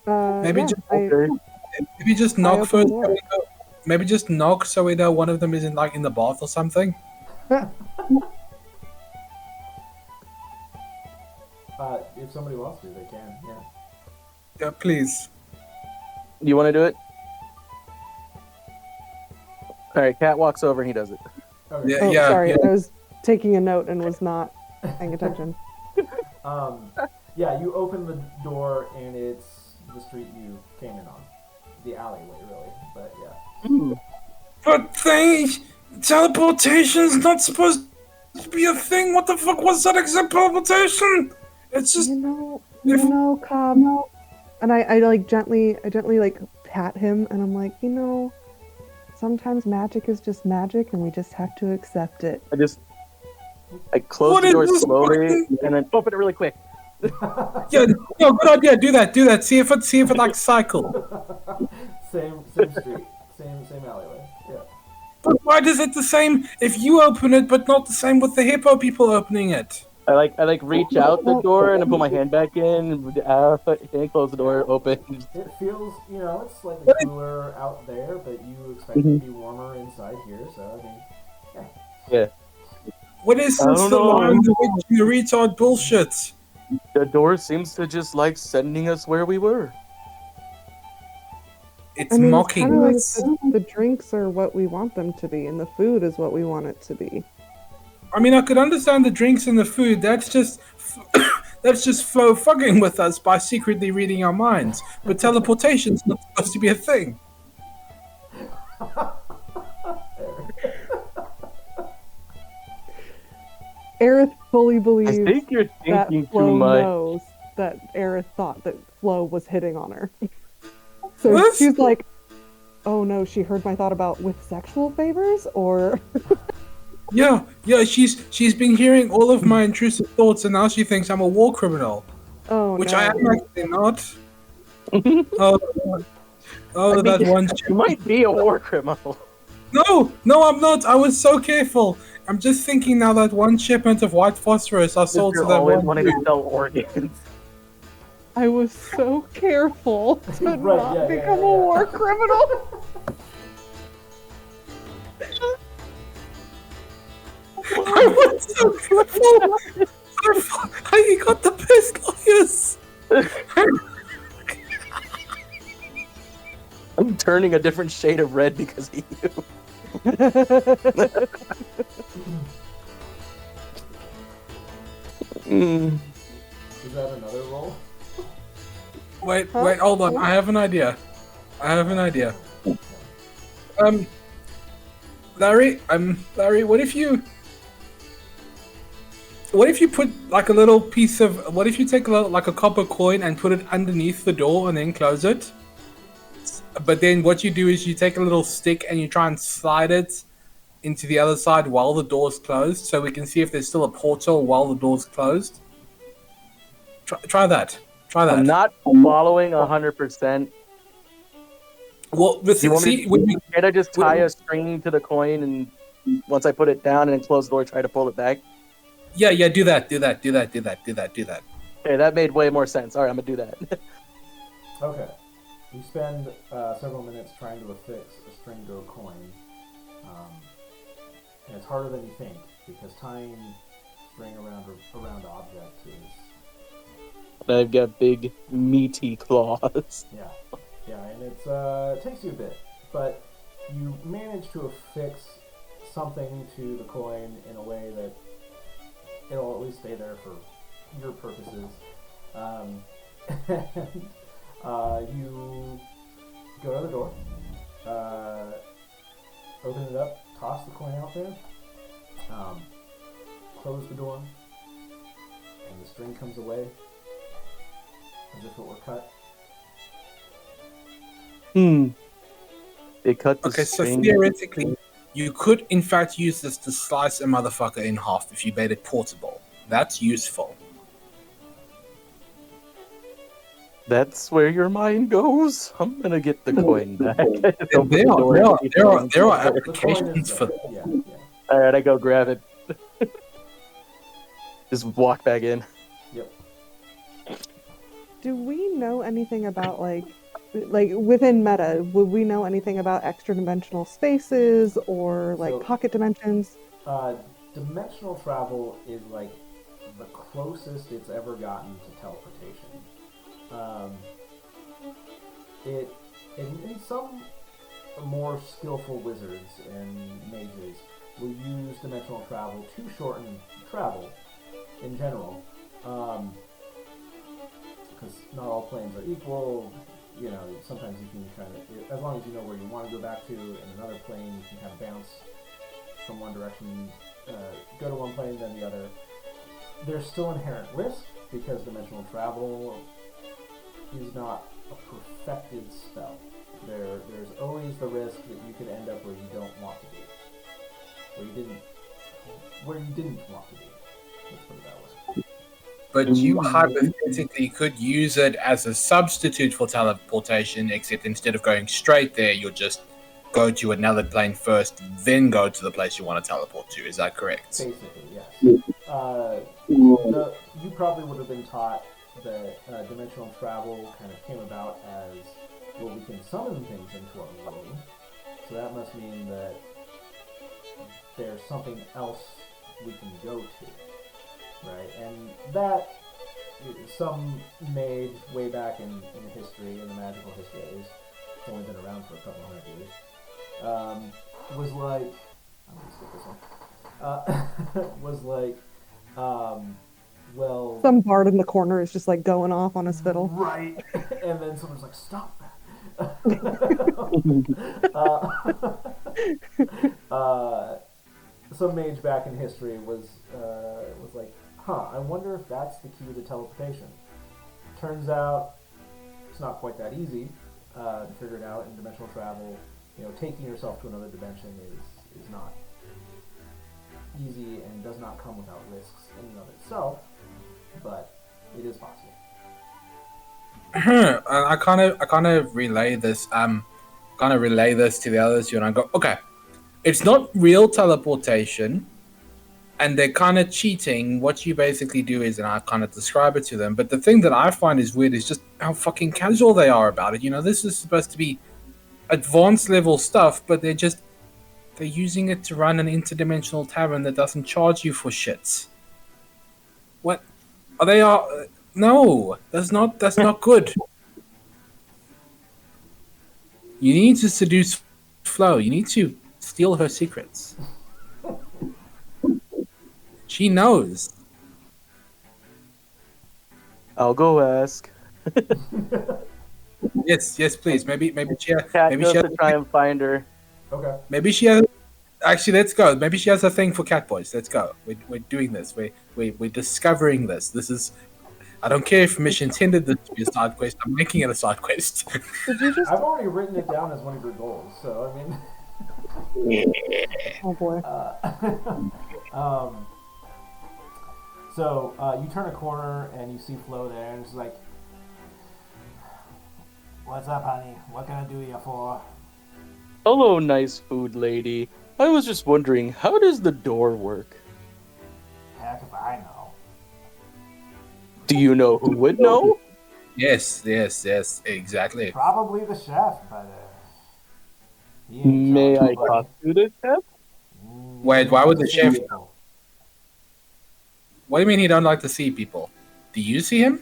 Maybe Yeah, just Okay. maybe just I knock open first. the door. Maybe just knock so we know one of them isn't like in the bath or something. If somebody wants to, they can. Yeah. Yeah, please. You want to do it? All right, Cat walks over and he does it. Okay. Yeah, Oh, yeah, sorry, yeah. I was taking a note and was not paying attention. Yeah, you open the door and it's the street you came in on. The alleyway, really. But yeah. But teleportation's not supposed to be a thing. What the fuck was that except teleportation? It's just You know, Cobb. And I like gently like pat him, and I'm like, sometimes magic is just magic, and we just have to accept it. I close What the is door this slowly fucking- and then open it really quick. yeah, no, good idea. Do that. See if it like cycle. Same street. Same alleyway. Yeah. But why is it the same if you open it, but not the same with the hippo people opening it? I reach out the door and I put my hand back in and close the door open. It feels, it's slightly What is- cooler out there, but you expect it to be warmer inside here, so I mean, Yeah. What is I this don't the know. line the witch and the retard bullshit? The door seems to just like sending us where we were. It's I mean, mocking it's us. kind of like the drinks are what we want them to be, and the food is what we want it to be. I mean, I could understand the drinks and the food. That's just That's just Flo fucking with us by secretly reading our minds. But teleportation's not supposed to be a thing. Aerith fully I believes think you're that thinking Flo too much. knows that Aerith thought that Flo was hitting on her. So What? she's like, oh no, she heard my thought about with sexual favors, or Yeah, she's been hearing all of my intrusive thoughts, and now she thinks I'm a war criminal, oh which no. I am actually not. Oh, I mean, that one. you might be a war criminal. No, I'm not. I was so careful. I'm just thinking now that one shipment of white phosphorus I sold to You're that always one wanting to dude. sell organs. I was so careful to Right, not yeah, become yeah. a war criminal. I was so careful. I got the best lawyers. I'm turning a different shade of red because of you. Is that another roll? Wait, Huh? hold on. I have an idea. Larry, what if you put like a little piece of, what if you take like a copper coin and put it underneath the door and then close it? But then what you do is you take a little stick and you try and slide it into the other side while the door's closed, so we can see if there's still a portal while the door's closed. Try that. I'm not following 100%. Well, Do you want me see, can't I just tie a string to the coin and once I put it down and then close the door, try to pull it back? yeah, do that. Okay, that made way more sense. All right, I'm gonna do that. Okay. You spend several minutes trying to affix a string to a coin. And it's harder than you think, because tying string around objects is... I've got big, meaty claws. Yeah, and it takes you a bit, but you manage to affix something to the coin in a way that it'll at least stay there for your purposes. And you go to the door, open it up, toss the coin out there, close the door, and the string comes away as if it were cut. They cut the Okay, so string. theoretically, you could in fact use this to slice a motherfucker in half if you made it portable. That's useful. That's where your mind goes. I'm gonna get the coin back. There are The coin applications is for there. that. Yeah. All right, I go grab it. Just walk back in. Yep. Do we know anything about like within meta, would we know anything about extra dimensional spaces or like So- pocket dimensions? Dimensional travel is like the closest it's ever gotten to teleportation. In some more skillful wizards and mages will use dimensional travel to shorten travel in general. Because not all planes are equal. You know, sometimes you can kind of, as long as you know where you want to go back to in another plane, you can kind of bounce from one direction, go to one plane, then the other. There's still inherent risk because dimensional travel is not a perfected spell. There's always the risk that you could end up where you don't want to be, where you didn't want to be. Let's put it that way. But you hypothetically could use it as a substitute for teleportation, except instead of going straight there, you'll just go to another plane first, then go to the place you want to teleport to. Is that correct? Basically, yes. You probably would have been taught that dimensional travel kind of came about as, well, we can summon things into our world, so that must mean that there's something else we can go to, right? And that, some made way back in history, in the magical history at least, it's only been around for a couple hundred years, was like, I'm gonna skip this one, was like, Well, Some bard in the corner is just like going off on his fiddle. right. And then someone's like, "Stop that." Some mage back in history was like, "Huh, I wonder if that's the key to teleportation." Turns out it's not quite that easy to figure it out in dimensional travel. Taking yourself to another dimension is not easy and does not come without risks in and of itself, but it is possible. I kind of relay this to the others here, and I go, okay, it's not real teleportation, and they're kind of cheating. What you basically do is, and I kind of describe it to them, but the thing that I find is weird is just how fucking casual they are about it. This is supposed to be advanced level stuff, but they're using it to run an interdimensional tavern that doesn't charge you for shit. What are they? No, that's not good. You need to seduce Flo. You need to steal her secrets. She knows. I'll go ask. Yes, please. Maybe she Cat maybe goes she has to try and find her. Okay. maybe she has. Actually, let's go. Maybe she has a thing for cat boys. Let's go. We're doing this. We're discovering this. This is. I don't care if Mission intended this to be a side quest. I'm making it a side quest. Did you just? I've already written it down as one of your goals, so I mean. Oh boy. Um, you turn a corner and you see Flo there, and she's like, "What's up, honey? What can I do you for?" Hello, nice food lady. I was just wondering, how does the door work? Heck if I know. Do you know who would know? Yes, exactly. Probably the chef, but he ain't May telling I nobody. talk to the chef? Wait, why would the See chef- people. What do you mean he don't like to see people? Do you see him?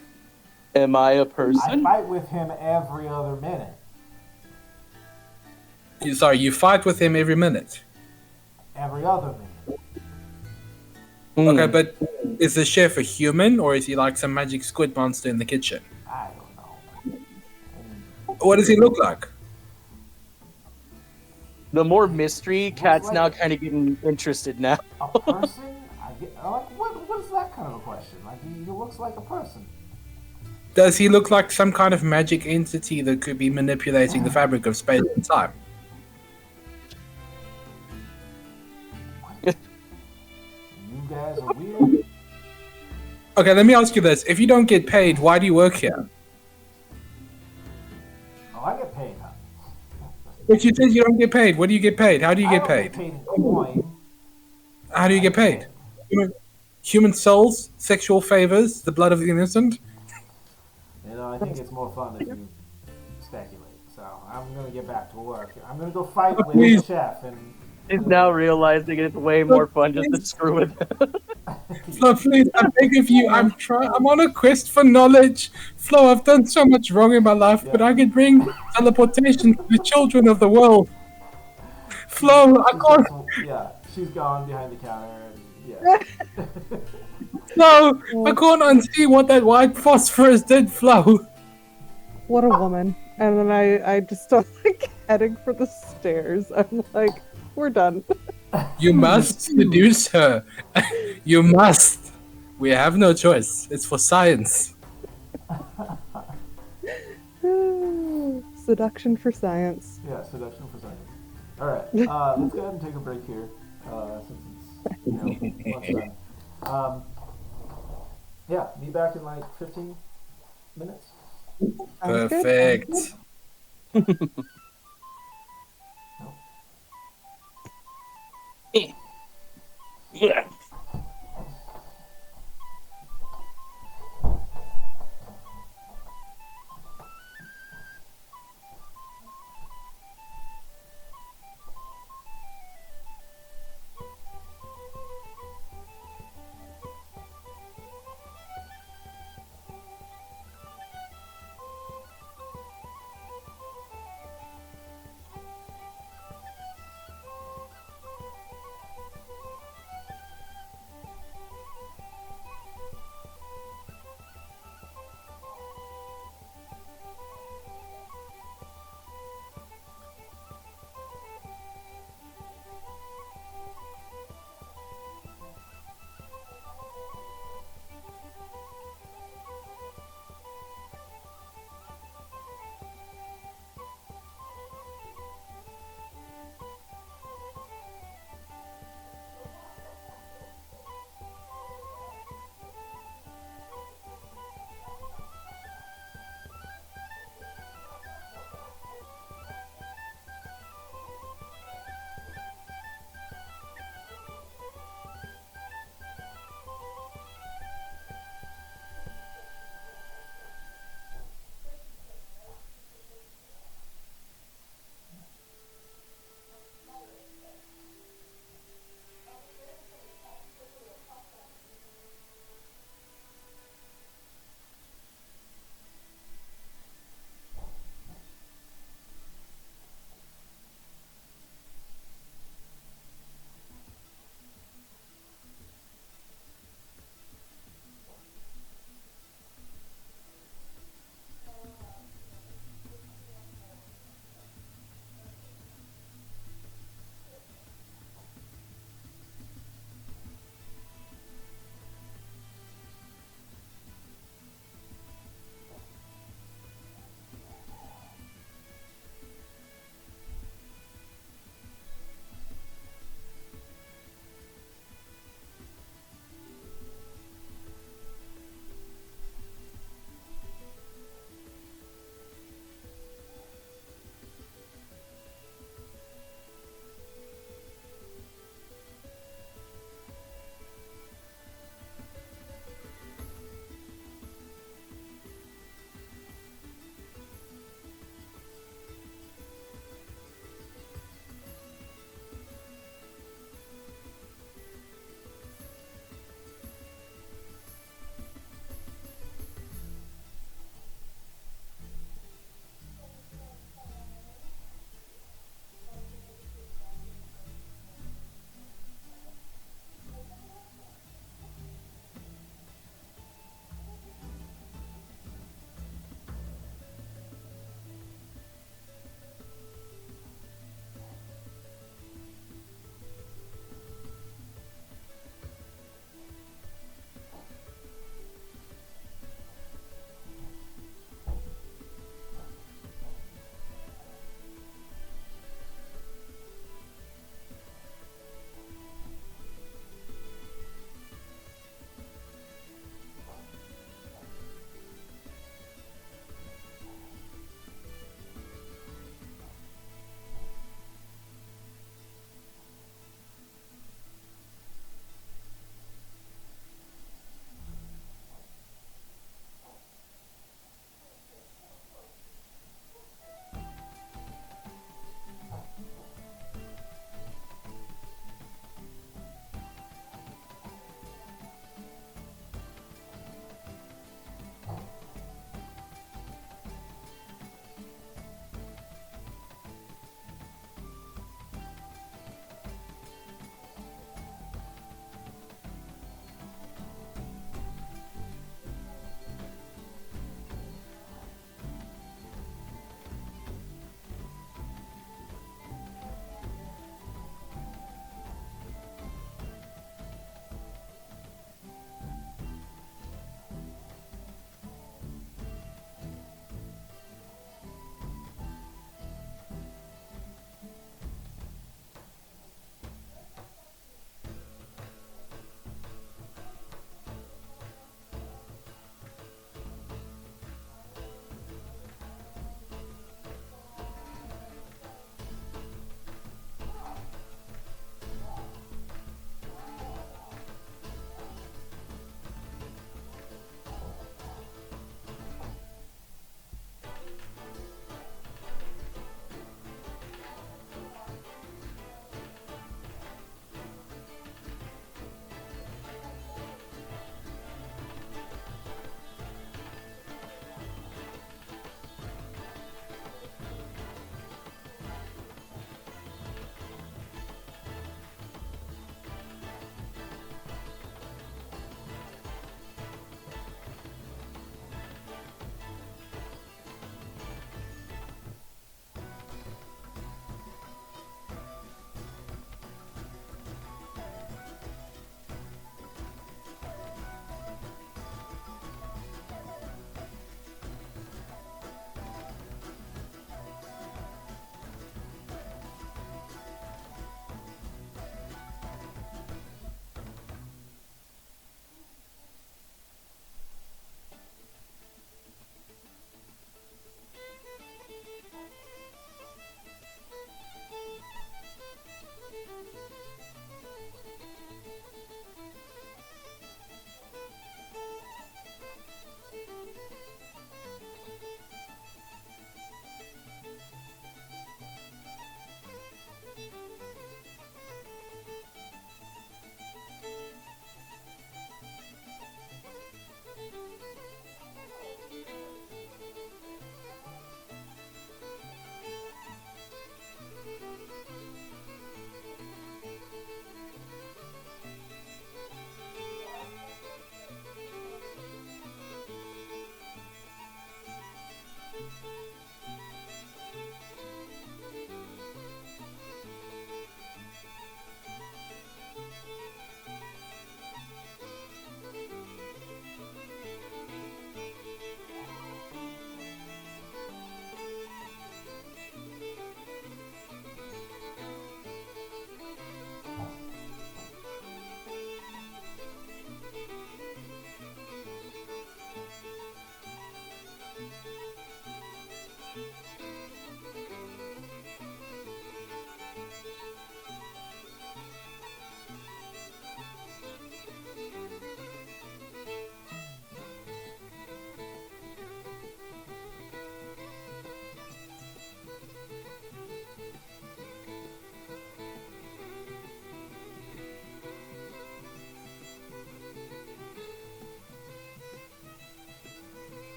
Am I a I person? fight with him every other minute. Sorry, you fight with him every minute. Every other minute. Okay, but is the chef a human or is he like some magic squid monster in the kitchen? I don't know. And What does he look like? The more mystery, Cat's like- now kind of getting interested now. a person? What is that kind of a question? Like, he looks like a person. Does he look like some kind of magic entity that could be manipulating the fabric of space and time? You guys are weird. Okay, let me ask you this. If you don't get paid, why do you work here? Oh, I get paid, huh? But you said you don't get paid. What do you get paid? How do you I get don't paid? get paid in coin. How do you get paid? Human souls, sexual favors, the blood of the innocent? I think it's more fun if you speculate. So I'm gonna get back to work. I'm gonna go fight with Please. the chef and. He's now realizing it's way more fun just to screw with him. Flo, please, I beg of you, I'm on a quest for knowledge. Flo, I've done so much wrong in my life, but I could bring teleportation to the children of the world. Flo, I can't. Yeah, she's gone behind the counter. And, yeah. Flo, I can't unsee what that white phosphorus did, Flo. What a woman. And then I just start like heading for the stairs. I'm like, we're done. You must seduce her. You must. We have no choice. It's for science. Seduction for science. Yeah, seduction for science. All right, let's go ahead and take a break here, since it's lunchtime. Yeah, meet back in like 15 minutes. Sounds good. Perfect. Yeah.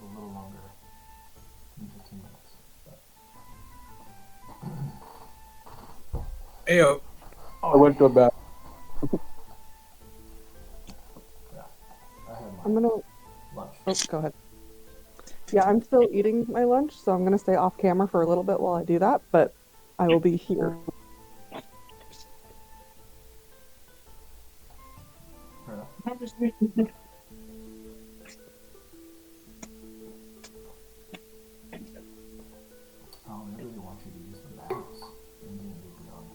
a little longer than 15 minutes. But... Ayo. I went to bed. Yeah, I had my I'm gonna lunch. go ahead. Yeah, I'm still eating my lunch, so I'm gonna stay off camera for a little bit while I do that, but I will be here. Fair enough. Oh, they really want you to use the maps in D&D Beyond.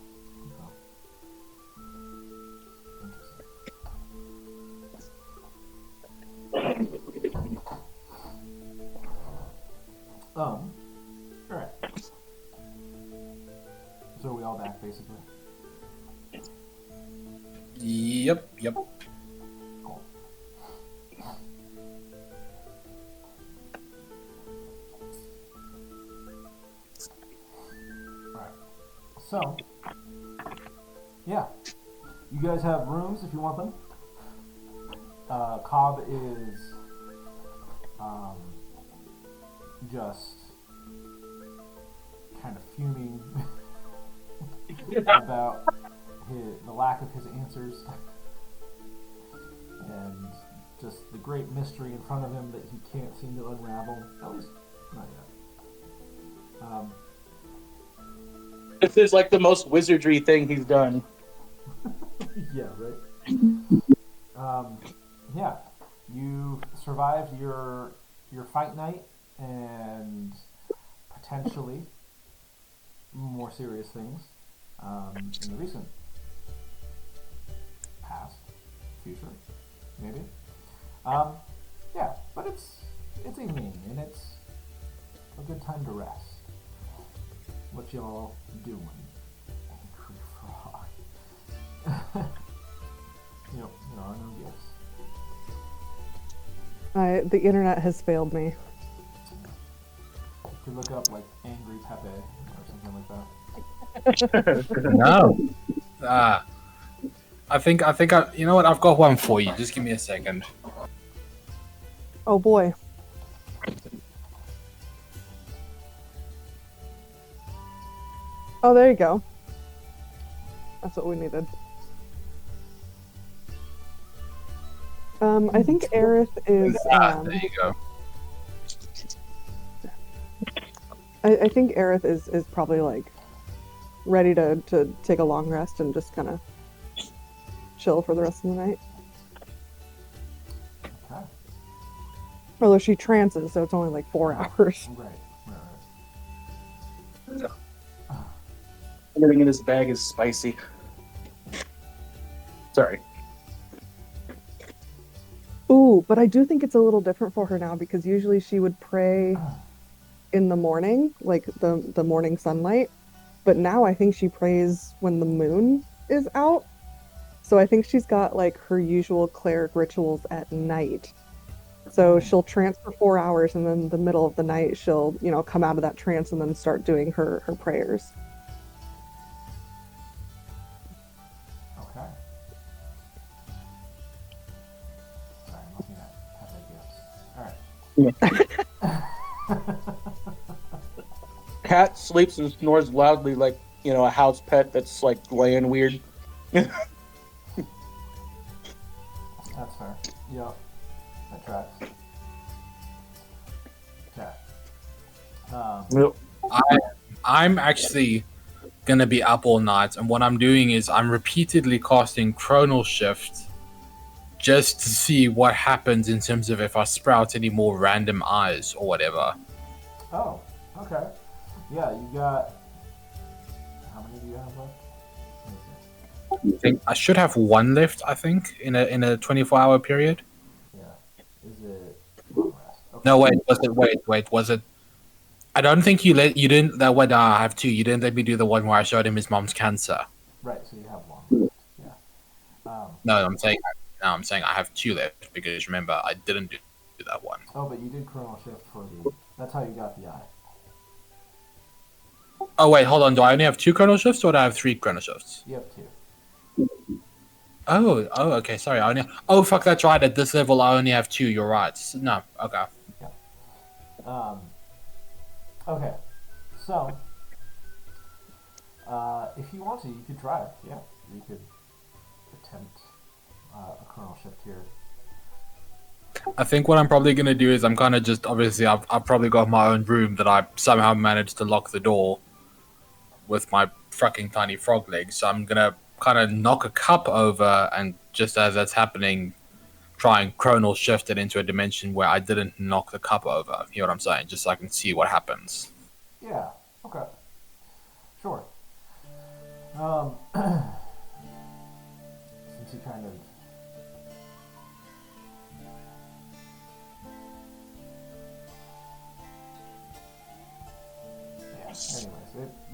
Okay. Interesting. Alright. So are we all back, basically? Yep. Cool. Alright. So, yeah. You guys have rooms if you want them. Cobb is just kind of fuming about the lack of his answers and just the great mystery in front of him that he can't seem to unravel. At least, not yet. This is like the most wizardry thing he's done. Yeah, right. Yeah, you survived your fight night and potentially more serious things in the recent past, future, maybe. Yeah, but it's evening and it's a good time to rest. What y'all doing? Angry frog. There are no gifts. The internet has failed me. You could look up like Angry Pepe or something like that. No. I think you know what? I've got one for you. Just give me a second. Oh boy. Oh, there you go. That's what we needed. I think Aerith is. There you go. I think Aerith is probably like ready to take a long rest and just kind of chill for the rest of the night. Okay. Although she trances, so it's only like 4 hours. Right. Everything in this bag is spicy. Sorry. Ooh, but I do think it's a little different for her now because usually she would pray in the morning, like the morning sunlight. But now I think she prays when the moon is out. So I think she's got like her usual cleric rituals at night. So she'll trance for 4 hours and then the middle of the night she'll, come out of that trance and then start doing her prayers. Okay. Sorry, I'm looking at Pepe gifts. Alright. Cat sleeps and snores loudly like, a house pet that's like laying weird. That's fair. Yep. That tracks. Okay. I'm actually gonna be up all night, and what I'm doing is I'm repeatedly casting Chronal Shift just to see what happens in terms of if I sprout any more random eyes or whatever. Oh, okay. Yeah, you got... How many do you have left? Let me see. I think I should have one left. I think in a 24-hour period. Yeah. Is it... Long rest. Okay. No, wait. Was it? I don't think you didn't. That one. I have two. You didn't let me do the one where I showed him his mom's cancer. Right, so you have one left. Yeah. No, I'm saying I have two left because remember I didn't do that one. Oh, but you did Chronal Shift for the... That's how you got the eye. Oh wait, hold on. Do I only have 2 Chrono Shifts or do I have 3 Chrono Shifts? You have 2. Oh, okay. Sorry, I only. Oh, fuck, that's right. At this level, I only have 2. You're right. No, okay. Yeah. Okay, so if you want to, you could try it. Yeah, you could attempt a kernel shift here. I think what I'm probably gonna do is I'm kind of just obviously I've probably got my own room that I somehow managed to lock the door with my fucking tiny frog legs. So I'm gonna kind of knock a cup over, and just as that's happening, try and chronal shift it into a dimension where I didn't knock the cup over. You know what I'm saying? Just so I can see what happens. Yeah. Okay. Sure. Since you kind of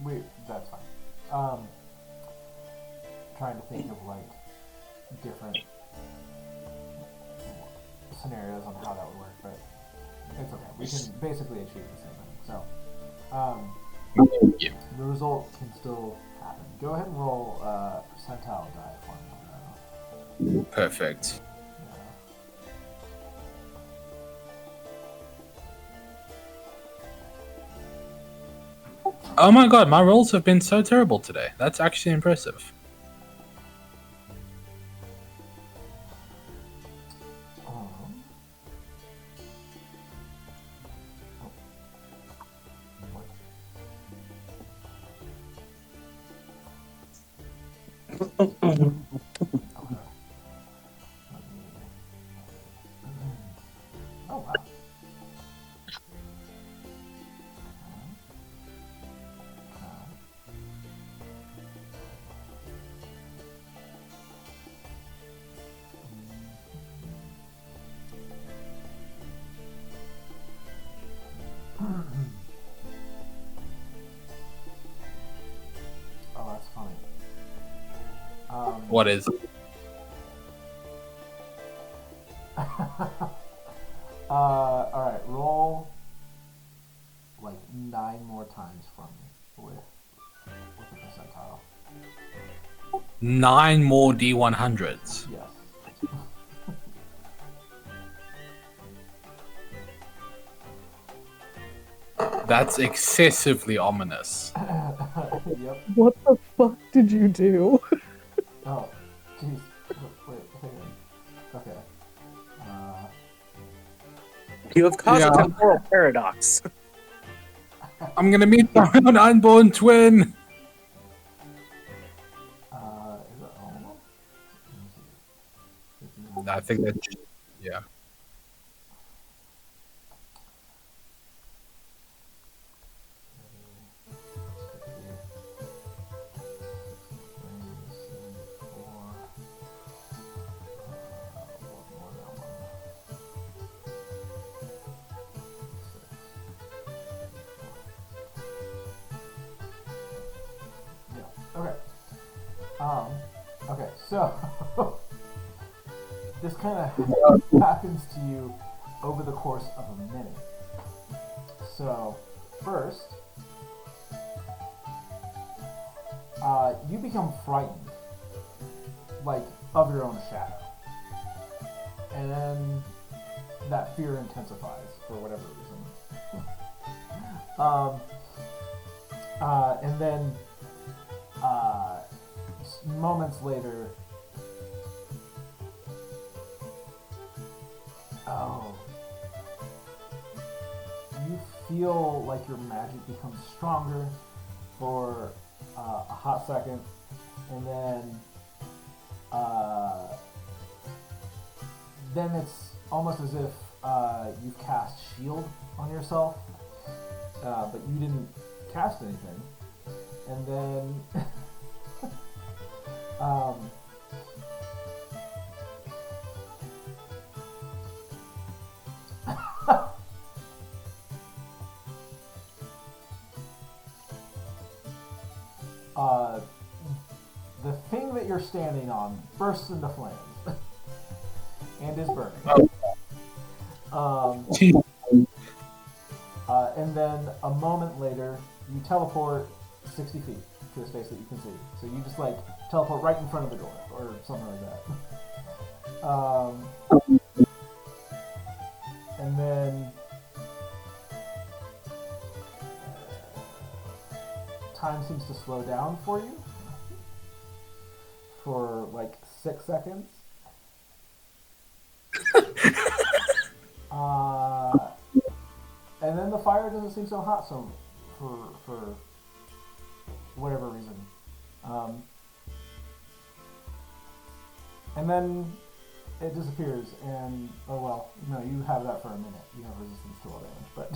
anyways, that's fine. Trying to think of like different scenarios on how that would work, but it's okay. We can basically achieve the same thing. So, Yeah. the result can still happen. Go ahead and roll percentile die for me. Perfect. Oh my god, my rolls have been so terrible today. That's actually impressive. Oh wow. Oh, that's funny. What is? Alright, roll like 9 more times for me with the percentile. 9 more D100s. Yes. That's excessively ominous. Yep. What the fuck did you do? Oh, jeez. Wait, hang on. Okay. You have caused Yeah. a temporal paradox. I'm gonna meet my own unborn twin. Is it all of them? Let me see. I think that, yeah. Okay. Okay, so this kind of happens to you over the course of a minute. So, first, you become frightened, like, of your own shadow. And then that fear intensifies for whatever reason. And then moments later, you feel like your magic becomes stronger for a hot second, and then it's almost as if you've cast shield on yourself, but you didn't cast anything, and then the thing that you're standing on bursts into flames and is burning. And then a moment later, you teleport 60 feet to a space that you can see. So you just like teleport right in front of the door or something like that. And then to slow down for you for like 6 seconds. And then the fire doesn't seem so hot for whatever reason. And then it disappears, and oh well, no, you have that for a minute. You have resistance to all damage, but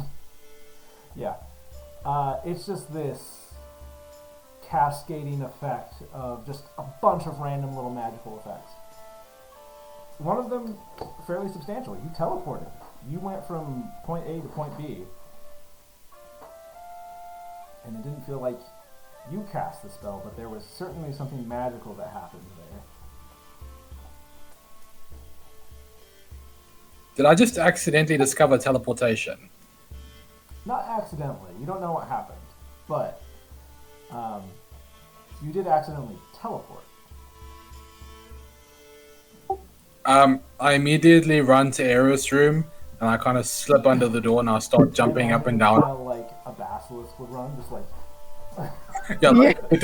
yeah, it's just this cascading effect of just a bunch of random little magical effects. One of them fairly substantial. You teleported. You went from point A to point B, and it didn't feel like you cast the spell, but there was certainly something magical that happened there. Did I just accidentally discover teleportation? Not accidentally. You don't know what happened, but you did accidentally teleport. I immediately run to Aerith's room, and I kind of slip under the door, and I start jumping up and down. Kind of like a basilisk would run, just like... Yeah, like with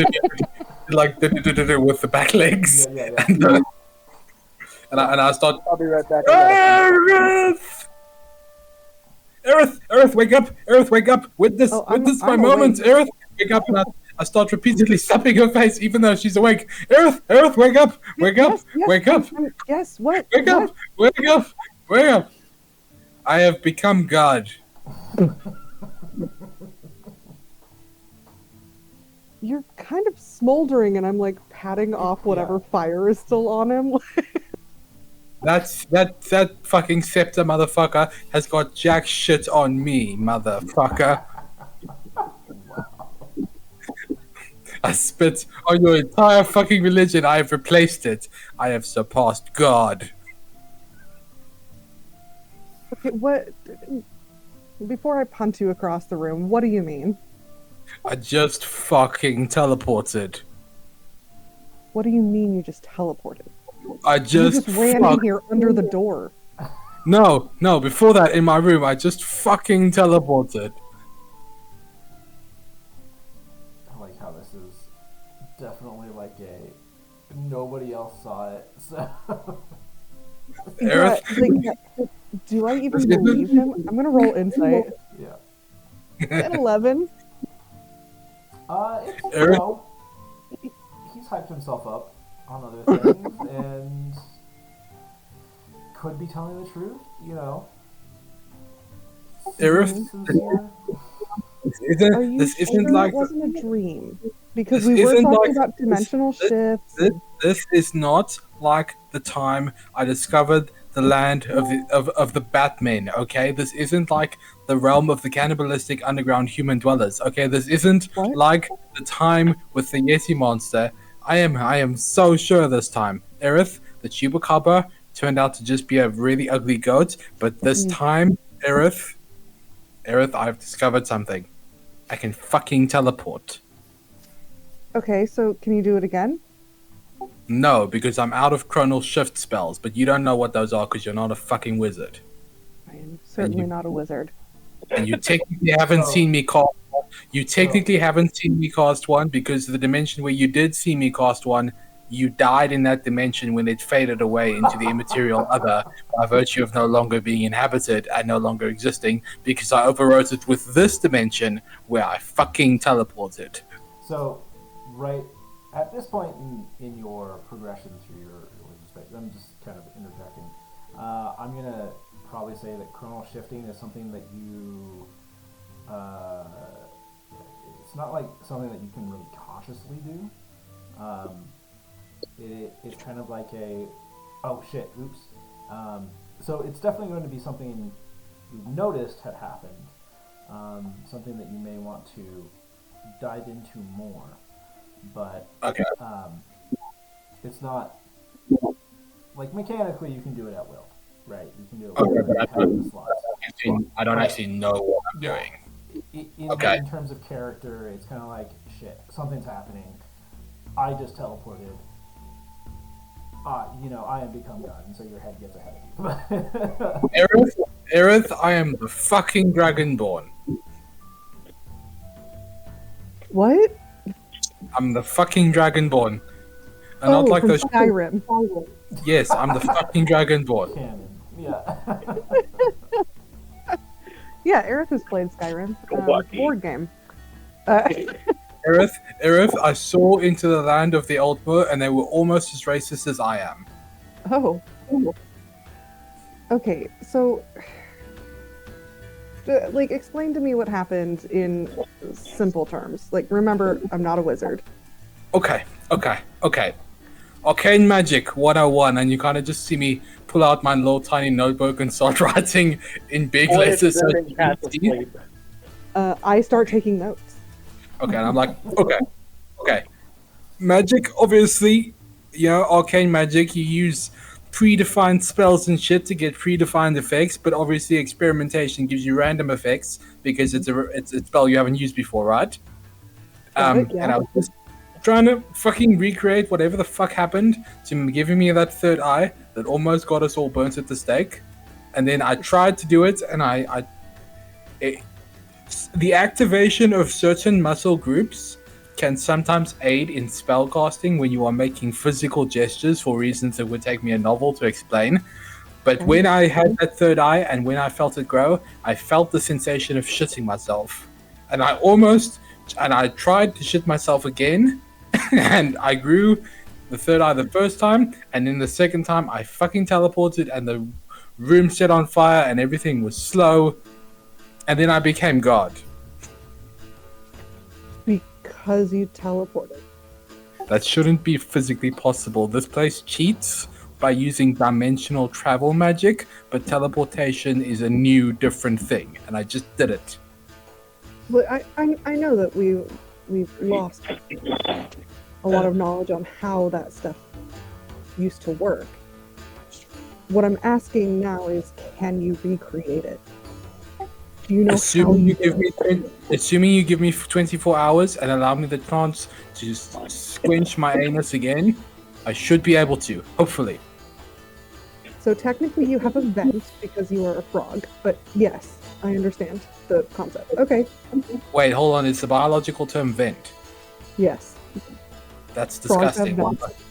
the back legs. Yeah. And I start. I'll be right back. Aerith! Aerith, wake up! Aerith, wake up! Witness my moment! Aerith, wake up! And I start repeatedly slapping her face, even though she's awake. Aerith, wake up! Wake up! Wake up! Yes, what? Wake up! Wake up! Wake up! I have become God. You're kind of smoldering, and I'm like patting off whatever fire is still on him. That fucking scepter motherfucker has got jack shit on me, motherfucker. I spit on your entire fucking religion. I have replaced it. I have surpassed God. Okay, what? Before I punt you across the room, what do you mean? I just fucking teleported. What do you mean you just teleported? I just ran in here under the door. No, before that, in my room, I just fucking teleported. I like how this is definitely like nobody else saw it, so... Aerith? Do I even believe him? I'm gonna roll insight. Yeah. An 11. It's, you know, he's hyped himself up on other things, and could be telling the truth, you know. Aerith? This isn't like... It wasn't a dream? Because we were talking about dimensional shifts. This is not like the time I discovered the land of the Batmen, okay? This isn't like the realm of the cannibalistic underground human dwellers, okay? This isn't like the time with the Yeti monster. I am so sure this time, Aerith, the Chupacabra turned out to just be a really ugly goat, but this time, Aerith, I've discovered something. I can fucking teleport. Okay, so can you do it again? No, because I'm out of chronal shift spells, but you don't know what those are because you're not a fucking wizard. I am certainly not a wizard. And you technically haven't seen me cast one. You technically haven't seen me cast one because the dimension where you did see me cast one, you died in that dimension when it faded away into the immaterial other by virtue of no longer being inhabited and no longer existing because I overwrote it with this dimension where I fucking teleported. So, right at this point in your progression through your religious faith, I'm just kind of interjecting. I'm going to probably say that chronal shifting is something that you... it's not like something that you can really cautiously do. It's kind of like a... Oh, shit, oops. So it's definitely going to be something you've noticed had happened. Something that you may want to dive into more. But it's not like mechanically you can do it at will, right? You can do it whenever you have the slots. I don't actually know what I'm doing. In terms of character, it's kind of like shit. Something's happening. I just teleported. I am become God, and so your head gets ahead of you. Aerith, I am the fucking Dragonborn. What? I'm the fucking Dragonborn. And not like from those. Skyrim. Yes, I'm the fucking Dragonborn. Canon. Yeah. Yeah, Aerith has played Skyrim. Lucky. Board game. Aerith, I saw into the land of the Altmer, and they were almost as racist as I am. Oh. Okay, so like explain to me what happened in simple terms. Like remember, I'm not a wizard. Okay. Arcane Magic 101, and you kind of just see me pull out my little tiny notebook and start writing in big letters. So you can see. I start taking notes. Okay, and I'm like, okay. Magic, obviously, arcane magic, you use predefined spells and shit to get predefined effects, but obviously experimentation gives you random effects because it's a spell you haven't used before, right? Yeah. And I was just trying to fucking recreate whatever the fuck happened to giving me that third eye that almost got us all burnt at the stake. And then I tried to do it, and the activation of certain muscle groups can sometimes aid in spellcasting when you are making physical gestures for reasons that would take me a novel to explain. But when I had that third eye and when I felt it grow, I felt the sensation of shitting myself. And I tried to shit myself again, and I grew the third eye the first time, and then the second time I fucking teleported and the room set on fire and everything was slow, and then I became God. Because you teleported. That shouldn't be physically possible. This place cheats by using dimensional travel magic, but teleportation is a new, different thing, and I just did it. But I know that we've lost a lot of knowledge on how that stuff used to work. What I'm asking now is, can you recreate it? Do you know Assuming you give me 24 hours and allow me the chance to squinch my anus again, I should be able to, hopefully. So technically you have a vent because you are a frog, but yes, I understand the concept. Okay. Wait, hold on, it's the biological term vent. Yes. That's Frogs have disgusting. vents.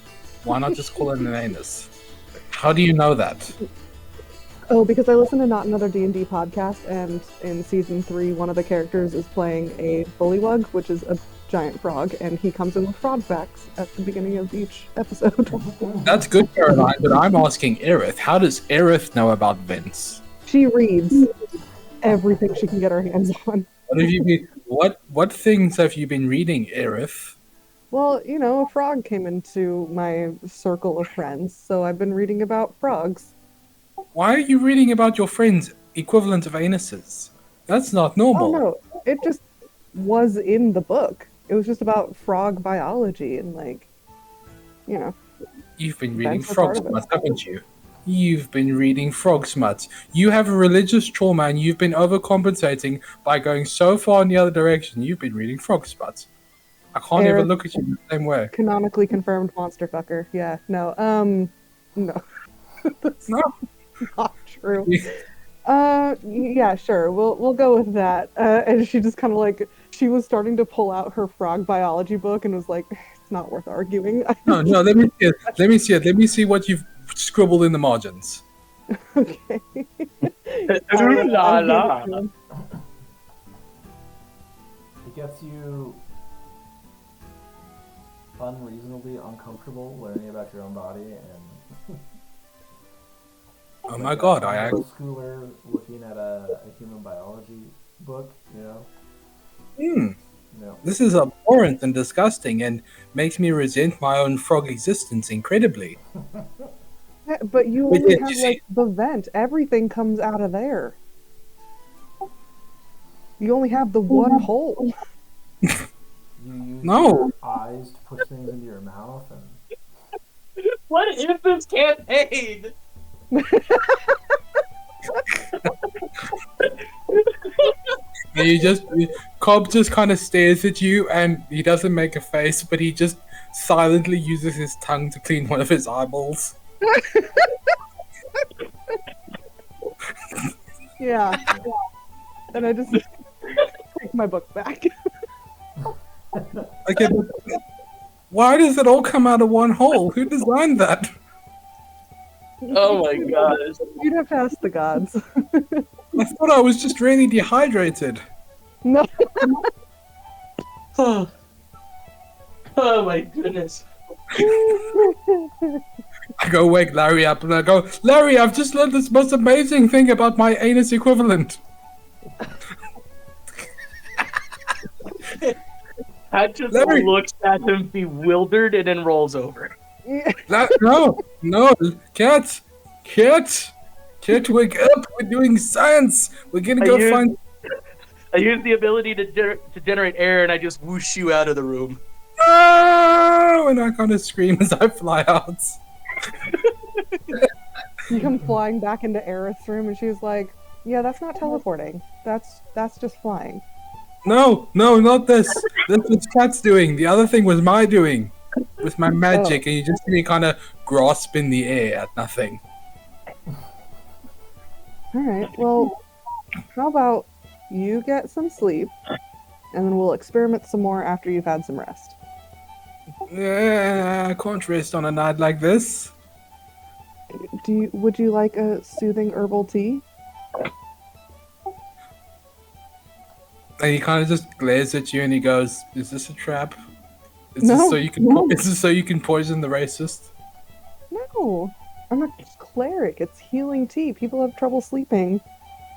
Why not just call it an anus? How do you know that? Oh, because I listen to Not Another D&D podcast, and in season 3, one of the characters is playing a bullywug, which is a giant frog, and he comes in with frog facts at the beginning of each episode. That's good, Caroline, but I'm asking Aerith. How does Aerith know about vents? She reads everything she can get her hands on. What things have you been reading, Aerith? Well, a frog came into my circle of friends, so I've been reading about frogs. Why are you reading about your friends' equivalent of anuses? That's not normal. Oh no, it just was in the book. It was just about frog biology and You've been reading That's a frog part of it. smut, haven't you? You've been reading frog smut. You have a religious trauma and you've been overcompensating by going so far in the other direction. You've been reading frog smut. I can't ever Aerith- look at you the same way. Canonically confirmed monster fucker. Yeah, no. No. That's No. not true. Yeah, sure. We'll go with that. And she just kind of she was starting to pull out her frog biology book and was like, it's not worth arguing. No, let me see it. Let me see it. Let me see what you've scribbled in the margins. Okay. La la. It gets you unreasonably uncomfortable learning about your own body and Oh my god, a I middle schooler looking at a human biology book, This is abhorrent and disgusting and makes me resent my own frog existence incredibly. Yeah, but you Wait, only did have you see- the vent. Everything comes out of there. You only have the one hole. you use No. your eyes to push things into your mouth and What is this campaign? And Cobb just kind of stares at you and he doesn't make a face, but he just silently uses his tongue to clean one of his eyeballs. Yeah. And I just take my book back. Okay, Why does it all come out of one hole? Who designed that? Oh my gosh. You'd have to ask the gods. I thought I was just really dehydrated. No. Oh, oh my goodness. I go wake Larry up and I go, Larry, I've just learned this most amazing thing about my anus equivalent. Pat just Larry. looks at him bewildered and then rolls over. No, Cat, wake up! We're doing science. We're gonna go find. I use the ability to generate air, and I just whoosh you out of the room. No! And I kind of scream as I fly out. You come flying back into Aerith's room, and she's like, "Yeah, that's not teleporting. That's just flying." No, not this. That's what Cat's doing. The other thing was my doing. With my magic, and you just see me kind of grasp in the air at nothing. All right. Well, how about you get some sleep, and then we'll experiment some more after you've had some rest. Yeah, I can't rest on a night like this. Would you like a soothing herbal tea? And he kind of just glares at you and he goes, "Is this a trap? Is No, this so you can no. is this so you can poison the racist?" No, I'm a cleric. It's healing tea. People have trouble sleeping.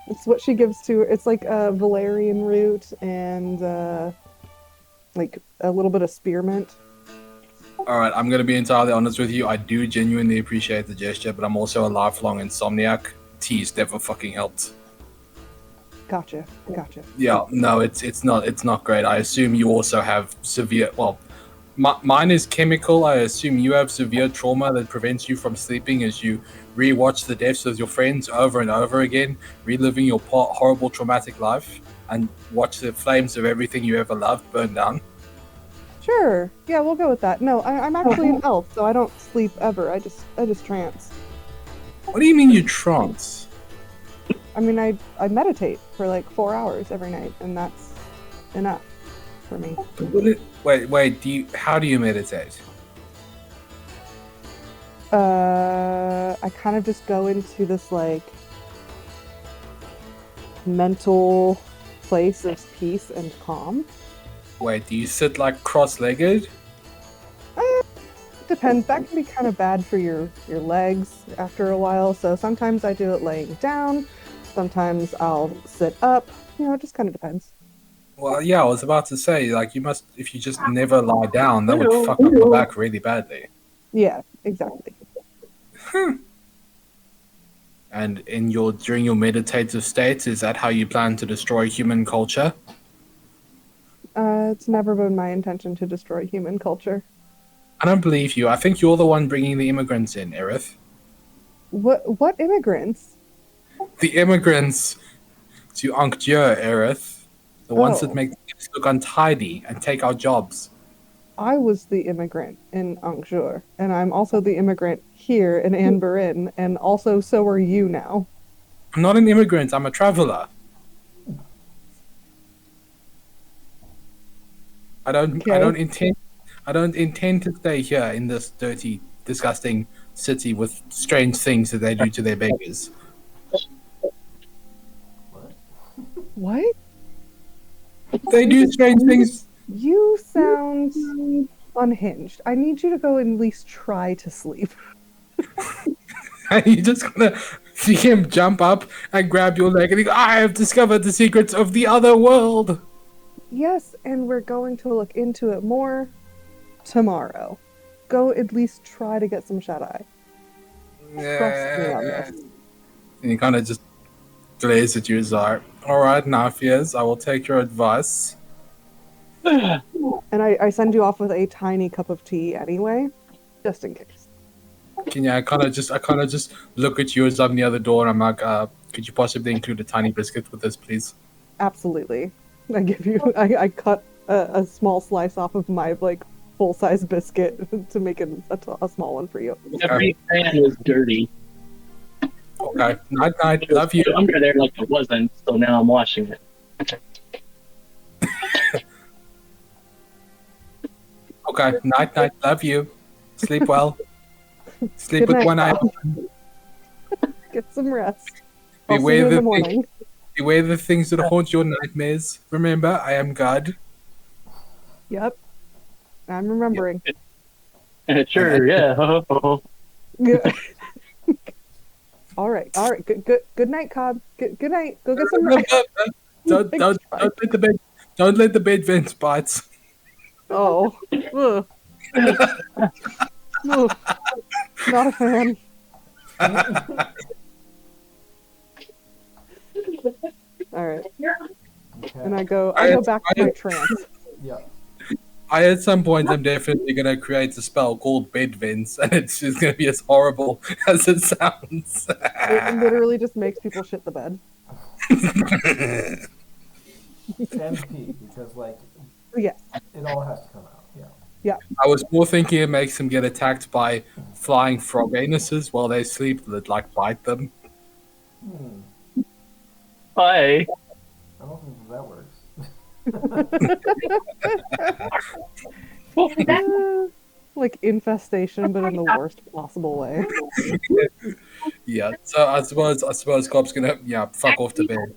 It's what she gives to. It's like a valerian root and like a little bit of spearmint. All right, I'm gonna be entirely honest with you. I do genuinely appreciate the gesture, but I'm also a lifelong insomniac. Tea's never fucking helped. Gotcha. Yeah, no, it's not great. I assume you also have severe. Well, mine is chemical. I assume you have severe trauma that prevents you from sleeping as you rewatch the deaths of your friends over and over again, reliving your horrible traumatic life, and watch the flames of everything you ever loved burn down. Sure. Yeah, we'll go with that. No, I'm actually an elf, so I don't sleep ever. I just trance. What do you mean you trance? I mean, I meditate for like 4 hours every night, and that's enough for me. Wait. How do you meditate? I kind of just go into this like mental place of peace and calm. Wait, do you sit like cross-legged? Depends. That can be kind of bad for your legs after a while. So sometimes I do it laying down. Sometimes I'll sit up. You know, it just kind of depends. Well, yeah, I was about to say, like, you must, if you just never lie down, that would fuck up your back really badly. Yeah, exactly. And during your meditative states, is that how you plan to destroy human culture? It's never been my intention to destroy human culture. I don't believe you. I think you're the one bringing the immigrants in, Aerith. What immigrants? The immigrants to Ankh-Dieu, Aerith. The ones that make things look untidy and take our jobs. I was the immigrant in Ankh-Dieu, and I'm also the immigrant here in Anne Boleyn, and also so are you now. I'm not an immigrant. I'm a traveler. I don't intend to stay here in this dirty, disgusting city with strange things that they do to their beggars. What? They do strange things. You sound unhinged. I need you to go and at least try to sleep. And you're just gonna see him jump up and grab your leg and he goes, "I have discovered the secrets of the other world." Yes, and we're going to look into it more tomorrow. Go at least try to get some shut-eye. Trust me on this. And he kind of just glares at you as like, "Alright, Nafias, I will take your advice." And I send you off with a tiny cup of tea anyway, just in case. I kind of just look at you as I'm near the door and I'm like, could you possibly include a tiny biscuit with this, please? Absolutely. I cut a small slice off of my like full-size biscuit to make it a small one for you. Every fan was dirty. Okay. Night. Love you. Under there like it wasn't, so now I'm washing it. Okay. Night, night. Love you. Sleep well. Sleep Good with night, one eye Bob. open. Get some rest. I'll see you Beware in the the morning. beware the things that haunt your nightmares. Remember, I am God. Yep. I'm remembering. Sure, yeah. Yeah. All right. Good night, Cobb. Good night. Go get some rest. Don't It's don't fine. don't let the bed vent spots. Oh. Ugh. Ugh. Not a fan. All right. And Okay. I go back to my trance. Yeah. I at some point am definitely gonna create a spell called bed vents, and it's just gonna be as horrible as it sounds. It literally just makes people shit the bed. And pee, because like Yes. it all has to come out. Yeah. Yeah. I was more thinking it makes them get attacked by flying frog anuses while they sleep that like bite them. Hmm. Hi. I don't think that works. Like infestation, but in the worst possible way. Yeah, so I suppose Cobb's gonna fuck off to bed.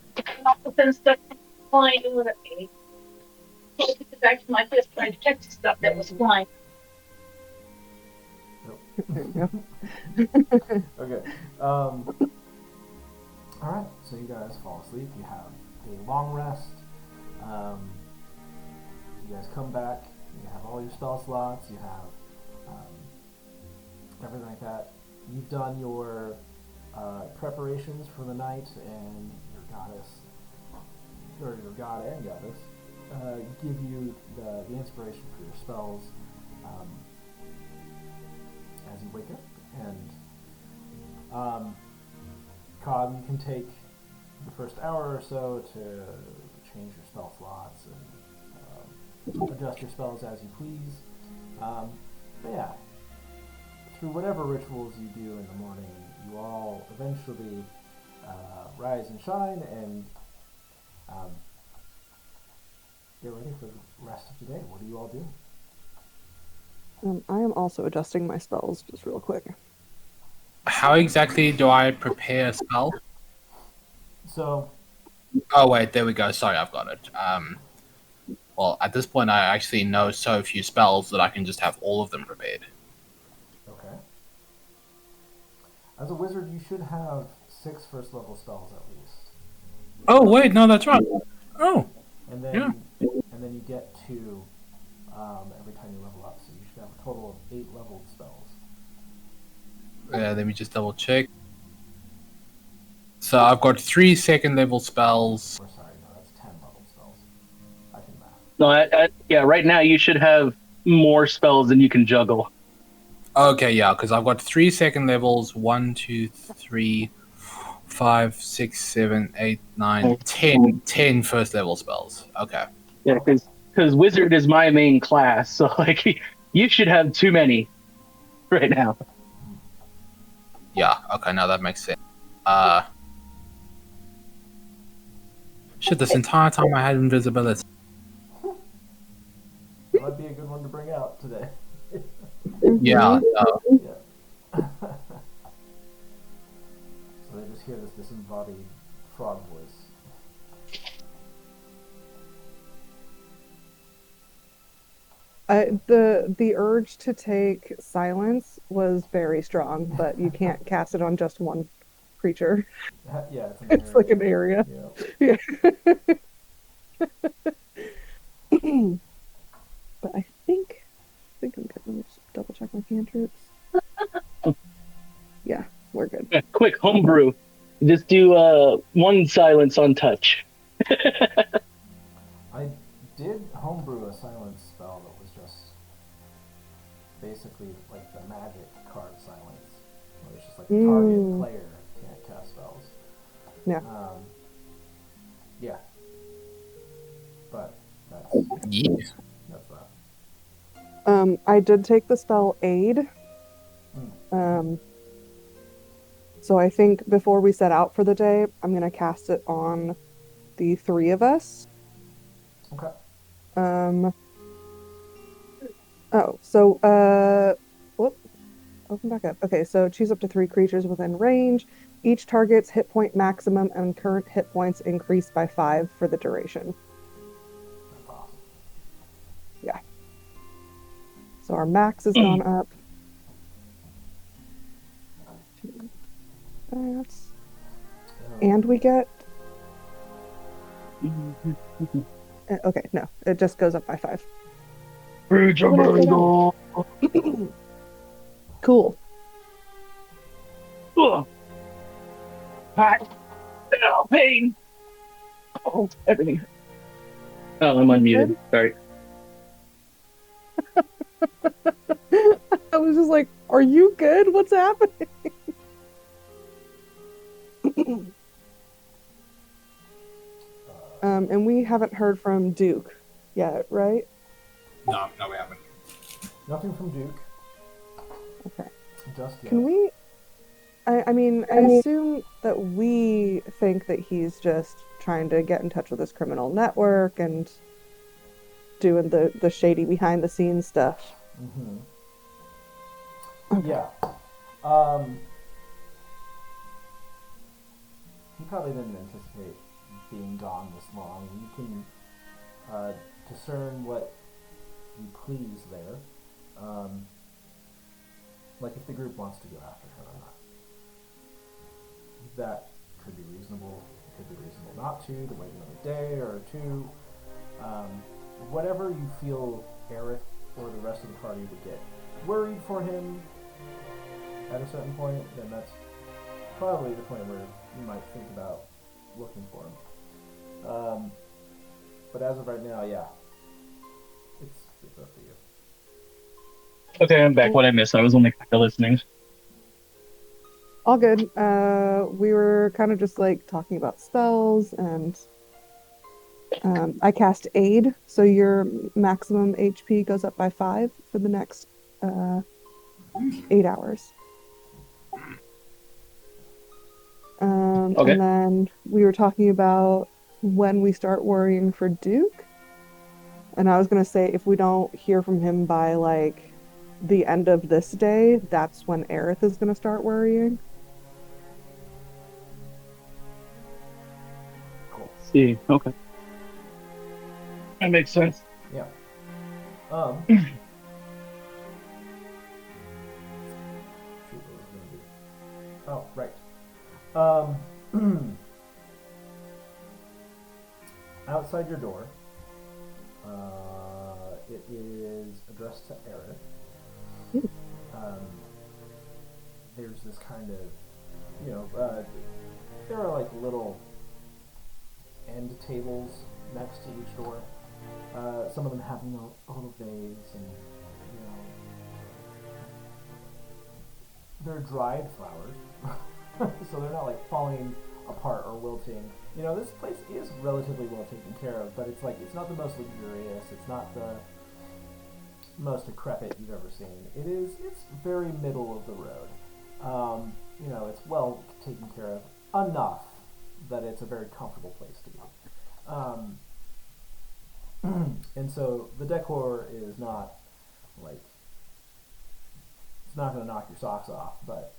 Flying with me. Back to my fist trying to catch stuff that was flying. There you go. Okay. All right. So you guys fall asleep. You have a long rest. You guys come back. You have all your spell slots. You have everything like that. You've done your preparations for the night, and your goddess, or your god and goddess, give you the inspiration for your spells as you wake up. And Cobb, you can take the first hour or so to change your spell slots and adjust your spells as you please. But yeah, through whatever rituals you do in the morning, you all eventually rise and shine and get ready for the rest of the day. What do you all do? I am also adjusting my spells just real quick. How exactly do I prepare a spell? So, Oh wait, there we go. Sorry, I've got it. Well, at this point, I actually know so few spells that I can just have all of them prepared. okay. As a wizard, you should have 6 first level spells at least. Oh wait, no, that's right. Oh, And then, Yeah. and then you get 2 every time you level up. So you should have a total of 8 leveled spells. let me just double check. So I've got 3 second level spells. Or sorry, no, that's 10 leveled spells. I can math. No, yeah, right now you should have more spells than you can juggle. Okay, yeah, because I've got 3 second levels. 1, 2, 3, 5, 6, 7, 8, 9, 10 first level spells. Okay. Yeah, because wizard is my main class, so like you should have too many right now. Yeah, okay, now that makes sense. Shit, this entire time I had invisibility. That might be a good one to bring out today. Yeah, Yeah. So they just hear this disembodied frog voice. The urge to take silence was very strong, but you can't cast it on just one creature. Yeah, it's an It's area. like an area. Yeah. But I think I'm good. Let me just double check my cantrips. Yeah, we're good. Yeah, quick homebrew. Just do one silence on touch. I did homebrew a silence spell that was just basically like the magic card silence, where it's just like the target player can't cast spells. Yeah. Yeah. But that's yeah. that's that. I did take the spell Aid. So I think before we set out for the day, I'm gonna cast it on the 3 of us. Okay. Oh, so whoop, open back up. Okay, so choose up to 3 creatures within range. Each target's hit point maximum and current hit points increase by 5 for the duration. That's awesome. Yeah. So our max has gone up. That's and we get okay, no, it just goes up by 5. Cool. Hot. Oh, pain. Oh, everything. Oh, I'm unmuted. Sorry. I was just like, are you good? What's happening? And we haven't heard from Duke yet, right? No, we haven't. Nothing from Duke. Okay. Just yet. Can we? I mean, I assume that we think that he's just trying to get in touch with his criminal network and doing the shady behind the scenes stuff. Mm-hmm. Okay. Yeah. He probably didn't anticipate being gone this long. You can discern what you please there. Like if the group wants to go after him or not. That could be reasonable. It could be reasonable not to wait another day or two. Whatever you feel Aerith or the rest of the party would get worried for him at a certain point, then that's probably the point where you might think about looking for him. But as of right now, yeah, it's up to you. Okay, I'm back. What I missed? I was only kind of listening. All good. We were kind of just like talking about spells, and I cast Aid, so your maximum HP goes up by 5 for the next 8 hours. Okay. And then we were talking about when we start worrying for Duke. And I was going to say, if we don't hear from him by like the end of this day, that's when Aerith is going to start worrying. Cool. See, okay. That makes sense. Yeah. Shoot, what was I gonna do? Oh, right. Outside your door, it is addressed to Aerith. There's this kind of, there are like little end tables next to each door. Some of them have, a little vase and, they're dried flowers. So they're not like falling apart or wilting. This place is relatively well taken care of, but it's not the most luxurious. It's not the most decrepit you've ever seen. It's very middle of the road. It's well taken care of enough that it's a very comfortable place to be. And so the decor is not it's not going to knock your socks off, but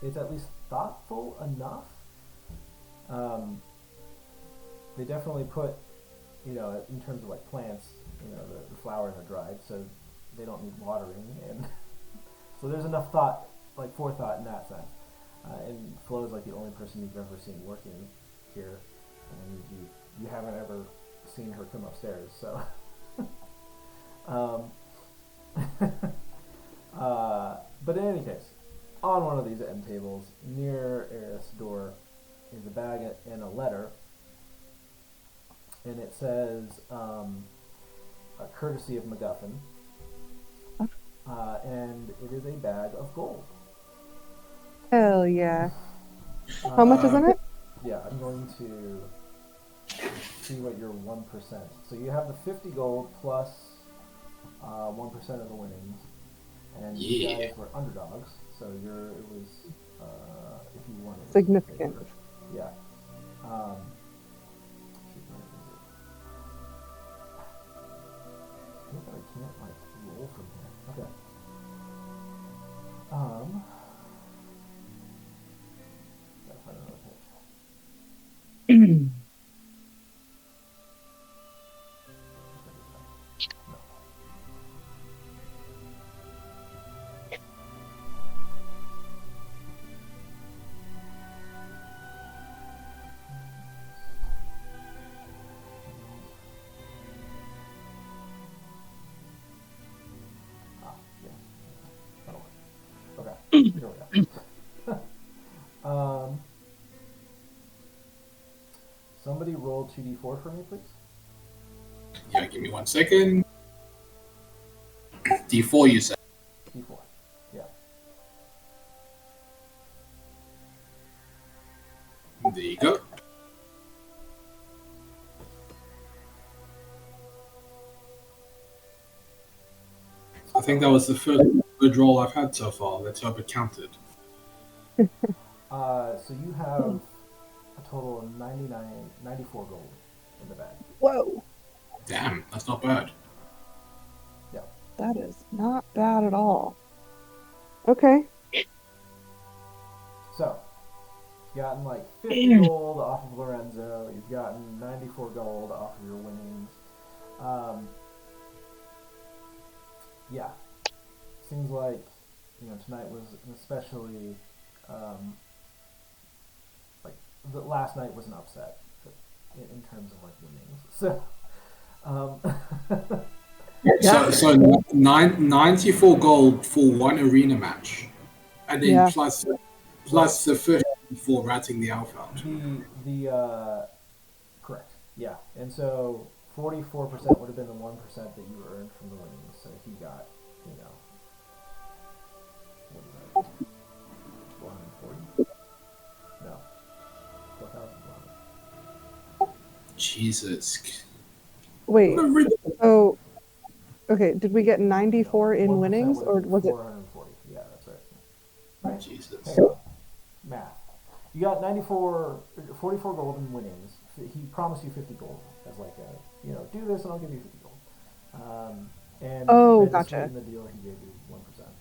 it's at least thoughtful enough. They definitely put, in terms of plants, the flowers are dried, so they don't need watering, and so there's enough forethought in that sense. And Flo's the only person you've ever seen working here, and you haven't ever seen her come upstairs, so. But in any case, on one of these end tables, near Aerith's door, is a bag and a letter, and it says, a courtesy of MacGuffin, and it is a bag of gold. Hell yeah. How much is in it? Yeah, I'm going to see what your 1%. So you have the 50 gold plus 1% of the winnings, and you guys were underdogs, so it was if you won it. Significant. Yeah. Okay. Um. Gotta find another page. No. Ah, yeah. That'll work. Okay. Here we go. Somebody roll 2d4 for me, please. Yeah, give me 1 second. D4, you said. D4. Yeah. There you go. I think that was the first good roll I've had so far. Let's hope it counted. So you have a total of 94 gold in the bag. Whoa, Damn, that's not bad. Yeah. that is not bad at all. Okay. So, you've gotten like 50 gold off of Lorenzo. You've gotten 94 gold off of your winnings. Yeah. Seems like, tonight was an especially, like, the last night was an upset in terms of like winnings. So, Yeah. So 94 gold for one arena match, and then Yeah. plus Right. the first for ratting the alpha out. Correct. Yeah. And so 44% would have been the 1% that you earned from the winnings. So he got, what is that? 440? No. 4,400. Jesus. Wait. What a rid- Oh, okay. Did we get 94 No, in 1% winnings, would or have been was it? 440. Yeah, that's right. Right. Jesus. Hang on. Math. You got 44 gold in winnings. He promised you 50 gold as like a, do this and I'll give you 50 gold. And Oh, then to gotcha. sweeten the deal, he gave you 1%.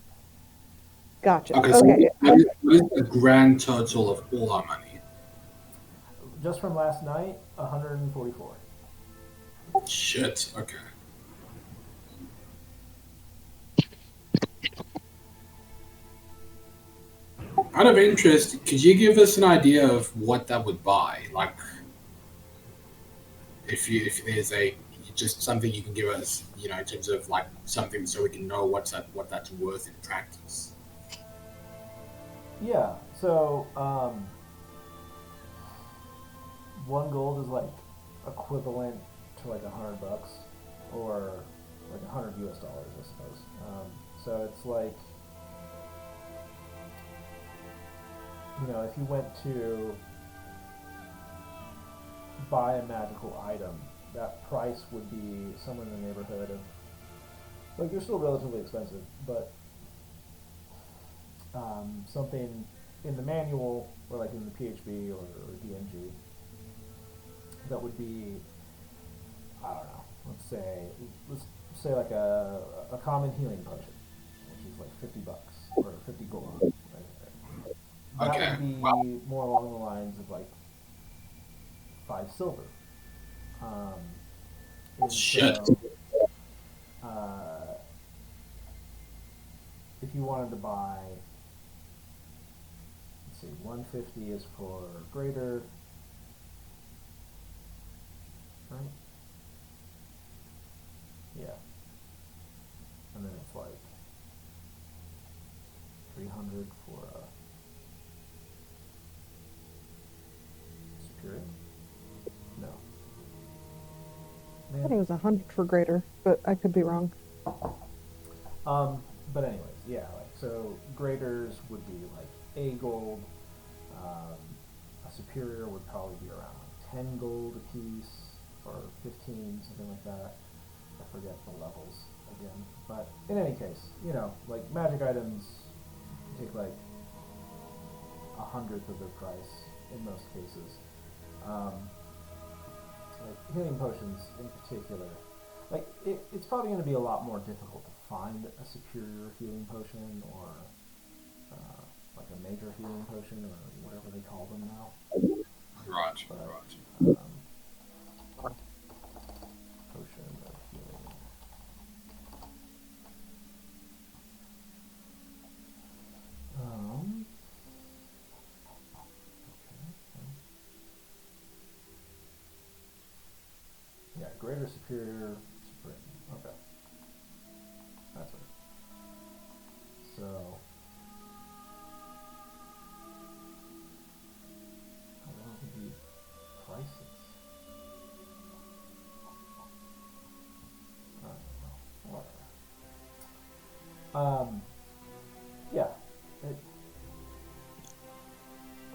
Gotcha. Okay, so Okay. what is the grand total of all our money? Just from last night, 144. Shit. Okay. Out of interest, could you give us an idea of what that would buy? Like, if there's a just something you can give us, in terms of like something so we can know what that's worth in practice. Yeah, so 1 gold is like equivalent to like $100 or like $100 US, I suppose. So it's like, if you went to buy a magical item, that price would be somewhere in the neighborhood of, like, they're still relatively expensive, but something in the manual or like in the PHB or DNG that would be, I don't know, let's say like a common healing potion, which is like $50 or 50 gold. Right? That Okay. would be Wow. more along the lines of like 5 silver. And Shit. so, uh, if you wanted to buy, let's see, 150 is for greater, right? Yeah. And then it's like 300 for superior? No. I thought it was 100 for greater, but I could be wrong. But anyways, yeah, like, so graders would be like a gold, a superior would probably be around like 10 gold a piece, or 15, something like that. I forget the levels again, but in any case, like magic items take like 1/100 of their price in most cases. Like healing potions in particular, like it's probably going to be a lot more difficult to find a superior healing potion or like a major healing potion or whatever they call them now. Right, But, right. Potion of healing. Okay. Yeah, greater superior. Okay. That's right. So. I don't think the prices. Well, whatever. Yeah.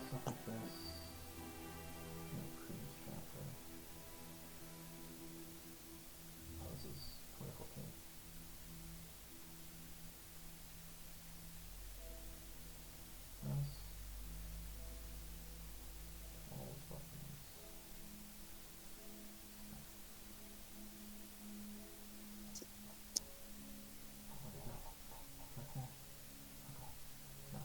Stuff like this. In the previous chapter. Oh, this is 2014. This. All buttons. Where'd it go? Right there. Okay. No.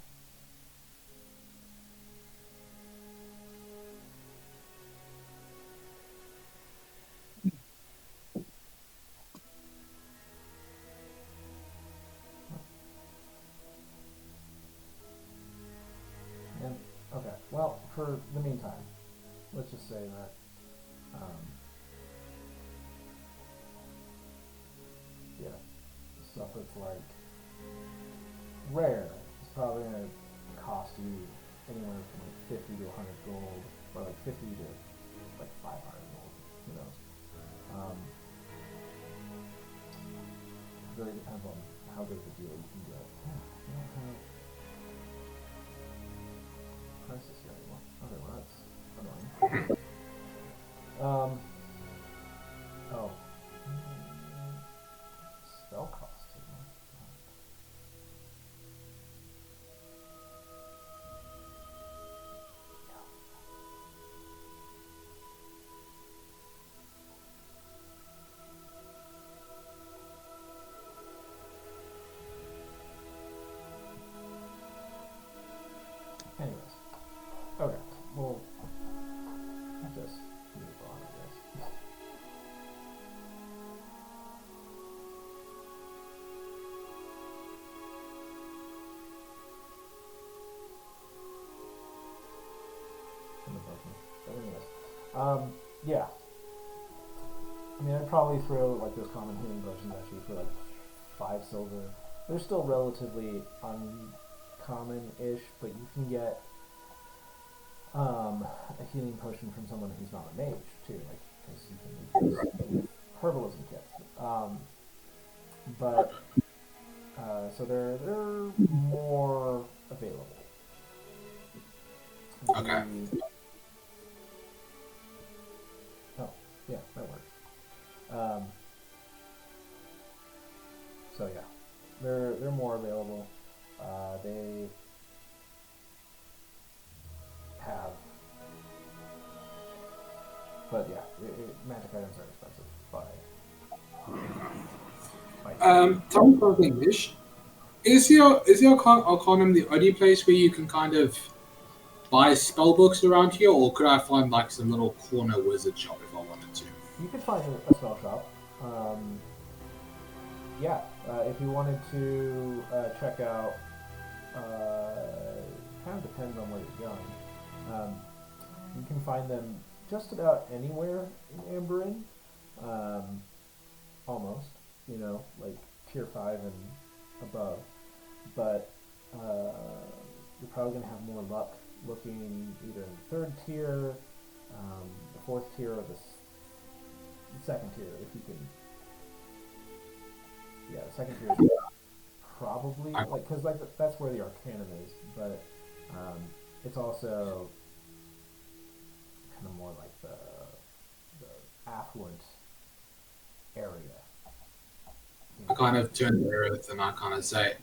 And, okay, well, for the meantime, let's just say that, yeah, stuff that's like rare is probably gonna cost you anywhere from like 50 to 100 gold, or like 50 to like 500 gold, who knows. It really depends on how good of a deal you can get. Yeah, we don't have prices here anymore. Okay, well that's annoying. Oh. Spell cost too. Anyways. Okay, we'll just move on, I guess. But anyways, yeah. I mean, I'd probably throw like those common healing potions actually for like 5 silver. They're still relatively uncommon-ish, but you can get a healing potion from someone who's not a mage too, like because you can use with herbalism kits. But so they're more available. Okay. Oh, yeah, that works. So yeah, they're more available. They have, but yeah, magic items are expensive by Tell me something, Nish. Is your Arcanum the only place where you can kind of buy spell books around here, or could I find like some little corner wizard shop if I wanted to? You could find a spell shop. Yeah, if you wanted to check out, kind of depends on where you're going. You can find them just about anywhere in Amberin, almost. You know, like tier 5 and above. But you're probably gonna have more luck looking either in the 3rd tier, the 4th tier, or the 2nd tier, if you can. Yeah, the 2nd tier is probably like because like that's where the Arcanum is, but it's also kind of more like the affluent area. I kind of turn to earth and I kind of say,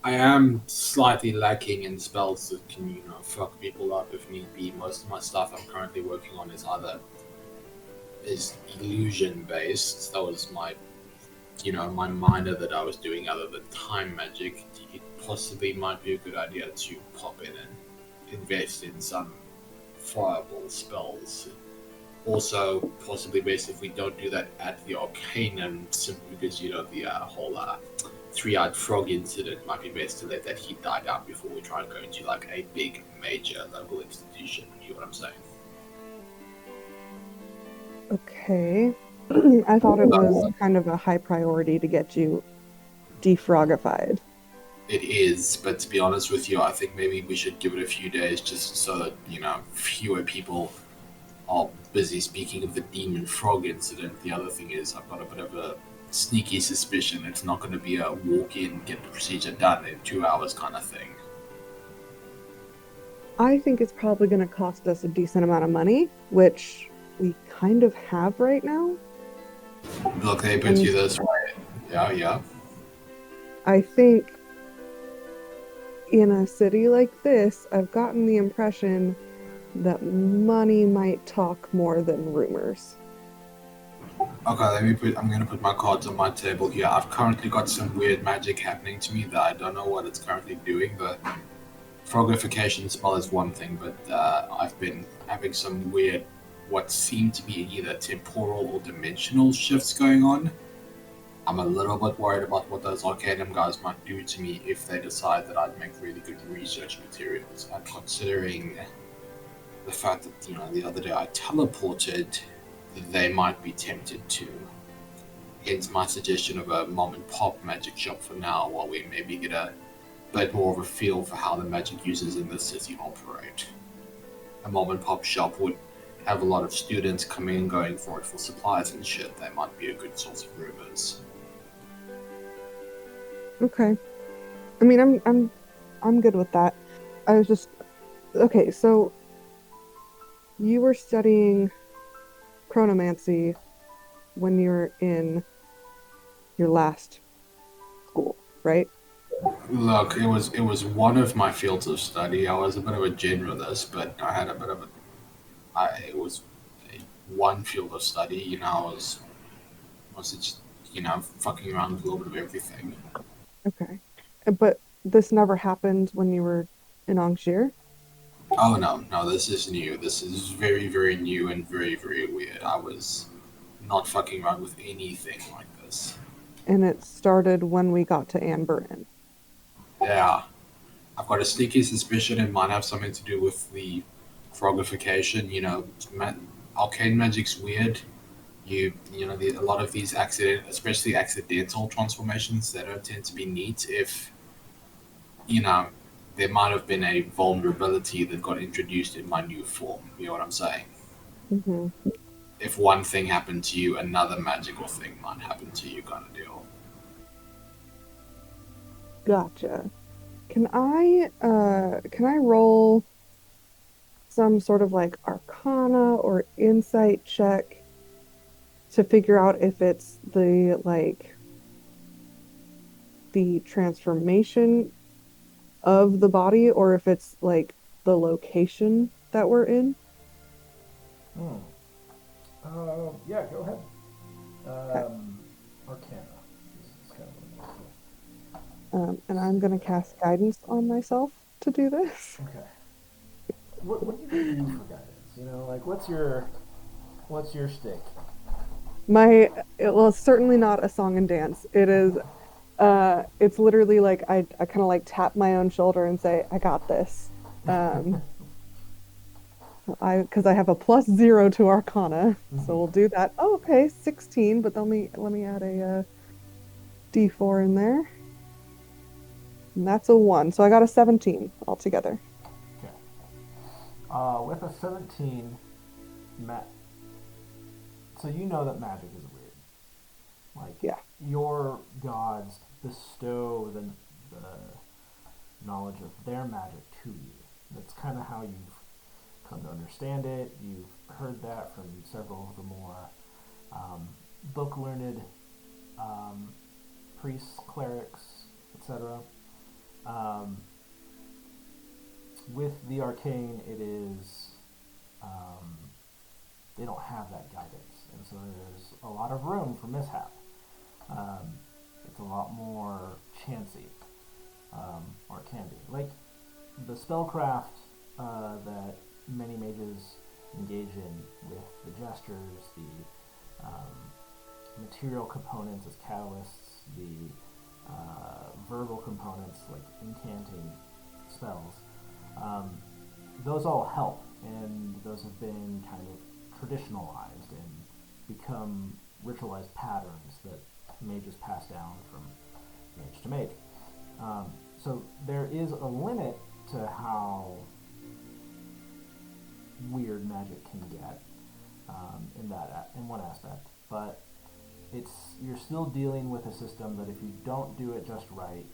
I am slightly lacking in spells that can, fuck people up if need be. Most of my stuff I'm currently working on is illusion based. That was my my minor that I was doing other than time magic, it possibly might be a good idea to pop in and invest in some fireball spells. Also, possibly best if we don't do that at the Arcanum, simply because the whole three-eyed frog incident might be best to let that heat die down before we try and go into like a big major local institution. You know what I'm saying? Okay. I thought it was kind of a high priority to get you defrogified. It is, but to be honest with you, I think maybe we should give it a few days just so that fewer people are busy speaking of the demon frog incident. The other thing is, I've got a bit of a sneaky suspicion it's not going to be a walk in, get the procedure done in 2 hours kind of thing. I think it's probably going to cost us a decent amount of money, which we kind of have right now. Look, they put you this way. Yeah. I think in a city like this, I've gotten the impression that money might talk more than rumors. Okay, I'm gonna put my cards on my table here. I've currently got some weird magic happening to me that I don't know what it's currently doing. The frogification spell is one thing, but I've been having some weird, what seem to be either temporal or dimensional shifts going on. I'm a little bit worried about what those Arcanum guys might do to me if they decide that I'd make really good research materials. And considering the fact that, the other day I teleported, they might be tempted to. Hence my suggestion of a mom and pop magic shop for now, while we maybe get a bit more of a feel for how the magic users in this city operate. A mom and pop shop would have a lot of students coming and going for it for supplies and shit. They might be a good source of rumors. Okay. I mean, I'm good with that. I was just okay. So you were studying chronomancy when you were in your last school, right? Look, it was one of my fields of study. I was a bit of a generalist, but I had a bit of it was one field of study. I was just fucking around with a little bit of everything. Okay. But this never happened when you were in Angers? Oh no, this is new. This is very, very new and very, very weird. I was not fucking around with anything like this. And it started when we got to Anne Boleyn. Yeah. I've got a sneaky suspicion it might have something to do with the frogification. Arcane magic's weird. A lot of these especially accidental transformations, they don't tend to be neat. If there might have been a vulnerability that got introduced in my new form. You know what I'm saying? Mm-hmm. If one thing happened to you, another magical thing might happen to you, kind of deal. Gotcha. Can I roll some sort of like arcana or insight check to figure out if it's the transformation of the body or if it's like the location that we're in? Yeah, go ahead. Arcana. This is kind of And I'm gonna cast guidance on myself to do this. okay. What do you do for guidance? What's your stick? It's certainly not a song and dance. It is it's literally like I kind of like tap my own shoulder and say, I got this. Because I have a +0 to Arcana, so we'll do that. Oh, okay, 16, but let me add a D4 in there. And that's a 1, so I got a 17 altogether. Okay. With a 17, so you know that magic is weird. Yeah. Your gods bestow the knowledge of their magic to you. That's kind of how you've come to understand it. You've heard that from several of the more book-learned priests, clerics, etc. With the arcane, it is they don't have that guidance, and so there's a lot of room for mishap. It's a lot more chancy, or it can be. Like the spellcraft that many mages engage in with the gestures, the material components as catalysts, the verbal components like incanting spells, those all help, and those have been kind of traditionalized and become ritualized patterns that mages pass down from mage to mage. So there is a limit to how weird magic can get in one aspect, but you're still dealing with a system that if you don't do it just right,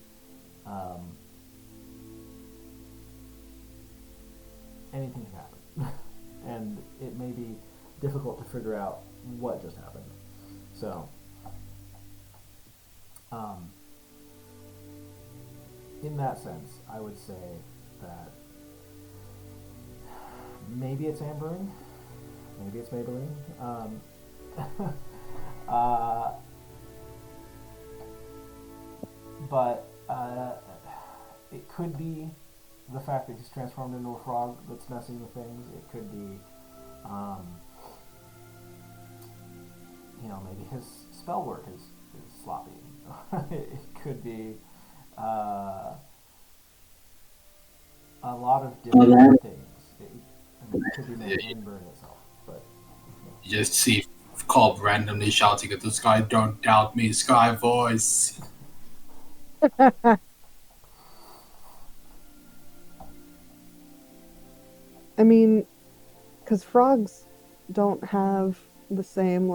anything can happen, and it may be difficult to figure out what just happened. So, in that sense, I would say that maybe it's ambering, maybe it's Maybelline. But it could be the fact that he's transformed into a frog that's messing with things. It could be, maybe his spell work is sloppy. It could be a lot of different things. It could be maybe burn itself, but You just see Cobb randomly shouting at the sky, "Don't doubt me, Sky Voice." I mean, because frogs don't have the same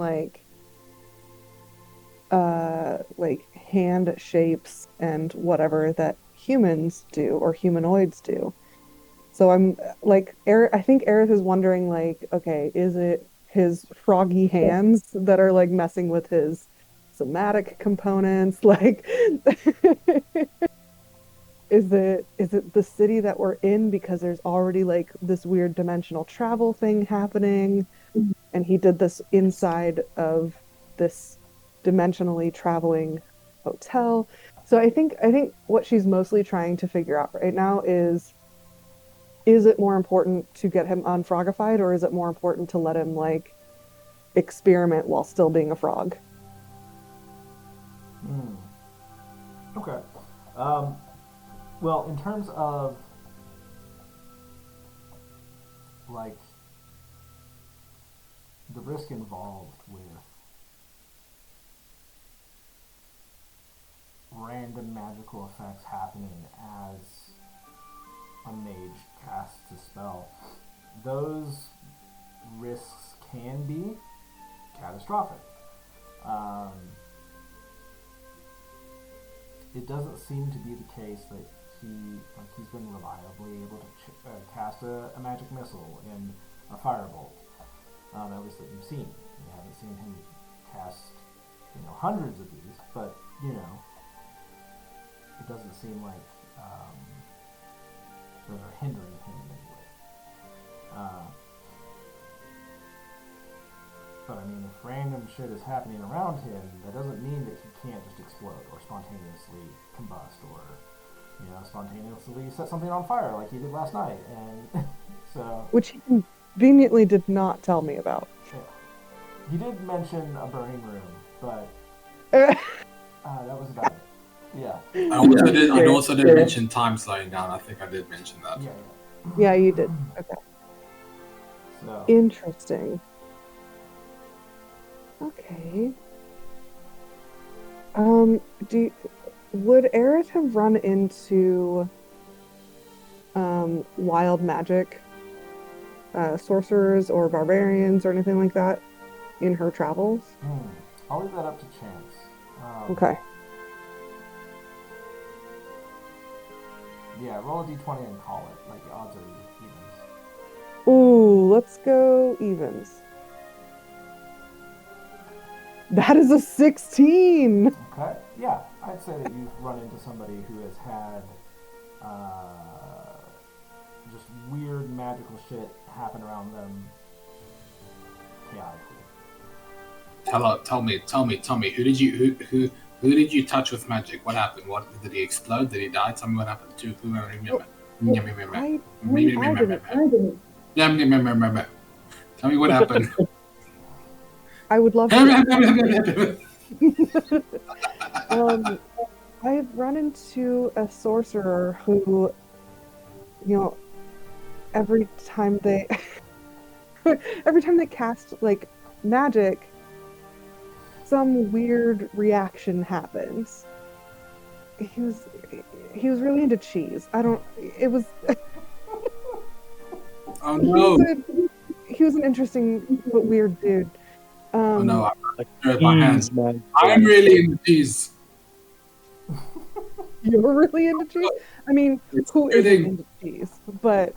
hand shapes and whatever that humans do or humanoids do. So I'm like, I think Aerith is wondering, like, okay, is it his froggy hands that are like messing with his somatic components? Like, is it the city that we're in because there's already like this weird dimensional travel thing happening, and he did this inside of this dimensionally traveling hotel? So I think what she's mostly trying to figure out right now is it more important to get him unfrogified, or is it more important to let him like experiment while still being a frog? okay. Well, in terms of like the risk involved with random magical effects happening as a mage casts a spell, those risks can be catastrophic. It doesn't seem to be the case that he's been reliably able to cast a magic missile in a firebolt, at least that you've seen. You haven't seen him cast hundreds of these, but it doesn't seem like those are hindering him in any way. But I mean, if random shit is happening around him, that doesn't mean that he can't just explode or spontaneously combust or spontaneously set something on fire like he did last night. And so, Which he conveniently did not tell me about. yeah. He did mention a burning room, but that was about it. Yeah. I also did mention time slowing down. I think I did mention that. Yeah. Yeah, you did. Okay. So, Interesting. Okay. Would Aerith have run into wild magic sorcerers or barbarians or anything like that in her travels? I'll leave that up to chance. Okay. Yeah, roll a d20 and call it. Like, the odds are evens. Ooh, let's go evens. That is a 16! Okay. Yeah, I'd say that you've run into somebody who has had just weird magical shit happen around them chaotically. Tell me. Who did you touch with magic? What happened? What did he explode? Did he die? Tell me what happened to who? I didn't. Tell me what happened. I would love to. I've run into a sorcerer who, every time they cast like magic, some weird reaction happens. He was really into cheese. It was Oh no! He was an interesting but weird dude. Oh no! Like, My hands. man. I'm really into cheese. You're really into cheese? I mean, who isn't kidding. into cheese? But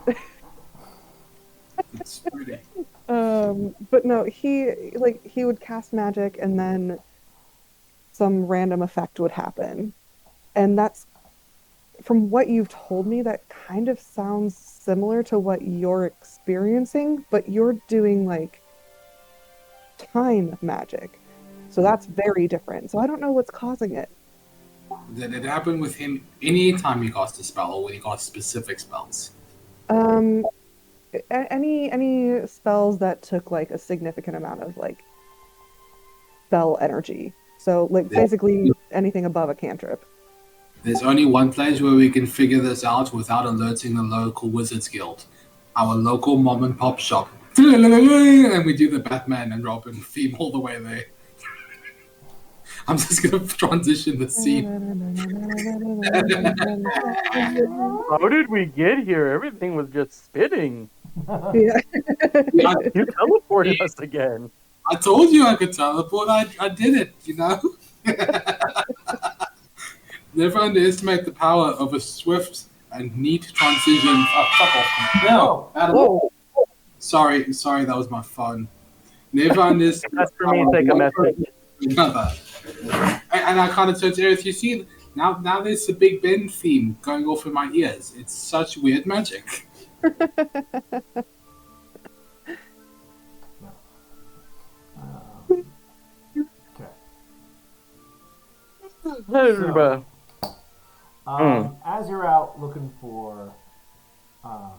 It's pretty. but no, he would cast magic and then some random effect would happen. And that's, from what you've told me, that kind of sounds similar to what you're experiencing, but you're doing like time magic. So that's very different. So I don't know what's causing it. Did it happen with him anytime he cast a spell, or when he cast specific spells? Any spells that took like a significant amount of like spell energy. So like basically anything above a cantrip. There's only one place where we can figure this out without alerting the local Wizards Guild. Our local mom and pop shop. And we do the Batman and Robin theme all the way there. I'm just going to transition the scene. How did we get here? Everything was just spitting. Yeah. You teleported us again. I told you I could teleport. I did it, you know? Never underestimate the power of a swift and neat transition. Oh, fuck off. No, Adam. Sorry, that was my phone. Never underestimate. That's for me, take a message. Another. And I kind of turned to Aerith. You see, now there's the Big Ben theme going off in my ears. It's such weird magic. So, as you're out looking for a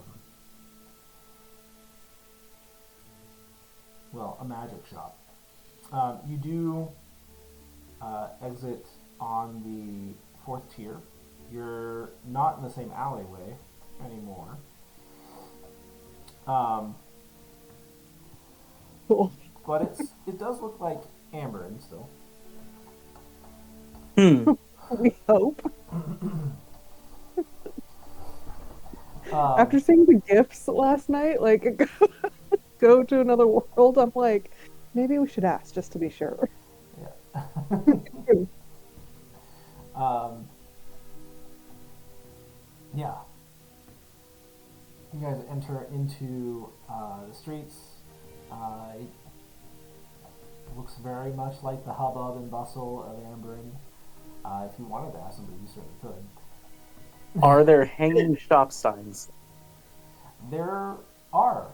magic shop, you do exit on the 4th tier. You're not in the same alleyway anymore. Cool. But it does look like Amberin still. We hope. After seeing the gifts last night, like go to another world, I'm like, maybe we should ask just to be sure. Yeah. Yeah. You guys enter into the streets. It looks very much like the hubbub and bustle of Amberin. If you wanted to ask somebody, you certainly could. Are there hanging shop signs? There are.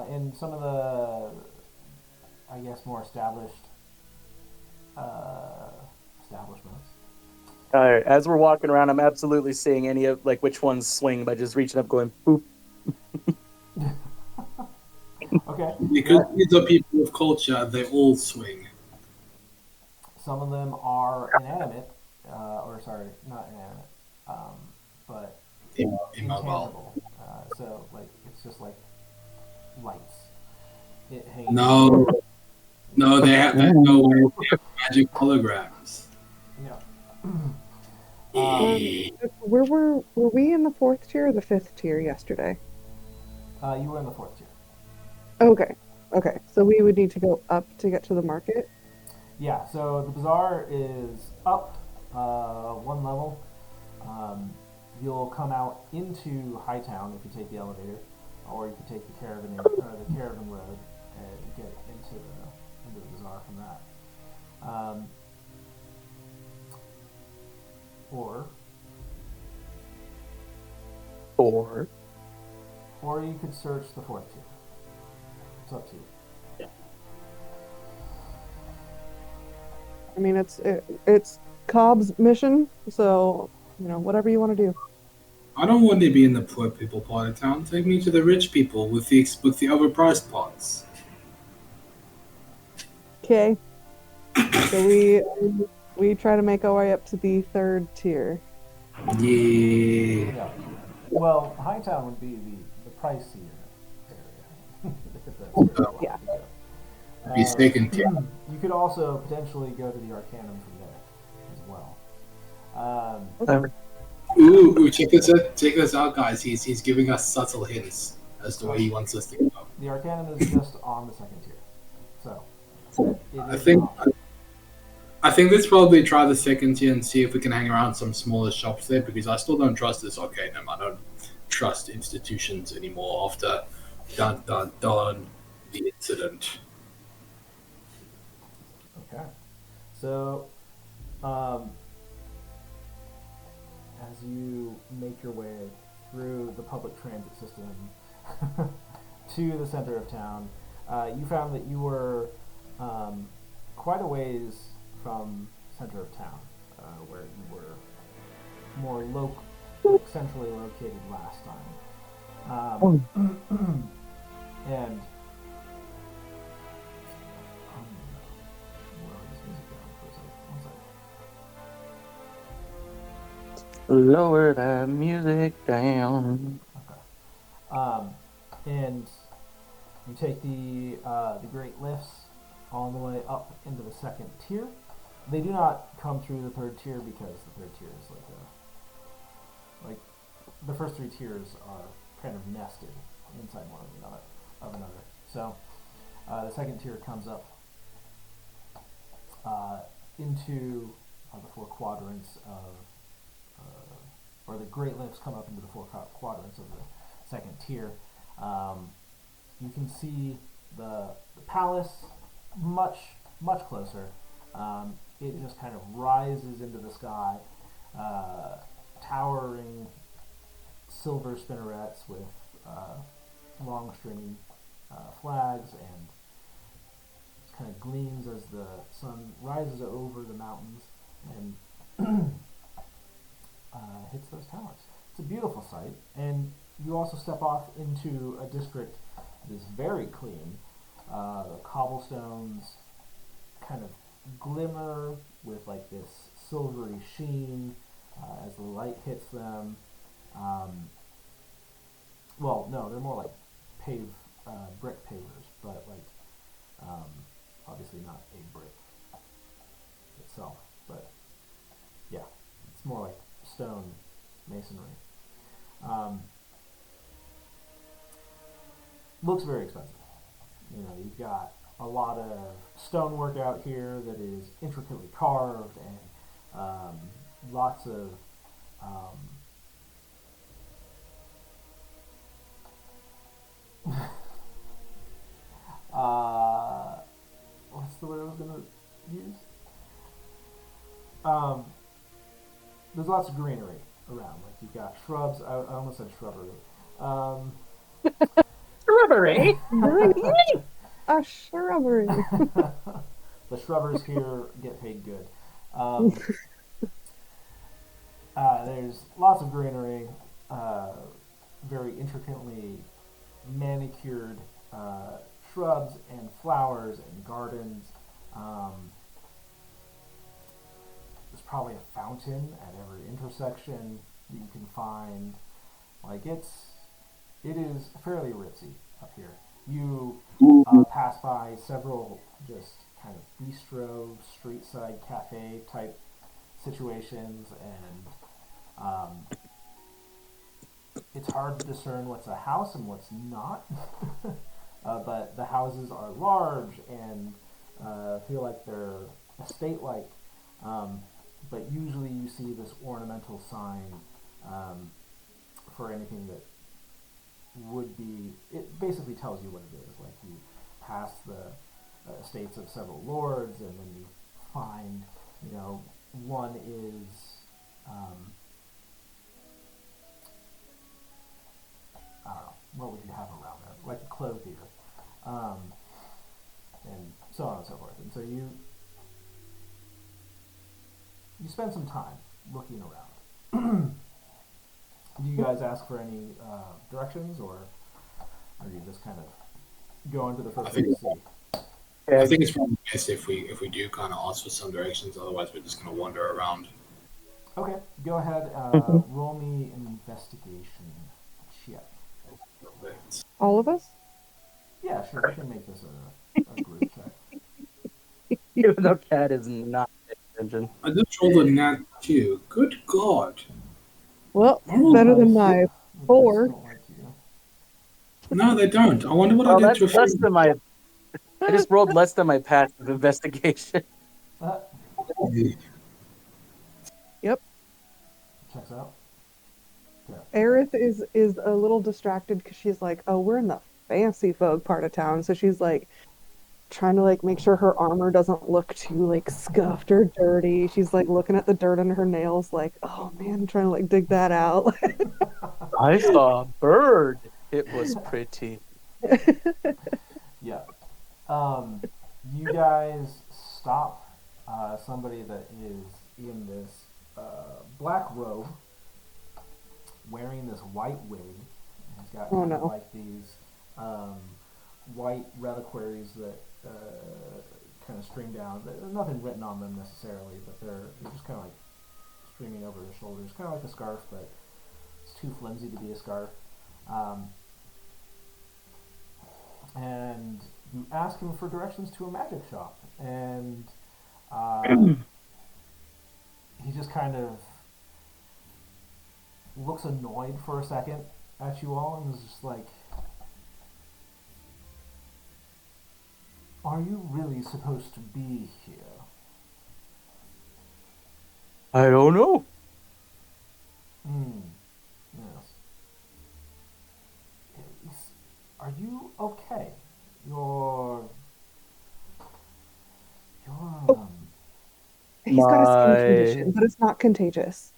In some of the, I guess, more established establishments. As we're walking around, I'm absolutely seeing any of, like, which ones swing by just reaching up going, boop. Okay. Because these are people of culture, they all swing. Some of them are inanimate, not inanimate, but Immobile. intangible. So, like, it's just like lights. It hangs. No, they have magic holograms. Yeah. Were we in the 4th tier or the 5th tier yesterday? You were in the 4th tier. Okay. So we would need to go up to get to the market. Yeah. So the bazaar is up 1 level. You'll come out into Hightown if you take the elevator, or you could take the caravan road and get into the bazaar from that. Or you could search the 4th tier. It's up to you. I mean, it's Cobb's mission, so whatever you want to do. I don't want to be in the poor people part of town. Take me to the rich people with the overpriced parts. Okay, so we try to make our way up to the third tier. Yeah. Yeah. Well, Hightown would be the pricier area, if that's where you want Yeah. to go. Be second tier. You could also potentially go to the Arcanum from there as well. Whatever. Ooh, check this out, guys. He's giving us subtle hints as to where he wants us to go. The Arcanum is just on the second tier, so it I is think an option. I think let's probably try the second tier and see if we can hang around some smaller shops there, because I still don't trust this Arcanum. I don't trust institutions anymore after dun dun dun the incident. Okay. So, as you make your way through the public transit system to the center of town, you found that you were quite a ways from center of town, where you were more centrally located last time. And lower this music down for a second. One second. Lower that music down. Okay. And you take the great lifts all the way up into the second tier. They do not come through the third tier because the third tier is like the first three tiers are kind of nested inside one of another. So the second tier comes up into the four quadrants of, or the great lifts come up into the four quadrants of the second tier. You can see the palace much closer. It just kind of rises into the sky, towering silver spinnerets with long streaming flags, and it kind of gleams as the sun rises over the mountains and hits those towers. It's a beautiful sight, and you also step off into a district that is very clean. The cobblestones kind of glimmer with like this silvery sheen as the light hits them. Well, no, they're more like brick pavers, but obviously not a brick itself, but yeah, it's more like stone masonry. Looks very expensive. You've got a lot of stonework out here that is intricately carved, and lots of what's the word I was gonna use? There's lots of greenery around. Like you've got shrubs. I almost said shrubbery. Shrubbery. A shrubbery. The shrubbers here get paid good. There's lots of greenery, very intricately manicured shrubs and flowers and gardens. There's probably a fountain at every intersection that you can find. Like it is fairly ritzy up here. You pass by several just kind of bistro, street side cafe type situations, and it's hard to discern what's a house and what's not. But the houses are large and feel like they're estate-like. But usually you see this ornamental sign for anything that would be, it basically tells you what it is. Like you pass the estates of several lords, and then you find, one is, I don't know, what would you have around there? Like a clothier, and so on and so forth. And so you spend some time looking around. Do you guys ask for any directions, or are you just kind of going to the I first thing think you see? I think it's probably best if we do kind of ask for some directions. Otherwise, we're just going to wander around. Okay, go ahead. Mhm. Roll me an investigation check. All of us? Yeah, sure. We can make this a group check. Even though Cat is not paying attention. I just rolled a nat 2. Good God. Well, I rolled- better than The my dice 4. don't like you. No, they don't. I wonder what I Well, did that's to less offend. than my. I just rolled less than my passive investigation. Uh, you. Yep. checks out. Okay. Aerith is a little distracted because she's like, oh, we're in the fancy folk part of town. So she's like trying to like make sure her armor doesn't look too like scuffed or dirty. She's like looking at the dirt under her nails, like, oh man, trying to like dig that out. I saw a bird. It was pretty. Yeah. You guys stop somebody that is in this black robe, wearing this white wig. He's got Oh, kind of no. like these white reliquaries that kind of stream down. There's nothing written on them necessarily, but they're just kind of like streaming over his shoulders, kind of like a scarf, but it's too flimsy to be a scarf. And you ask him for directions to a magic shop, and he just kind of looks annoyed for a second at you all and is just like, are you really supposed to be here? I don't know. Yes. Are you okay? You're Oh. He's got a skin My- condition, but it's not contagious.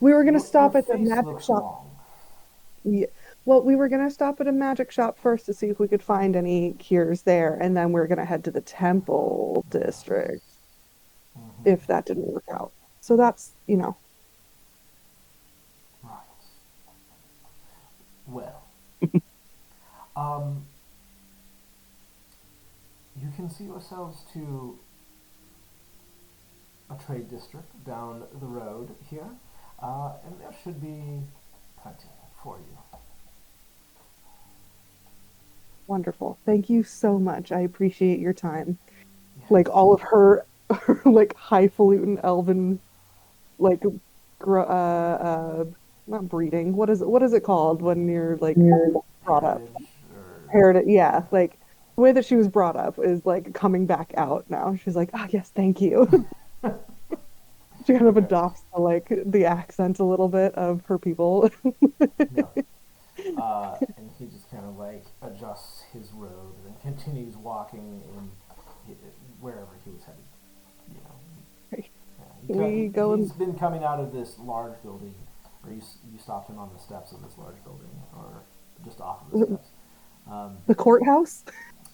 We were gonna stop your at the face magic looks shop. long. Yeah. Well, we were gonna stop at a magic shop first to see if we could find any cures there, and then we are gonna head to the temple district Mhm. if that didn't work out. So that's, Right. Well, um, you can see yourselves to a trade district down the road here, and there should be plenty for you. wonderful. Thank you so much. I appreciate your time. Yes. Like all of her, like highfalutin elven, like, not breeding. What is it called when you're like brought up? Heritage or Heritage. Yeah, like the way that she was brought up is like coming back out now. She's like, ah, yes, thank you. She kind of Okay. adopts the accent a little bit of her people. Yeah. And he just kind of like adjusts his robe and continues walking in wherever he was headed. You know, We go he's and been coming out of this large building, or you stopped him on the steps of this large building, or just off of the steps. the courthouse.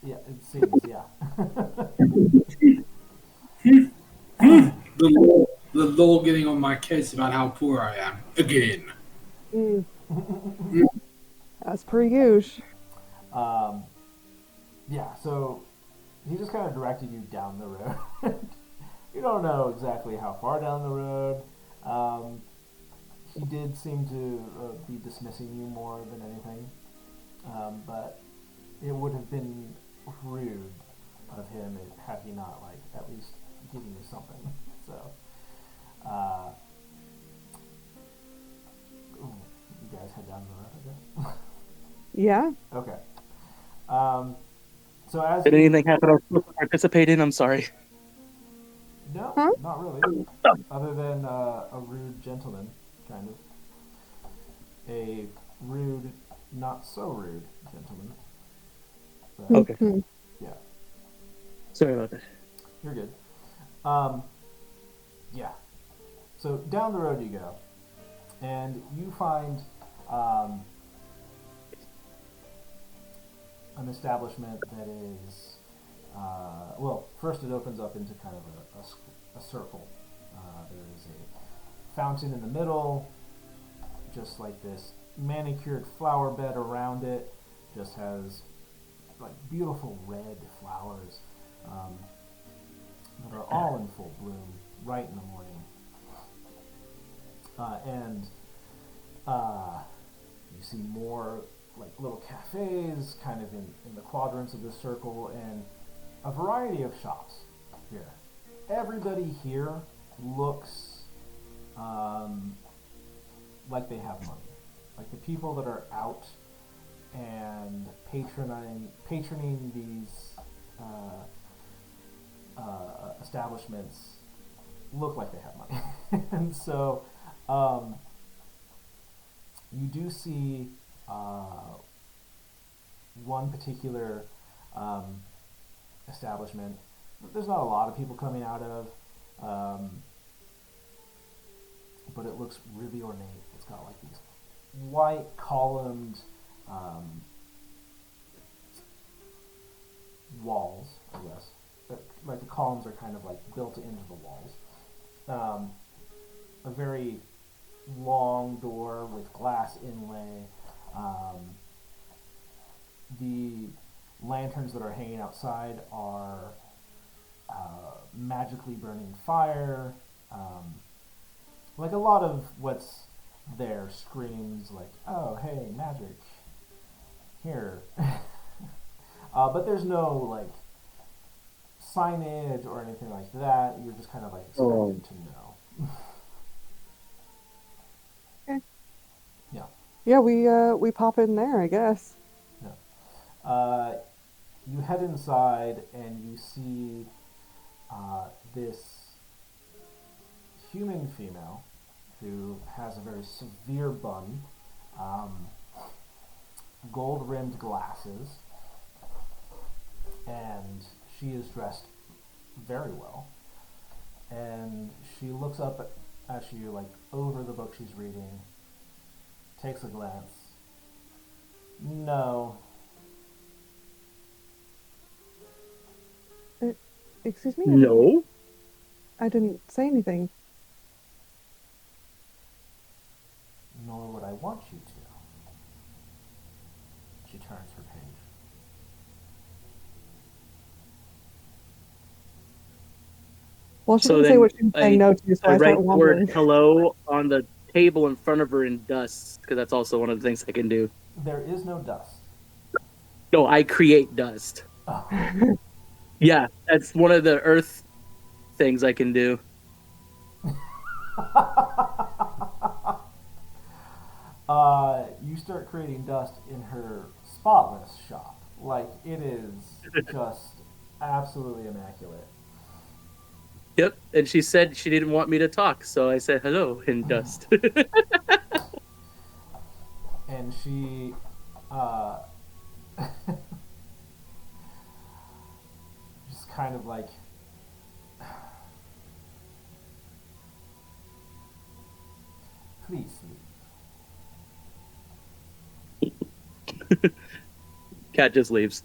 Yeah, it seems. Yeah. The law getting on my case about how poor I am again. Mm. As per usual. Yeah. So he just kind of directed you down the road. You don't know exactly how far down the road. He did seem to be dismissing you more than anything, but it would have been rude of him had he not like at least given you something. So, you guys head down the road, I guess. Yeah. Okay. So as Did anything happen I was supposed to participate in? I'm sorry. no, Huh? not really. Other than a rude gentleman, kind of. A rude, not so rude gentleman. But, Okay. Mhm. yeah, Sorry about that. you're good. Yeah. So down the road you go, and you find an establishment that is well, first it opens up into kind of a circle. There is a fountain in the middle, just like this manicured flower bed around it, just has like beautiful red flowers that are all in full bloom right in the morning. And you see more like little cafes kind of in the quadrants of this circle, and a variety of shops here. Everybody here looks like they have money. Like the people that are out and patroning these establishments look like they have money. And so you do see one particular establishment there's not a lot of people coming out of, but it looks really ornate. It's got like these white columned walls, I guess. Like the columns are kind of like built into the walls. A very long door with glass inlay. The lanterns that are hanging outside are magically burning fire. Like a lot of what's there screams like, oh, hey, magic, here. But there's no like signage or anything like that. You're just kind of like expected to know. Okay. Yeah. Yeah, we pop in there, I guess. Yeah. You head inside and you see this human female who has a very severe bun, gold-rimmed glasses, and she is dressed very well. And she looks up at you, like, over the book she's reading, takes a glance. No. Excuse me? No. I didn't say anything. Nor would I want you to. She turns her page. Well, she So didn't say then what she was saying no to, so I I write start the wondering. word hello on the table in front of her in dust, because that's also one of the things I can do. There is no dust. No, I create dust. Oh. Yeah, that's one of the earth things I can do. You start creating dust in her spotless shop. Like, it is just absolutely immaculate. Yep, and she said she didn't want me to talk, so I said hello in dust. And she just kind of like please leave. Cat just leaves.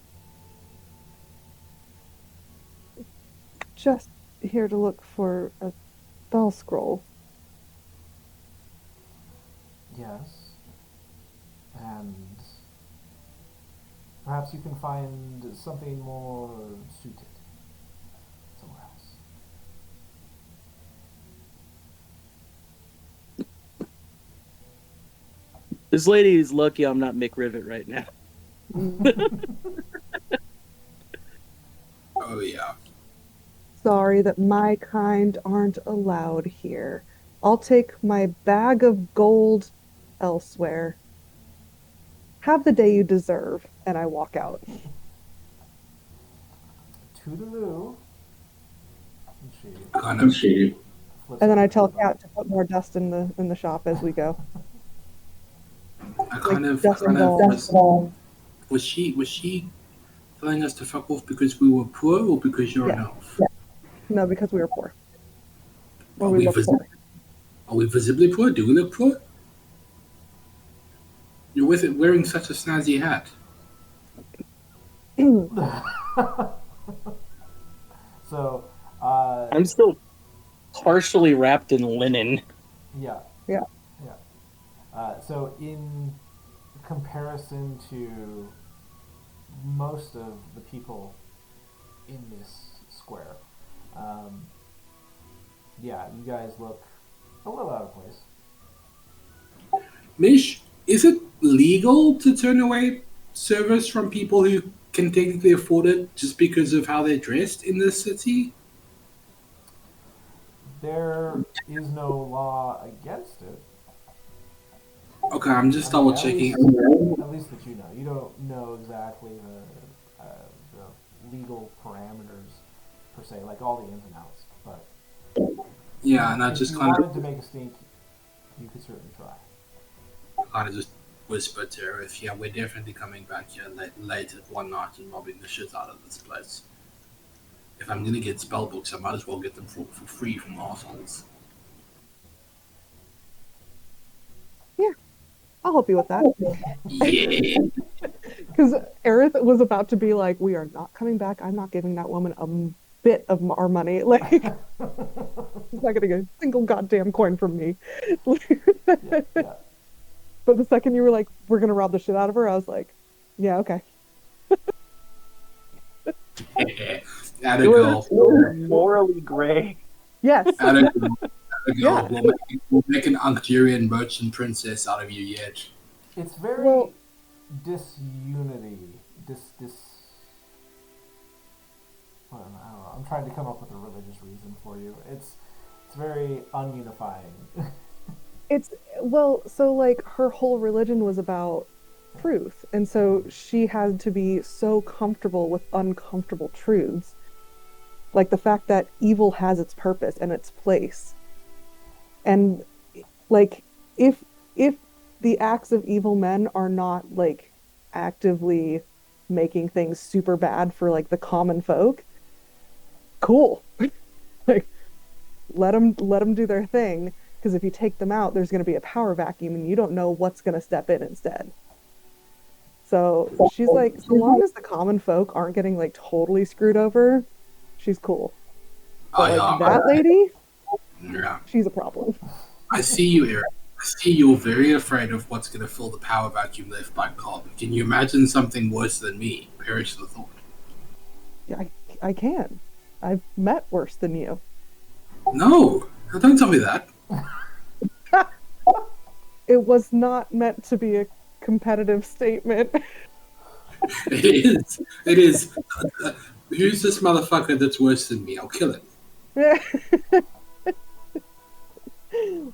Just here to look for a spell scroll. Yes. And perhaps you can find something more suited somewhere else. This lady is lucky I'm not Mick Rivet right now. Oh yeah. Sorry that my kind aren't allowed here. I'll take my bag of gold elsewhere. Have the day you deserve, and I walk out. Toodaloo. And she Kind of shady. flips And then her I tell over. Kat to put more dust in the shop as we go. I kind of dust and balls. was she telling us to fuck off because we were poor or because you're an Yeah. elf? Yeah. No, because we were poor. Or Are we we look visible? poor. Are we visibly poor? Do we look poor? You're with it wearing such a snazzy hat. So, I'm still partially wrapped in linen. yeah, Yeah. yeah. So in comparison to most of the people in this square, um, yeah, you guys look a little out of place. Mish, is it legal to turn away service from people who can technically afford it just because of how they're dressed in this city? There is no law against it. Okay, I'm just I mean, double checking. at least that you know. You don't know exactly the legal parameters per se, like all the ins and outs. But Yeah, and I if just you kind wanted to make a stink, you could certainly try. of just whispered to her, if yeah, we're definitely coming back here late at one night and robbing the shit out of this place. If I'm gonna get spell books, I might as well get them for free from assholes. Yeah, I'll help you with that. Yeah. Because Aerith was about to be like, "We are not coming back. I'm not giving that woman a bit of our money. Like, she's not gonna get a single goddamn coin from me." Yeah, yeah. But the second you were like, "We're gonna rob the shit out of her," I was like, "Yeah, okay." Atta It girl. was so morally gray. Yes. Atta girl. Atta Yeah. girl. We'll make an Arcturian merchant princess out of you yet. It's very Well- disunity. I don't know. I'm trying to come up with a religious reason for you. It's very ununifying. It's so like her whole religion was about truth, and so she had to be so comfortable with uncomfortable truths, like the fact that evil has its purpose and its place, and like if the acts of evil men are not like actively making things super bad for like the common folk, cool. Like let them do their thing, because if you take them out there's going to be a power vacuum and you don't know what's going to step in instead. So she's like, so long as the common folk aren't getting like totally screwed over, she's cool. But like that lady, Yeah. she's a problem. I see you, Eric. I see you're very afraid of what's going to fill the power vacuum left by Cobb. Can you imagine something worse than me? Perish the thought. Yeah, I can. I've met worse than you. No, don't tell me that. It was not meant to be a competitive statement. It is. It is. Who's this motherfucker that's worse than me? I'll kill him.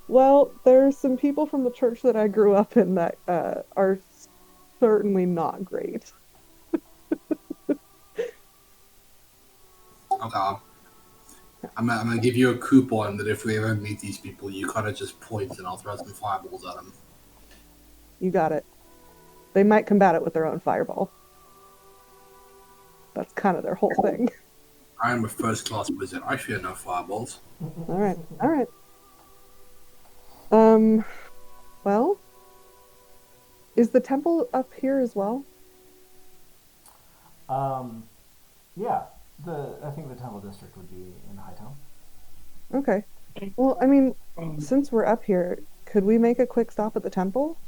Well, there's some people from the church that I grew up in that are certainly not great. Okay. I'm gonna give you a coupon that if we ever meet these people, you kind of just point and I'll throw some fireballs at them. You got it. They might combat it with their own fireball. That's kind of their whole thing. I am a first-class wizard. I fear no fireballs. All right, all right. Well, is the temple up here as well? Yeah. I think the temple district would be in Hightown. Okay. Well, I mean, since we're up here, could we make a quick stop at the temple?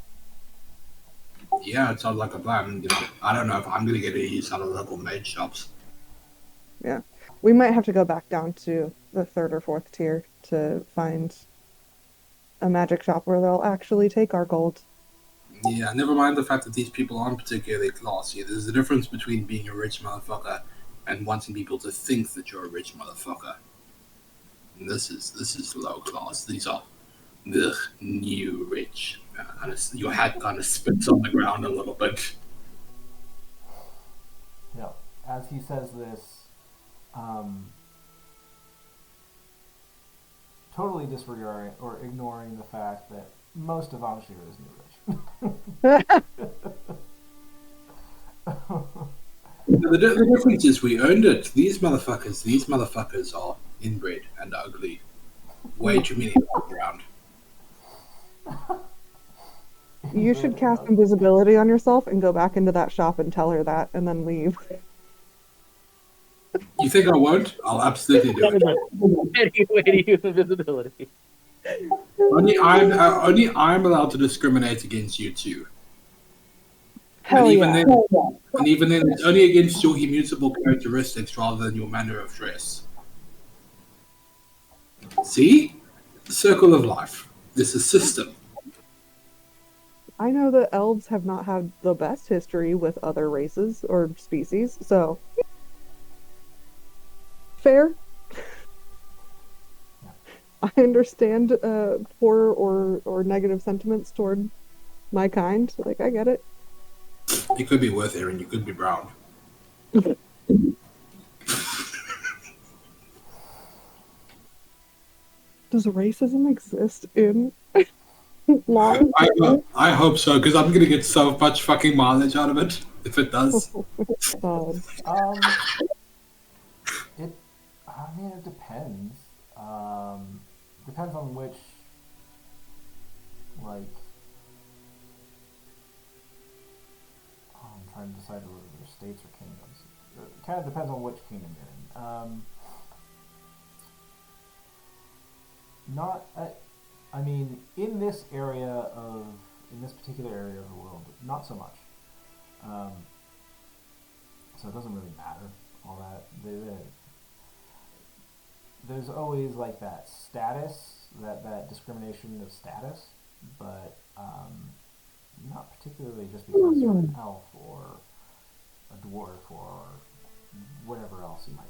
Yeah, it sounds like a plan. You know, I don't know if I'm gonna get any use out of local maid shops. Yeah. We might have to go back down to the third or fourth tier to find a magic shop where they'll actually take our gold. Yeah, never mind the fact that these people aren't particularly classy. There's a difference between being a rich motherfucker and wanting people to think that you're a rich motherfucker. And this is low class. These are the new rich. Your hat kind of spits on the ground a little bit. Yeah. As he says this, totally disregarding or ignoring the fact that most of Amashiro is new rich. The difference is we earned it. These motherfuckers are inbred and ugly. Way too many around. You should cast invisibility on yourself and go back into that shop and tell her that and then leave. You think I won't? I'll absolutely do it. Anyway, to use invisibility. Only I'm allowed to discriminate against you two. Hell yeah. And even then, it's only against your immutable characteristics rather than your manner of dress. See? The circle of life. This is system. I know that elves have not had the best history with other races or species, so fair. I understand poor or negative sentiments toward my kind. Like, I get it. You could be worth Aaron. You could be brown. Does racism exist in law? I hope so, because I'm going to get so much fucking mileage out of it if it does. God. I mean, it depends. Depends on which, like, I'm trying to decide whether they're states or kingdoms. It kind of depends on which kingdom you're in. Not, I mean, in this particular area of the world, not so much. So it doesn't really matter, all that. There's always, like, that status, that discrimination of status, but not particularly just because you're an elf or a dwarf or whatever else you might be.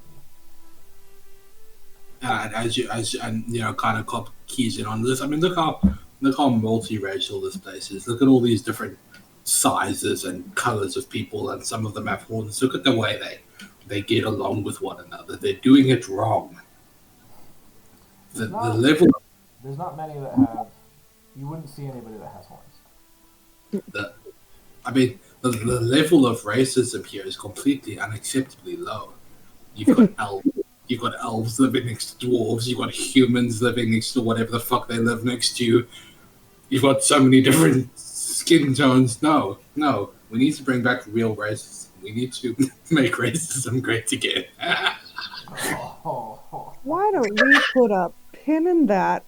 And kind of keys in on this. I mean, look how multiracial this place is. Look at all these different sizes and colors of people, and some of them have horns. Look at the way they get along with one another. They're doing it wrong. The level. There's not many that have. You wouldn't see anybody that has horns. The level of racism here is completely unacceptably low. You've got elves living next to dwarves. You've got humans living next to whatever the fuck they live next to. You've got so many different skin tones. No. We need to bring back real racism. We need to make racism great again. Why don't we put a pin in that?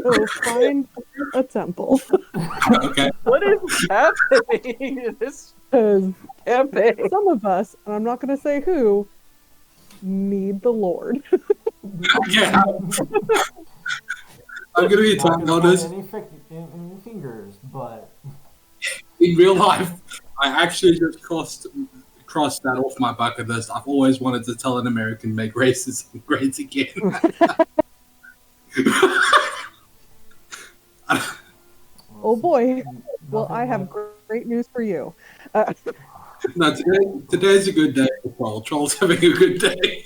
Go find a temple. Okay. What is happening in this campaign? Some of us, and I'm not going to say who, need the Lord. Yeah. I'm going to be talking honest. Any fingers, but in real life, I actually just crossed that off my bucket list. I've always wanted to tell an American make racism great again. Oh boy. Well, I have great news for you. No, today's a good day for Troll. Troll's having a good day.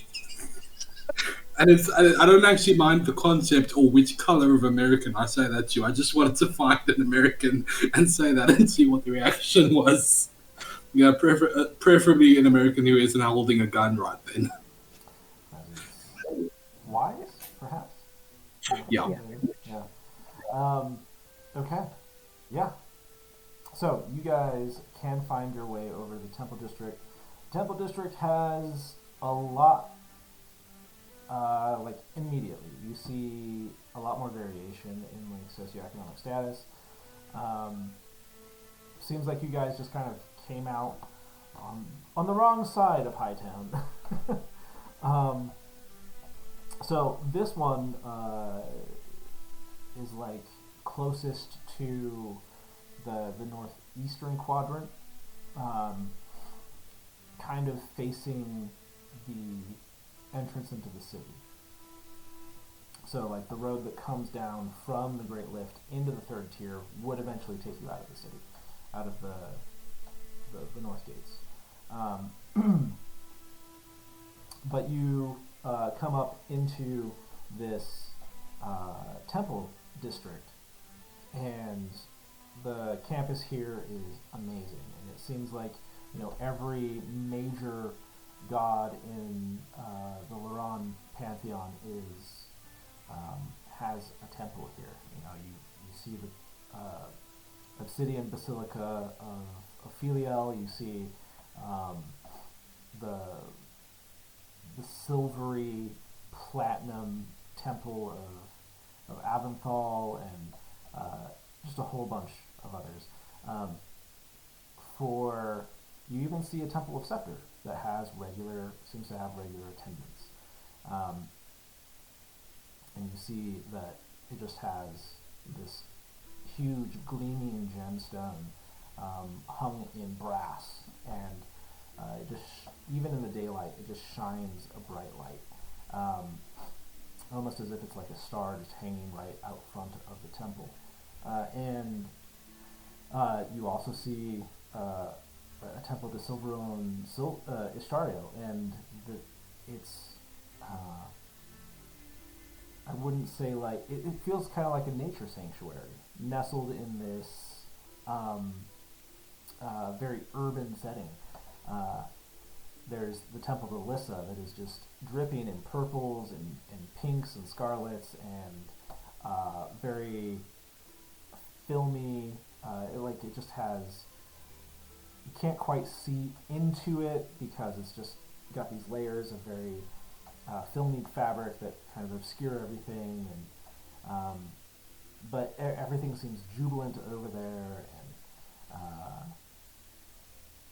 And I don't actually mind the concept or which color of American I say that to. I just wanted to find an American and say that and see what the reaction was. Yeah, preferably an American who isn't holding a gun right then. Wise, perhaps? Yeah. Okay. Yeah. So, you guys can find your way over the Temple District. Temple District has a lot, immediately. You see a lot more variation in, like, socioeconomic status. Seems like you guys just kind of came out on the wrong side of Hightown. So this one is like closest to the northeastern quadrant, kind of facing the entrance into the city. So like the road that comes down from the Great Lift into the third tier would eventually take you out of the city, out of the north gates. But you come up into this temple district, and the campus here is amazing, and it seems like every major god in the Laron pantheon has a temple here. You see the obsidian basilica of Opheliel. You see the the silvery platinum temple of Aventhal and just a whole bunch of others. Um, for you even see a temple of Scepter that seems to have regular attendance. Um, and you see that it just has this huge gleaming gemstone hung in brass, and even in the daylight, it just shines a bright light, almost as if it's like a star just hanging right out front of the temple. And you also see a temple to Silveron Ishtario, and it's I wouldn't say like it feels kind of like a nature sanctuary nestled in this very urban setting. There's the Temple to Lissa that is just dripping in purples and pinks and scarlets and very filmy. It just has, you can't quite see into it because it's just got these layers of very filmy fabric that kind of obscure everything, and but everything seems jubilant over there, and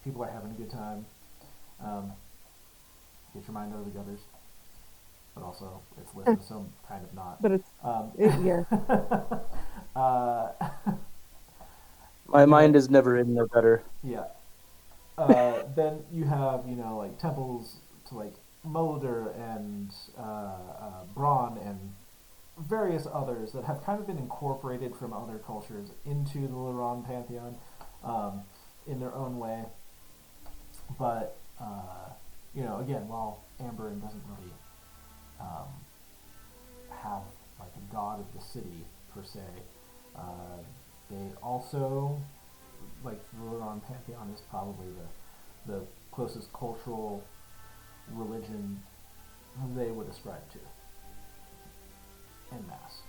people are having a good time. Get your mind out of the gutters, but also it's Lissa, so kind of not. But yeah. My mind is never in the gutter. Yeah. Then you have, like temples to like Mulder and Braun and various others that have kind of been incorporated from other cultures into the Laron pantheon in their own way. But again, while Amberin doesn't really have like a god of the city per se, they also, like the Laron pantheon is probably the closest cultural religion they would ascribe to en masse.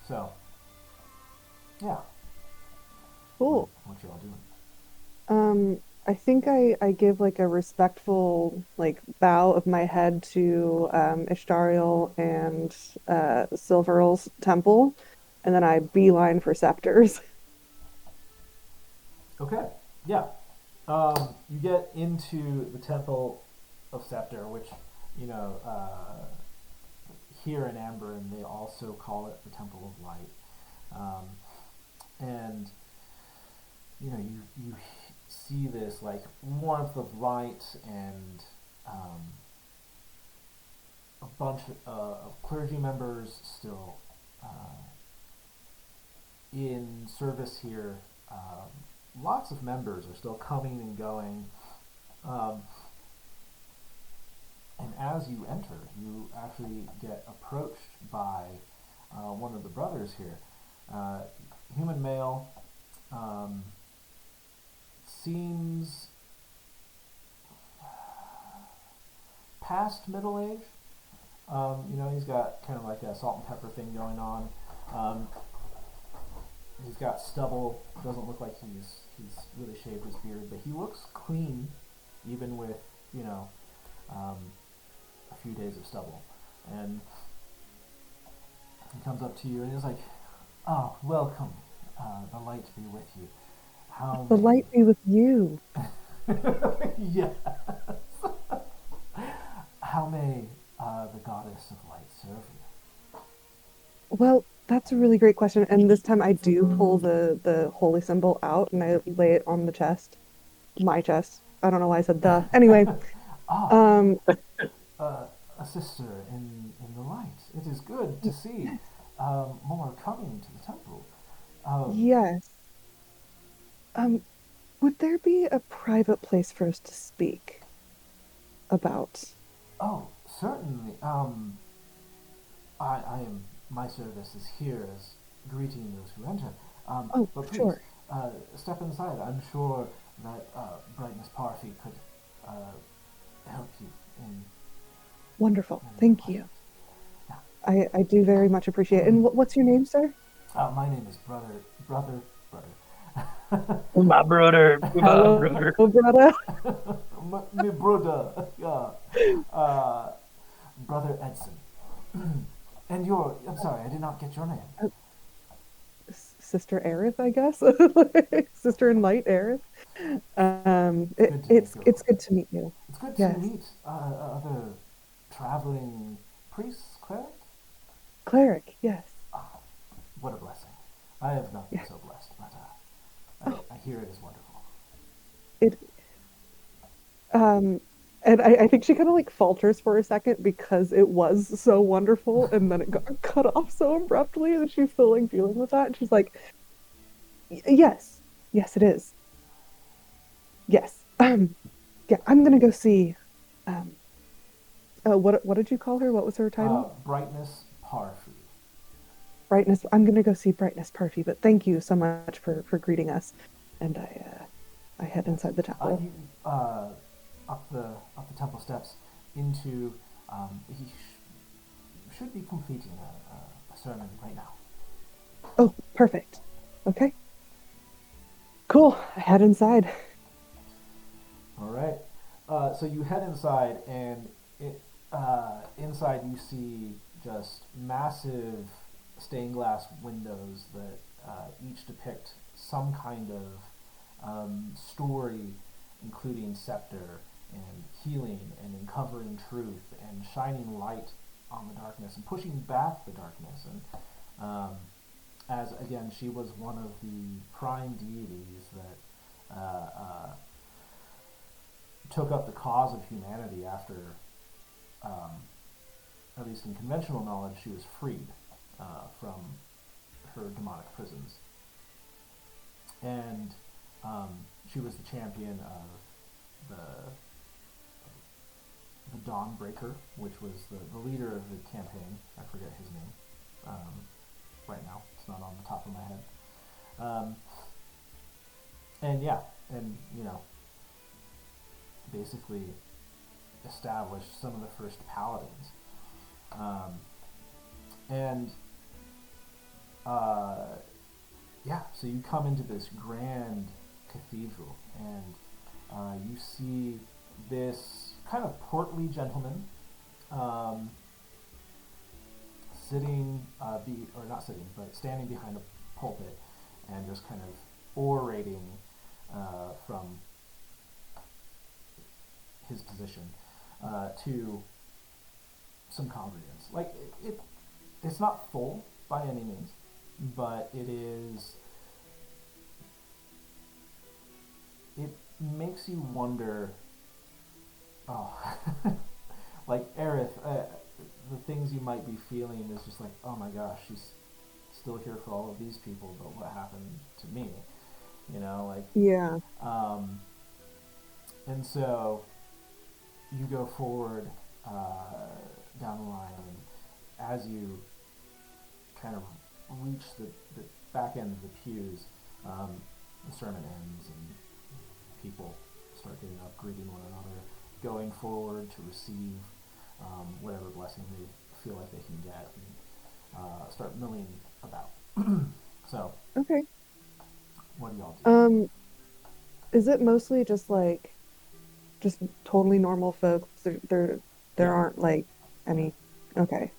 So, yeah. Cool. What you all doing? I think I give like a respectful like bow of my head to Ishtariel and Silveral's temple, and then I beeline for Scepters. Okay, yeah. You get into the Temple of Scepter, which, here in Amberin they also call it the Temple of Light. And, you see this like warmth of light and a bunch of clergy members still in service here. Lots of members are still coming and going. And as you enter, you actually get approached by one of the brothers here. Human male, seems past middle age. He's got kind of like a salt and pepper thing going on. He's got stubble. Doesn't look like he's really shaved his beard, but he looks clean, even with a few days of stubble. And he comes up to you and he's like, "Oh, welcome. The light be with you. The light be with you." Yes. How may the goddess of light serve you? Well, that's a really great question. And this time I do pull the holy symbol out and I lay it on the chest. My chest. I don't know why I said the. Anyway. A sister in the light. It is good to see more coming to the temple. Yes. Would there be a private place for us to speak about? Oh, certainly. My service is here as greeting those who enter. But please, sure. Step inside. I'm sure that Brightness Parfy could help you in. Wonderful. Thank you. Yeah. I do very much appreciate it. And what's your name, sir? My name is Brother. My brother. Hello, brother. my brother, yeah, brother Edson. And I'm sorry, I did not get your name. Sister Aerith, I guess. Sister in light, Aerith. Good to meet you. It's good to meet you. It's good to Yes, meet other traveling priests, cleric. cleric. Yes, Ah, what a blessing. I have not been yes. so blessed, but I hear it is wonderful. It um, and I think she kind of like falters for a second because it was so wonderful, and then it got cut off so abruptly that she's still like dealing with that. And she's like, Yes, yes, it is. Yes. Yeah, I'm gonna go see. Um, what did you call her? What was her title? Brightness Parfy. Brightness. I'm gonna go see Brightness Parfy. But thank you so much for greeting us. And I head inside the temple. You, up the temple steps into. He should be completing a sermon right now. Oh, perfect. Okay. Cool. I head inside. All right. So you head inside, and inside you see just massive stained glass windows that each depict some kind of story, including scepter and healing and uncovering truth and shining light on the darkness and pushing back the darkness. And as again, she was one of the prime deities that took up the cause of humanity after, at least in conventional knowledge, she was freed from her demonic prisons. And she was the champion of the Dawnbreaker, which was the leader of the campaign. I forget his name right now. It's not on the top of my head. And yeah, and basically established some of the first paladins. And yeah, so you come into this grand cathedral, and you see this kind of portly gentleman sitting, or not sitting, but standing behind a pulpit and just kind of orating from his position to some congregants. Like it's not full by any means, but it makes you wonder. Oh, like Aerith, the things you might be feeling is just like, oh my gosh, she's still here for all of these people, but what happened to me? Yeah. And so you go forward down the line, and as you kind of reach the back end of the pews, the sermon ends, and people start getting up, greeting one another, going forward to receive whatever blessing they feel like they can get, and start milling about. So, Okay. what do y'all do? Is it mostly just totally normal folks? There Yeah. aren't like any. Okay.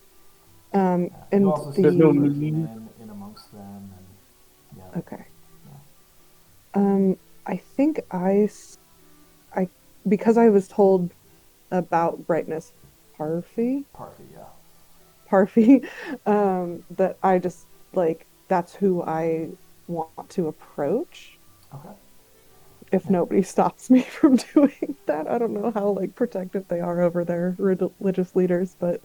You And also see There's no the meaning. in amongst them, and yeah, okay. yeah. I think because I was told about Brightness Parfy, Parfy, yeah. Parfy, that I just that's who I want to approach. Okay. If Yeah. nobody stops me from doing that, I don't know how protective they are over their religious leaders, but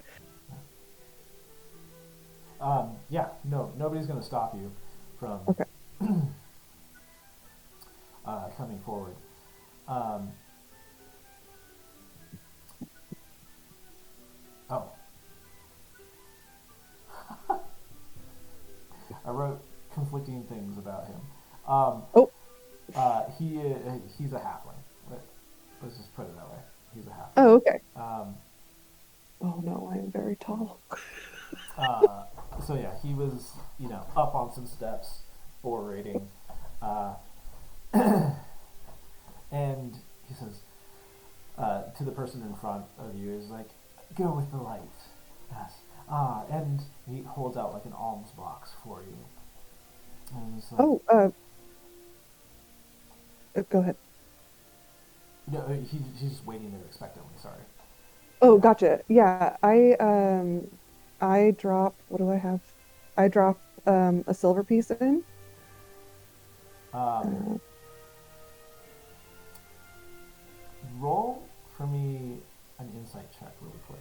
Yeah, no, nobody's going to stop you from okay. coming forward. Oh, I wrote conflicting things about him. Oh, He's a halfling. Let's just put it that way. He's a halfling. oh, okay. Um, Oh no, I am very tall. so yeah, he was up on some steps, orating, and he says, to the person in front of you is like, go with the light. Yes. And he holds out like an alms box for you. And it's like, Oh, go ahead. no, he's just waiting there expectantly. Sorry. Oh, gotcha. Yeah, I drop. What do I have? I drop a silver piece in. Um, roll for me an insight check really quick.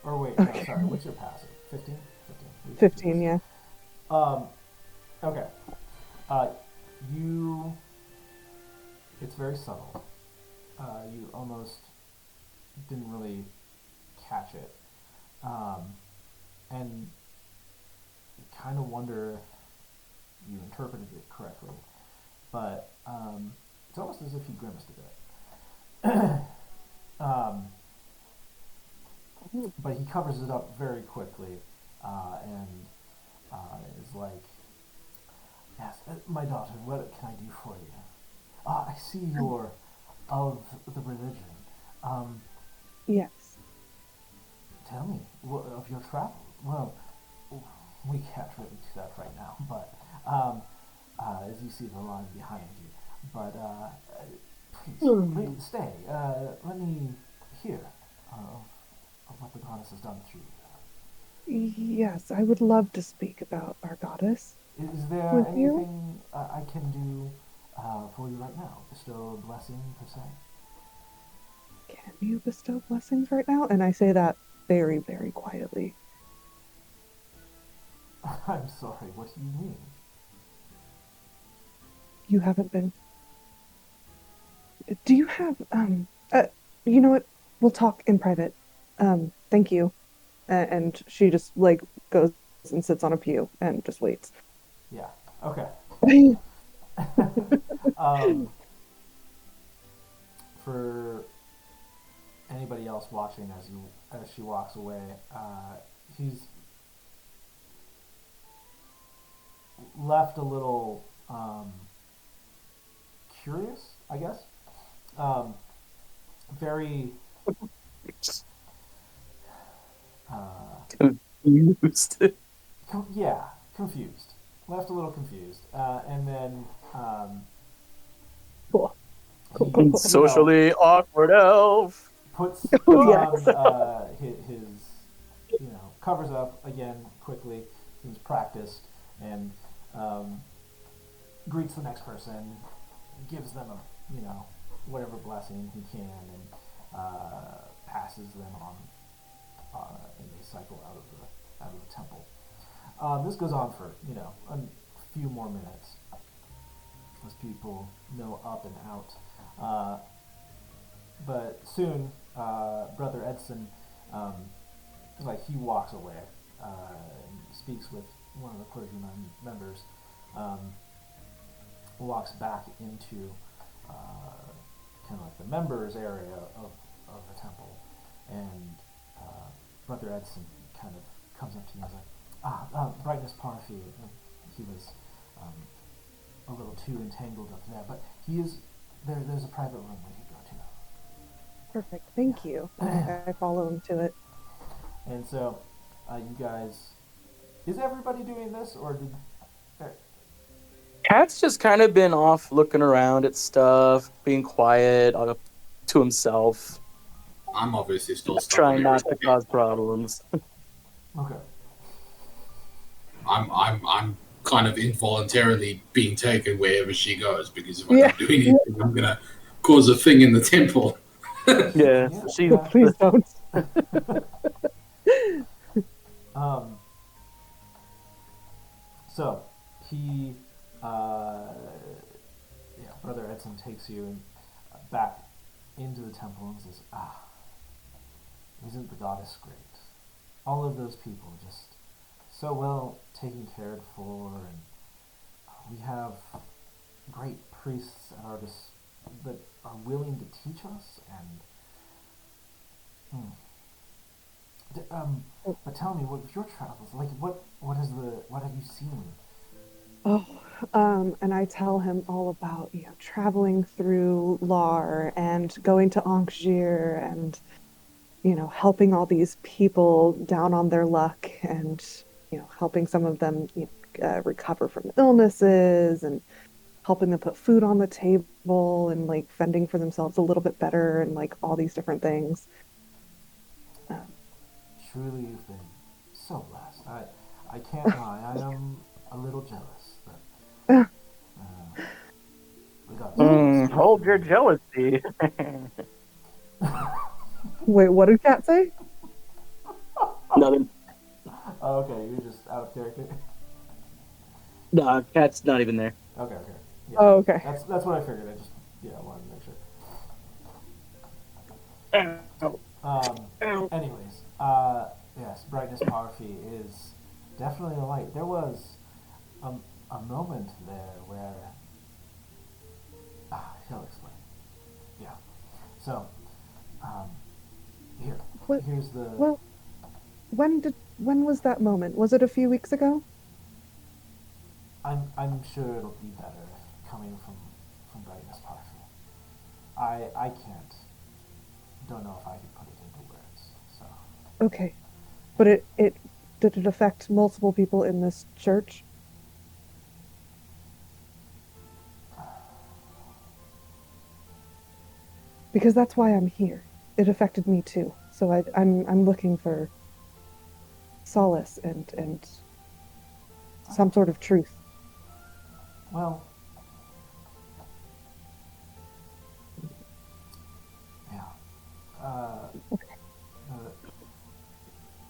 Or wait, Okay. sorry. What's your passive? 15? 15. 15, yeah. Okay. You. It's very subtle. You almost didn't really catch it. And you kind of wonder if you interpreted it correctly. But it's almost as if he grimaced a bit. But he covers it up very quickly and is like, yes, my daughter, what can I do for you? I see you're of the religion. Yes. Tell me of your travel. Well, we can't really do that right now, but as you see the line behind you. But please stay. Let me hear of what the goddess has done through you. Yes, I would love to speak about our goddess. Is there With you? anything I can do for you right now? Bestow a blessing, per se? Can you bestow blessings right now? And I say that very, very quietly. I'm sorry, what do you mean? You haven't been. Do you have you know what? We'll talk in private. Thank you. And she just like goes and sits on a pew and just waits. Yeah, okay. For anybody else watching as she walks away, he's left a little curious, I guess. Very Confused. yeah, confused. Left a little confused, and then Cool. he, Cool. you know, Socially awkward elf. puts Oh, on yes. his covers up again quickly, seems practiced, and greets the next person, gives them a whatever blessing he can, and passes them on, and they cycle out of the temple. This goes on for a few more minutes as people mill up and out. But soon, Brother Edson, he walks away and speaks with one of the clergyman members, walks back into kind of like the members area of the temple, and Brother Edson kind of comes up to you and is like, Brightness Parfi, he was a little too entangled up there, but he is, there's a private room we could go to. Perfect. Thank you. I follow him to it. And so, you guys, is everybody doing this, or did... Cat's just kind of been off looking around at stuff, being quiet to himself, I'm obviously still stuck trying on not to everything. cause problems. Okay. I'm kind of involuntarily being taken wherever she goes, because if I Yeah. don't do anything, I'm gonna cause a thing in the temple. Yeah, Yeah, she. yeah. Please don't. So, he, Brother Edson takes you back into the temple and says, isn't the goddess great? All of those people just so well taken cared for, and we have great priests at our that are willing to teach us, and but tell me, what your travels like? What have you seen? Oh, And I tell him all about, traveling through Lar and going to Ankhjir and, helping all these people down on their luck and, helping some of them, recover from illnesses and helping them put food on the table and like fending for themselves a little bit better and like all these different things. Um, Truly, you've been so blessed. I can't lie. I am a little jealous that uh, the gods speak Hold for your me. jealousy. Wait, what did Kat say? Nothing. Oh, okay, you're just out of character. No, Cat's not even there. Okay, okay. Yeah, Oh, okay. that's what I figured. I just wanted to make sure. Anyways, yes, brightness powerful is definitely a light. There was a moment there where he'll explain. Yeah. So, um, here, What? here's the. Well, when was that moment? Was it a few weeks ago? I'm sure it'll be better coming from brightness powerful. I can't. Don't know if I could put it into words. So. Okay. But it did it affect multiple people in this church? Because that's why I'm here. It affected me too. So I'm looking for solace and some sort of truth. Well, yeah. Uh,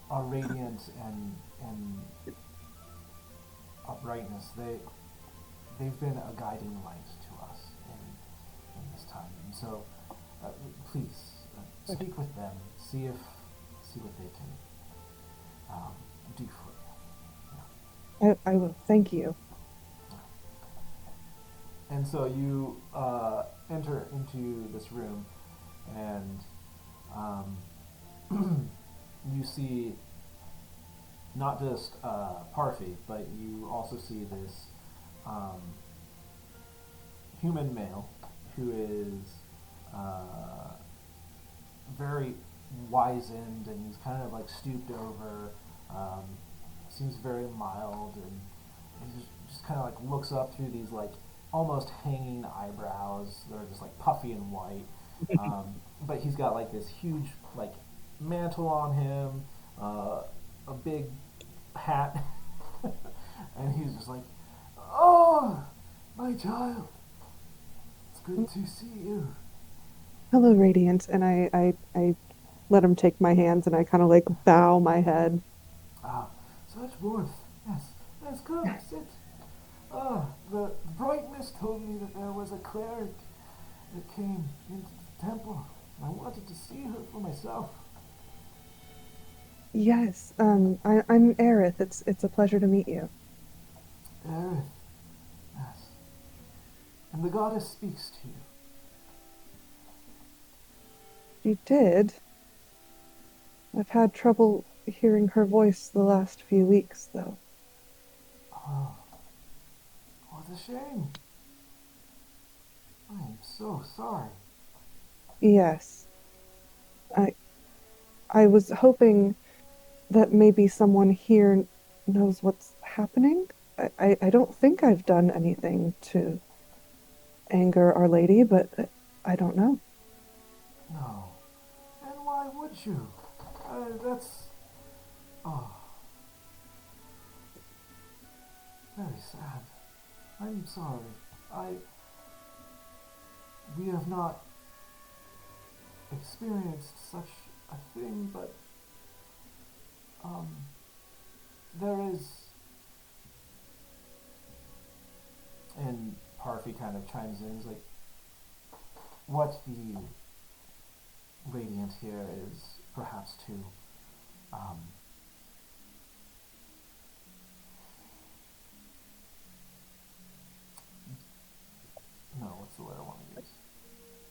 our radiance and our brightness, they've been a guiding light to us in this time. And so, please speak with them. See what they can do for you. I will. Thank you. And so you enter into this room, and you see not just Parfi, but you also see this human male who is very wizened, and he's kind of like stooped over. Seems very mild, and he just kind of like looks up through these like almost hanging eyebrows that are just like puffy and white. But he's got like this huge like mantle on him, a big hat, and he's just like, "Oh, my child, it's good to see you." Hello, Radiant. And I let him take my hands and I kind of like bow my head. Ah, such warmth. Yes, yes, come, sit. Ah, the brightness told me that there was a cleric that came into the temple. I wanted to see her for myself. Yes, I'm Aerith. It's a pleasure to meet you. Aerith, yes. And the goddess speaks to you. You did? I've had trouble hearing her voice the last few weeks, though. Oh, what a shame. I am so sorry. Yes. I I was hoping that maybe someone here knows what's happening. I don't think I've done anything to anger Our Lady, but I don't know. No. And why would you? That's... Oh, very sad. I'm sorry. We have not experienced such a thing, but, there is... And Parfi kind of chimes in, he's like, what the Radiant here is perhaps to, no, what's the word I want to use?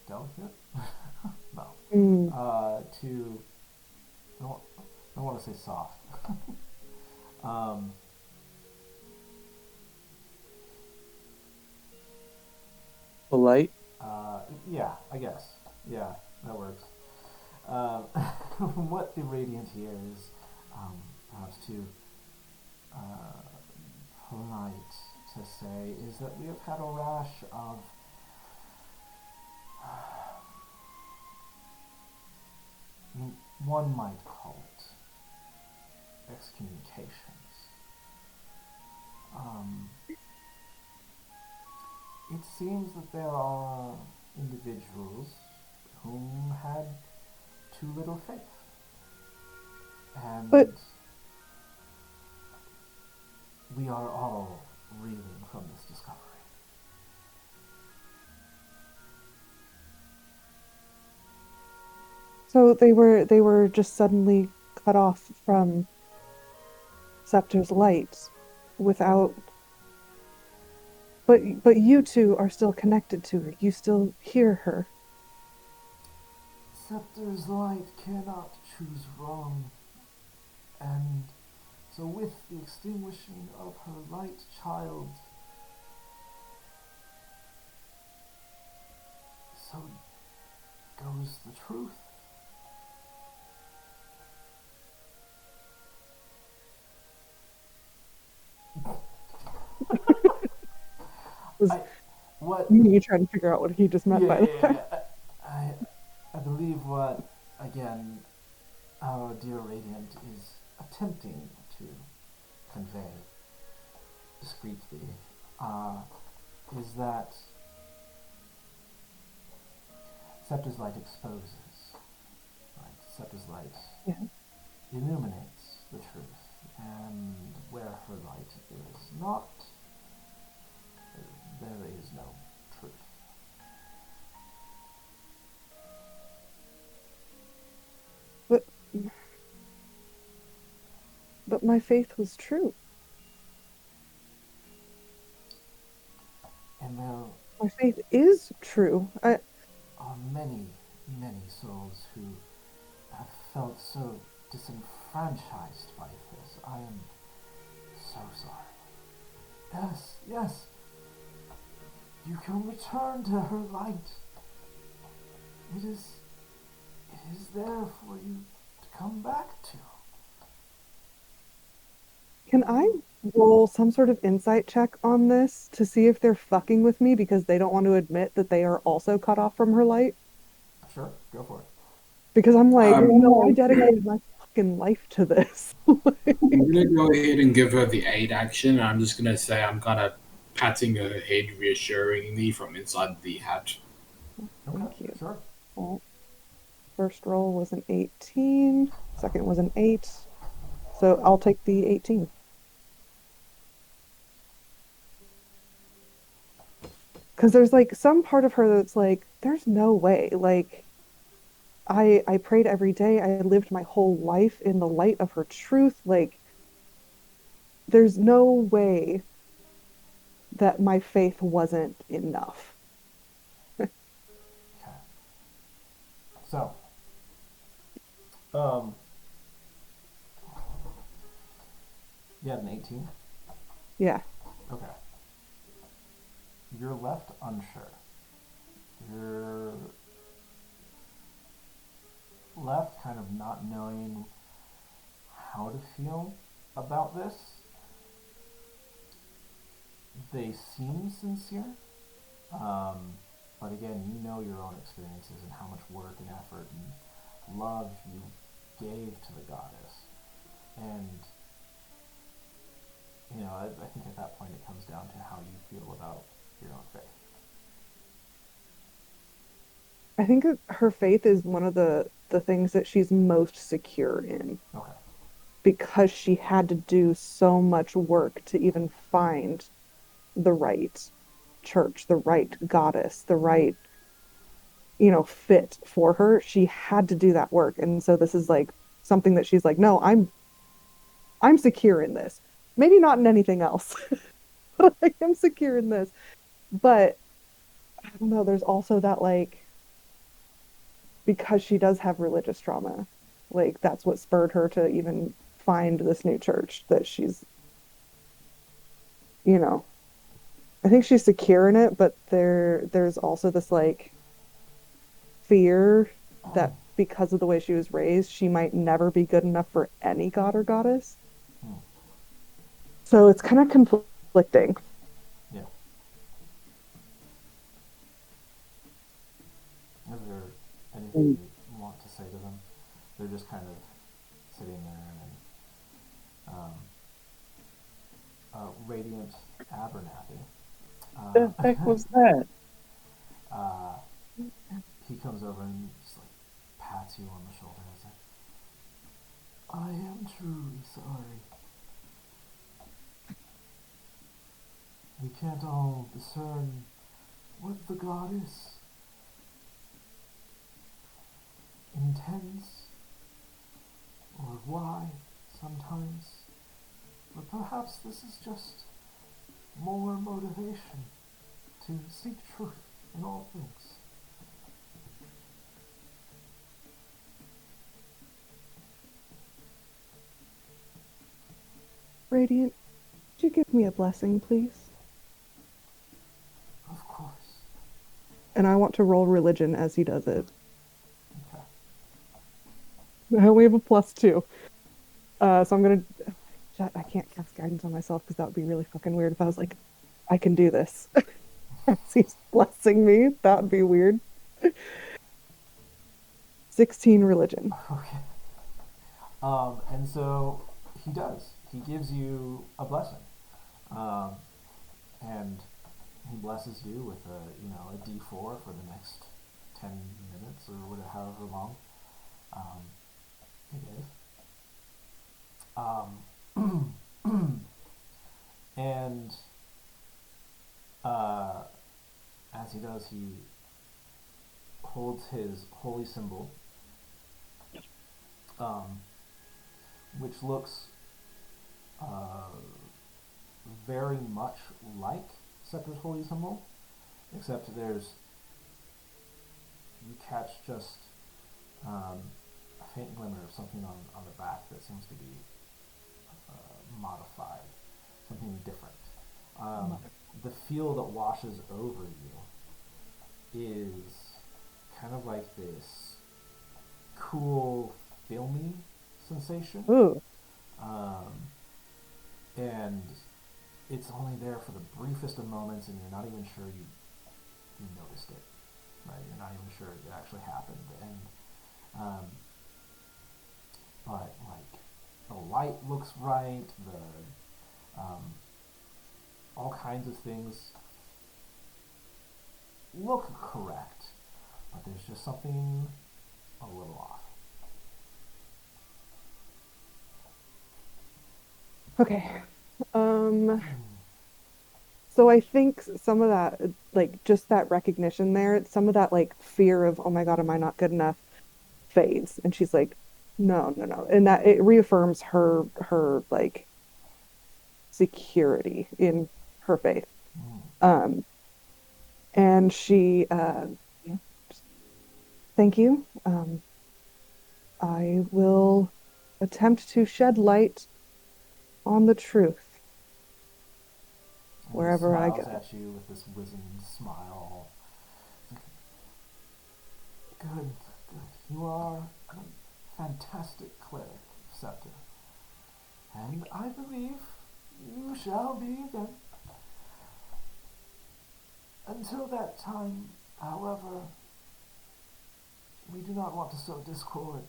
Delicate? No. Mm. To, I don't want to say soft. um, Polite. Yeah, I guess. Yeah, that works. Um, what the Radiant here is, perhaps too polite to say, is that we have had a rash of one might call it excommunications. Um, it seems that there are individuals whom had too little faith, But and we are all reeling from this discovery. so they were just suddenly cut off from Scepter's light without but you two are still connected to her. You still hear her. Scepter's light cannot choose wrong, and so with the extinguishing of her light child, so goes the truth. Was I, what me trying to figure out what he just meant Yeah, by yeah, that. yeah. I believe what, again, our dear Radiant is attempting to convey discreetly is that Scepter's light exposes, right? Scepter's light Yeah. illuminates the truth, and where her light is not, there is no truth. But but my faith was true. And there My faith is true. are many, many souls who have felt so disenfranchised by this. I am so sorry. Yes, yes. You can return to her light. It is there for you to come back to. Can I roll some sort of insight check on this to see if they're fucking with me because they don't want to admit that they are also cut off from her light? Sure, go for it. Because I'm like, Um, no, I dedicated my fucking life to this. I'm gonna go ahead and give her the aid action. I'm just gonna say I'm kind of patting her head reassuringly from inside the hatch. Okay, Thank you. sure. Well, first roll was an 18, second was an 8. So I'll take the 18. Because there's like some part of her that's like, there's no way. Like, I prayed every day. I lived my whole life in the light of her truth. Like, there's no way that my faith wasn't enough. Okay. So, um, you had an 18? Yeah. Okay. You're left unsure. You're left kind of not knowing how to feel about this. They seem sincere, but again, you know your own experiences and how much work and effort and love you gave to the goddess. And, I think at that point it comes down to how you feel about your own faith. I think that her faith is one of the things that she's most secure in Okay. because she had to do so much work to even find the right church, the right goddess, the right, fit for her. She had to do that work. And so this is like something that she's like, no, I'm secure in this. Maybe not in anything else, but I am secure in this. But I don't know, there's also that like because she does have religious trauma, like that's what spurred her to even find this new church that she's, you know, I think she's secure in it, but there's also this like fear that because of the way she was raised, she might never be good enough for any god or goddess. Hmm. So it's kind of conflicting. Yeah. Is there anything you want to say to them? They're just kind of sitting there, and Radiant Abernathy. The heck was that? He comes over and just like pats you on the shoulder and says, "I am truly sorry. We can't all discern what the goddess intends or why sometimes, but perhaps this is just more motivation to seek truth in all things." Radiant, could you give me a blessing, please? Of course. And I want to roll religion as he does it. Okay. I only have a +2. So I'm gonna. I can't cast guidance on myself because that would be really fucking weird if I was like, I can do this. As he's blessing me, that would be weird. 16 religion. Okay. And so he does. He gives you a blessing, and he blesses you with a D4 for the next 10 minutes or whatever, however long it is. And as he does, he holds his holy symbol, which looks very much like Scepter's holy symbol, except you catch just a faint glimmer of something on the back that seems to be modified, something different. The feel that washes over you is kind of like this cool, filmy sensation. Ooh. And it's only there for the briefest of moments, and you're not even sure you noticed it. Right? You're not even sure it actually happened. And but like the light looks right. All kinds of things look correct, but there's just something a little off. Okay. So I think some of that, like just that recognition there, some of that like fear of, oh my God, am I not good enough, fades. And she's like, no, no, no. And that it reaffirms her like security in her faith. Um, and she, thank you. I will attempt to shed light on the truth And wherever he I smiles go. at you with this wizened smile. Good, good. You are a fantastic cleric, Scepter. And I believe you shall be then. Until that time, however, we do not want to sow discord.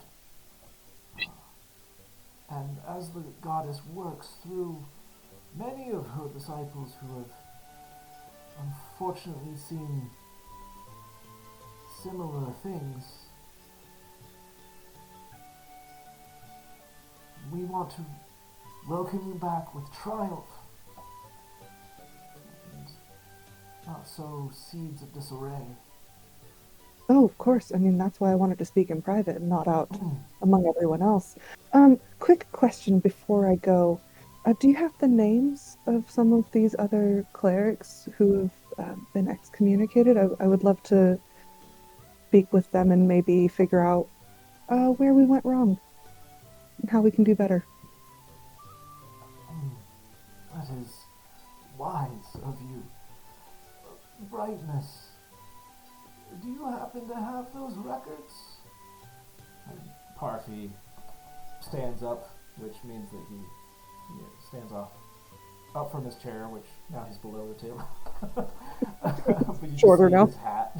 And as the goddess works through many of her disciples who have unfortunately seen similar things, we want to welcome you back with triumph and not sow seeds of disarray. Oh, of course. I mean, that's why I wanted to speak in private and not out among everyone else. Quick question before I go. Do you have the names of some of these other clerics who have been excommunicated? I would love to speak with them and maybe figure out where we went wrong and how we can do better. That is wise of you. Brightness, do you happen to have those records? And Parfy stands up, which means that he stands up from his chair, which now he's below the table. But you Shorter can see now. his hat.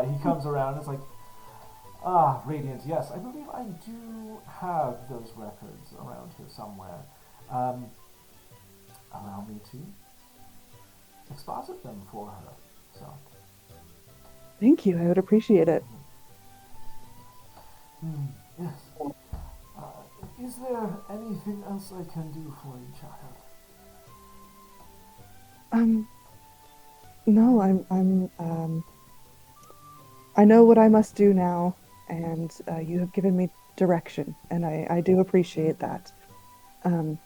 He comes around and it's like, Radiant, yes, I believe I do have those records around here somewhere. Allow me to exposit them for her. So, Thank you. I would appreciate it. yes. Is there anything else I can do for you, child? No, I know what I must do now, and you have given me direction, and I do appreciate that. And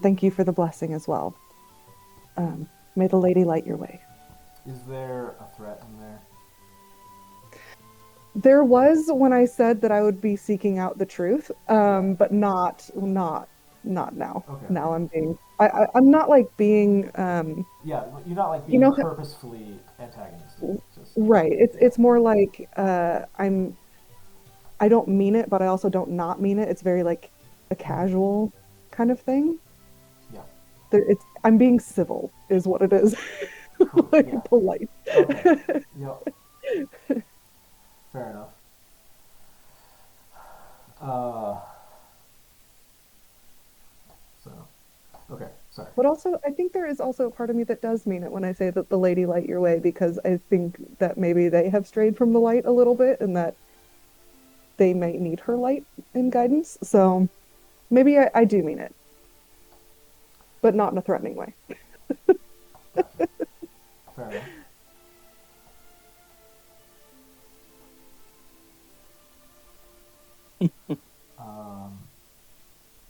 thank you for the blessing as well. May the lady light your way. Is there a threat in there? There was when I said that I would be seeking out the truth, but not now. Okay. Now I'm not like being Yeah, you're not like you being know purposefully antagonistic. Just right. It's more like I don't mean it, but I also don't not mean it. It's very like a casual kind of thing. yeah. I'm being civil is what it is. Cool. Like Yeah. polite. Okay. Yep. Fair enough. So, okay, sorry. But also, I think there is also a part of me that does mean it when I say that the lady light your way, because I think that maybe they have strayed from the light a little bit and that they might need her light and guidance. So maybe I do mean it, but not in a threatening way. Gotcha. Fair enough.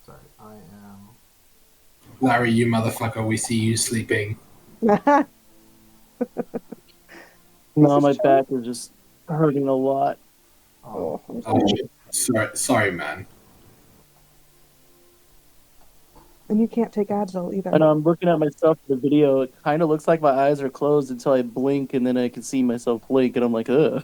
Sorry, I am. Larry, you motherfucker, we see you sleeping. No, my back is just hurting a lot. Oh, I'm Oh, sorry. sorry, man. And you can't take Advil either. And I'm looking at myself in the video. It kind of looks like my eyes are closed until I blink, and then I can see myself blink, and I'm like, ugh.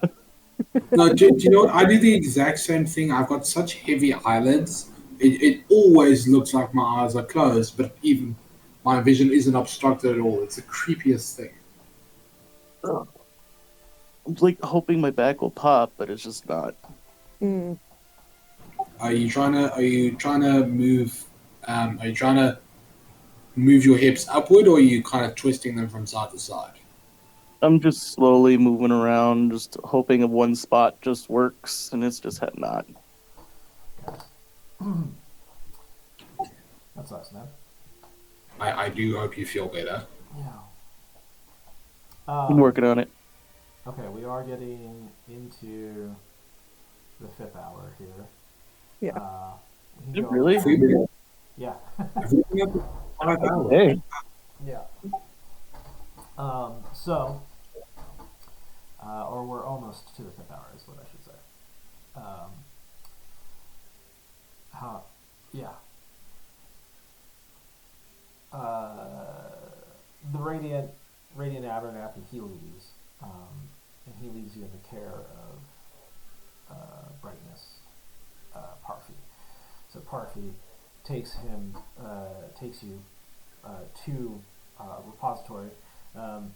No, do you know what? I do the exact same thing. I've got such heavy eyelids. It always looks like my eyes are closed, but even my vision isn't obstructed at all. It's the creepiest thing. Ugh. I'm like hoping my back will pop, but it's just not. Mm. Are you trying to move? Are you trying to move your hips upward, or are you kind of twisting them from side to side? I'm just slowly moving around, just hoping of one spot just works, and it's just not. That sucks, man. I do hope you feel better. Yeah. I'm working on it. Okay, we are getting into the 5th hour here. Yeah. We can go- Really? Yeah. Hey. Yeah. So, or we're almost to the 5th hour, is what I should say. Yeah. The Radiant Abernathy, he leaves, and he leaves you in the care of Brightness, Parfy. So Parfy takes you to repository, and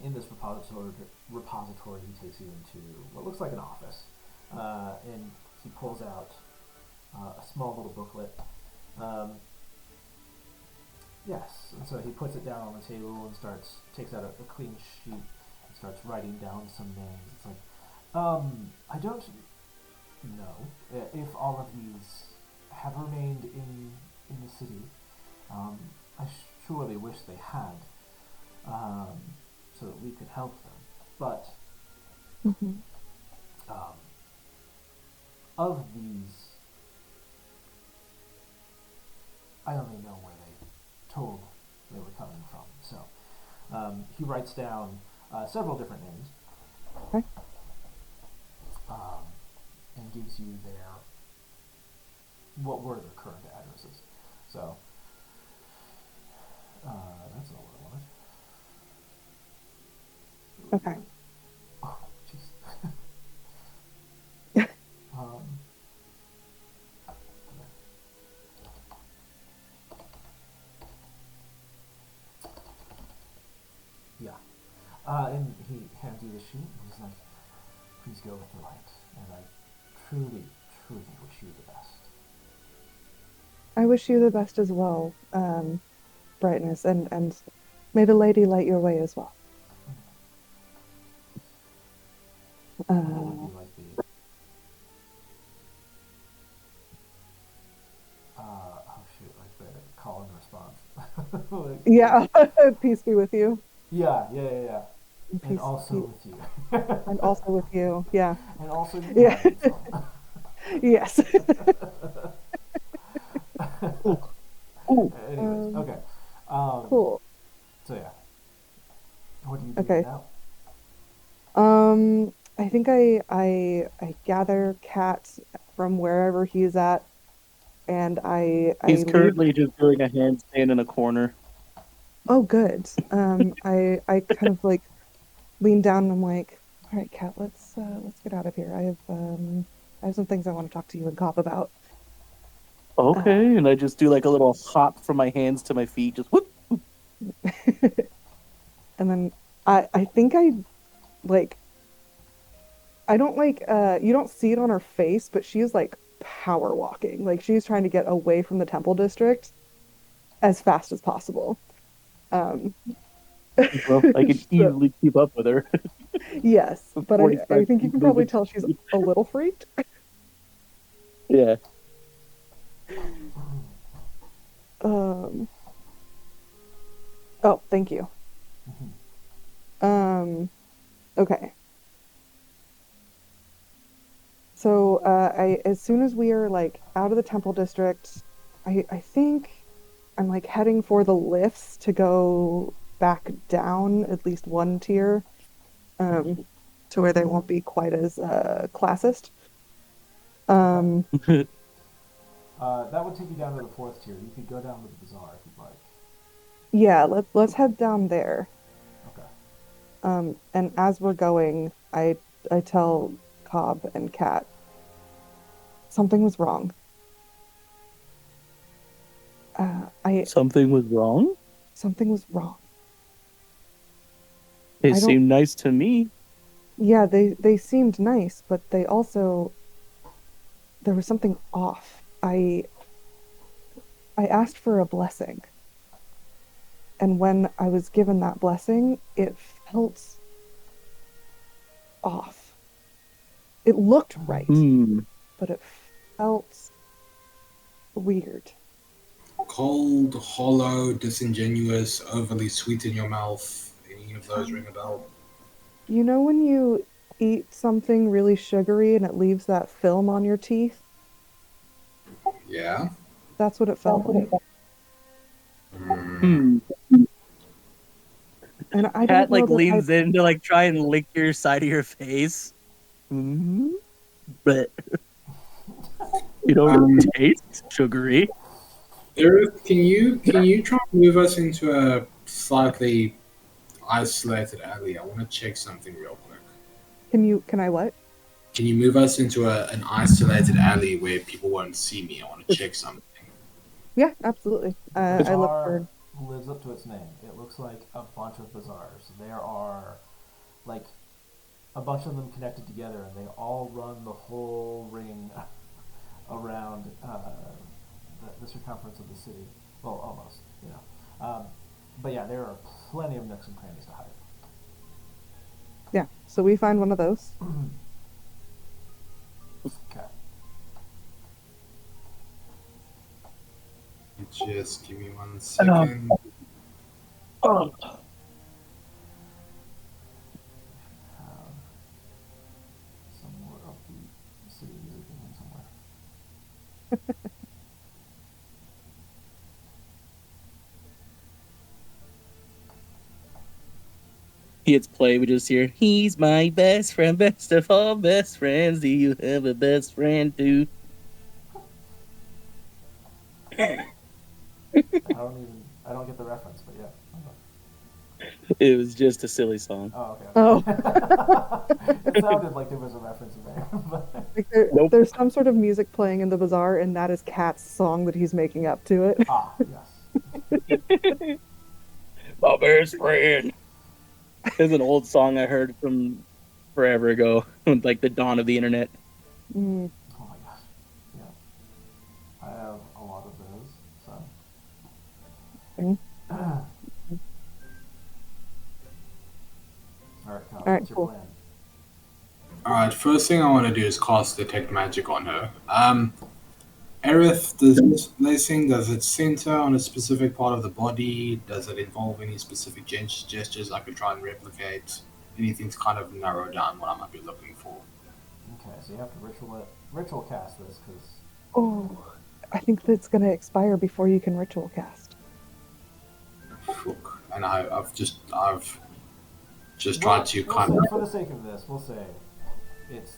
in this repository, he takes you into what looks like an office, and he pulls out a small little booklet. Yes, and so he puts it down on the table and takes out a clean sheet and starts writing down some names. It's like, I don't know if all of these have remained in the city. I surely wish they had, so that we could help them. But of these, I only know where they told they were coming from. So he writes down several different names, Okay. and gives you what were their current addresses. So that's not what I wanted. Okay. Oh, jeez. um, yeah. And he hands you the sheet, and he's like, please go with the light. And I truly, truly wish you the best. I wish you the best as well, Brightness, and may the lady light your way as well. What would you like the... oh shoot, like the call and response. Like, Yeah, peace be with you. yeah. And Peace, also with you. and also with you. Yeah. And also you Yeah. having some. Yes. Ooh. Anyways, okay. Cool. So yeah. What do you do Okay. now? I think I gather Cat from wherever he's at, and I He's leave. currently just doing a handstand in a corner. Oh, good. I kind of like lean down and I'm like, all right, Cat, let's get out of here. I have some things I want to talk to you and Cop about. Okay, and I just do like a little hop from my hands to my feet, just whoop. And then I think like I don't like you don't see it on her face, but she is like power walking. Like she's trying to get away from the temple district as fast as possible. Um Well, I can so easily keep up with her. yes, but I 45 think you feet can probably moving. tell she's a little freaked. Yeah. Um oh, thank you. Okay. So I as soon as we are like out of the temple district, I think I'm like heading for the lifts to go back down at least one tier, to where they won't be quite as classist. Um, That would take you down to the 4th tier. You could go down to the bazaar if you'd like. yeah, let's head down there. Okay. And as we're going, I tell Cobb and Kat something was wrong. I Something was wrong? something was wrong. It I don't. seemed nice to me. Yeah, they seemed nice, but they also there was something off. I asked for a blessing. And when I was given that blessing, it felt off. It looked right, but it felt weird. Cold, hollow, disingenuous, overly sweet in your mouth. Any of those ring a bell? You know when you eat something really sugary and it leaves that film on your teeth? Yeah. That's what it felt like. Hmm. And I don't Cat know like that I leans in to like try and lick your side of your face. But you don't taste sugary. Eric, can you try and move us into a slightly isolated alley? I want to check something real quick. can I what? Can you move us into an isolated alley where people won't see me? I want to check something. Yeah, absolutely. The I look bazaar for lives up to its name. It looks like a bunch of bazaars. There are like a bunch of them connected together, and they all run the whole ring around the circumference of the city. Well, almost, you know. But yeah, there are plenty of nooks and crannies to hide. yeah. So we find one of those. Okay. Just give me 1 second. Oh. Have some more upbeat city music in here somewhere. He hits play, we just hear, he's my best friend, best of all best friends. Do you have a best friend too? I don't get the reference, but yeah. It was just a silly song. Oh, okay. Oh. It sounded like there was a reference in there. But Like Nope. there's some sort of music playing in the bazaar, and that is Cat's song that he's making up to it. yes. My best friend. There's an old song I heard from forever ago, like the dawn of the internet. Mm. Oh my gosh. Yeah. I have a lot of those. So. Mm. All right, Kyle, All right, what's your cool. plan? Alright, first thing I want to do is cast Detect Magic on her. Aerith, does this thing, does it center on a specific part of the body? Does it involve any specific gestures I could try and replicate? Anything to kind of narrow down what I might be looking for? Okay, so you have to ritual cast this because Oh, I think that's going to expire before you can ritual cast. Fuck. And I've just tried to kind of. for the sake of this, we'll say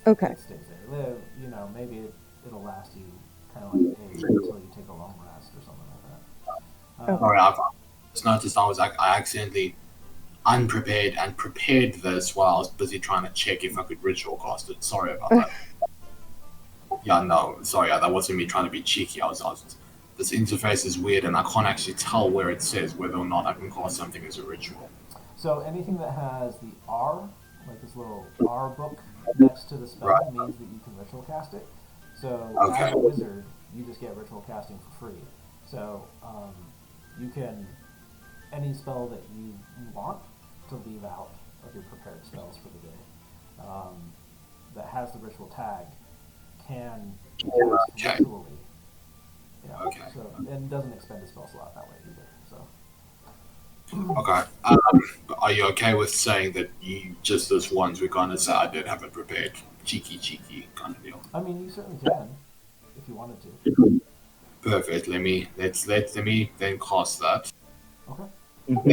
Okay. it stays there. You know, maybe it'll last you kind of like a day until you take a long rest or something like that. Sorry, I've just noticed I accidentally unprepared and prepared this while I was busy trying to check if I could ritual cast it. Sorry about that. Yeah, no, sorry, that wasn't me trying to be cheeky. This interface is weird and I can't actually tell where it says whether or not I can cast something as a ritual. So anything that has the R, like this little R book next to the spell, means that you can ritual cast it. So as a wizard, you just get ritual casting for free. So you can, any spell that you want to leave out of your prepared spells for the day that has the ritual tag can be cast ritually. Yeah. Okay. So, and doesn't expend a spell slot that way either. So. Okay. Are you okay with saying that you just this once we kind of say I did have it prepared, cheeky kind of deal? I mean, you certainly can if you wanted to. Perfect. Let me then cast that. Okay. Thank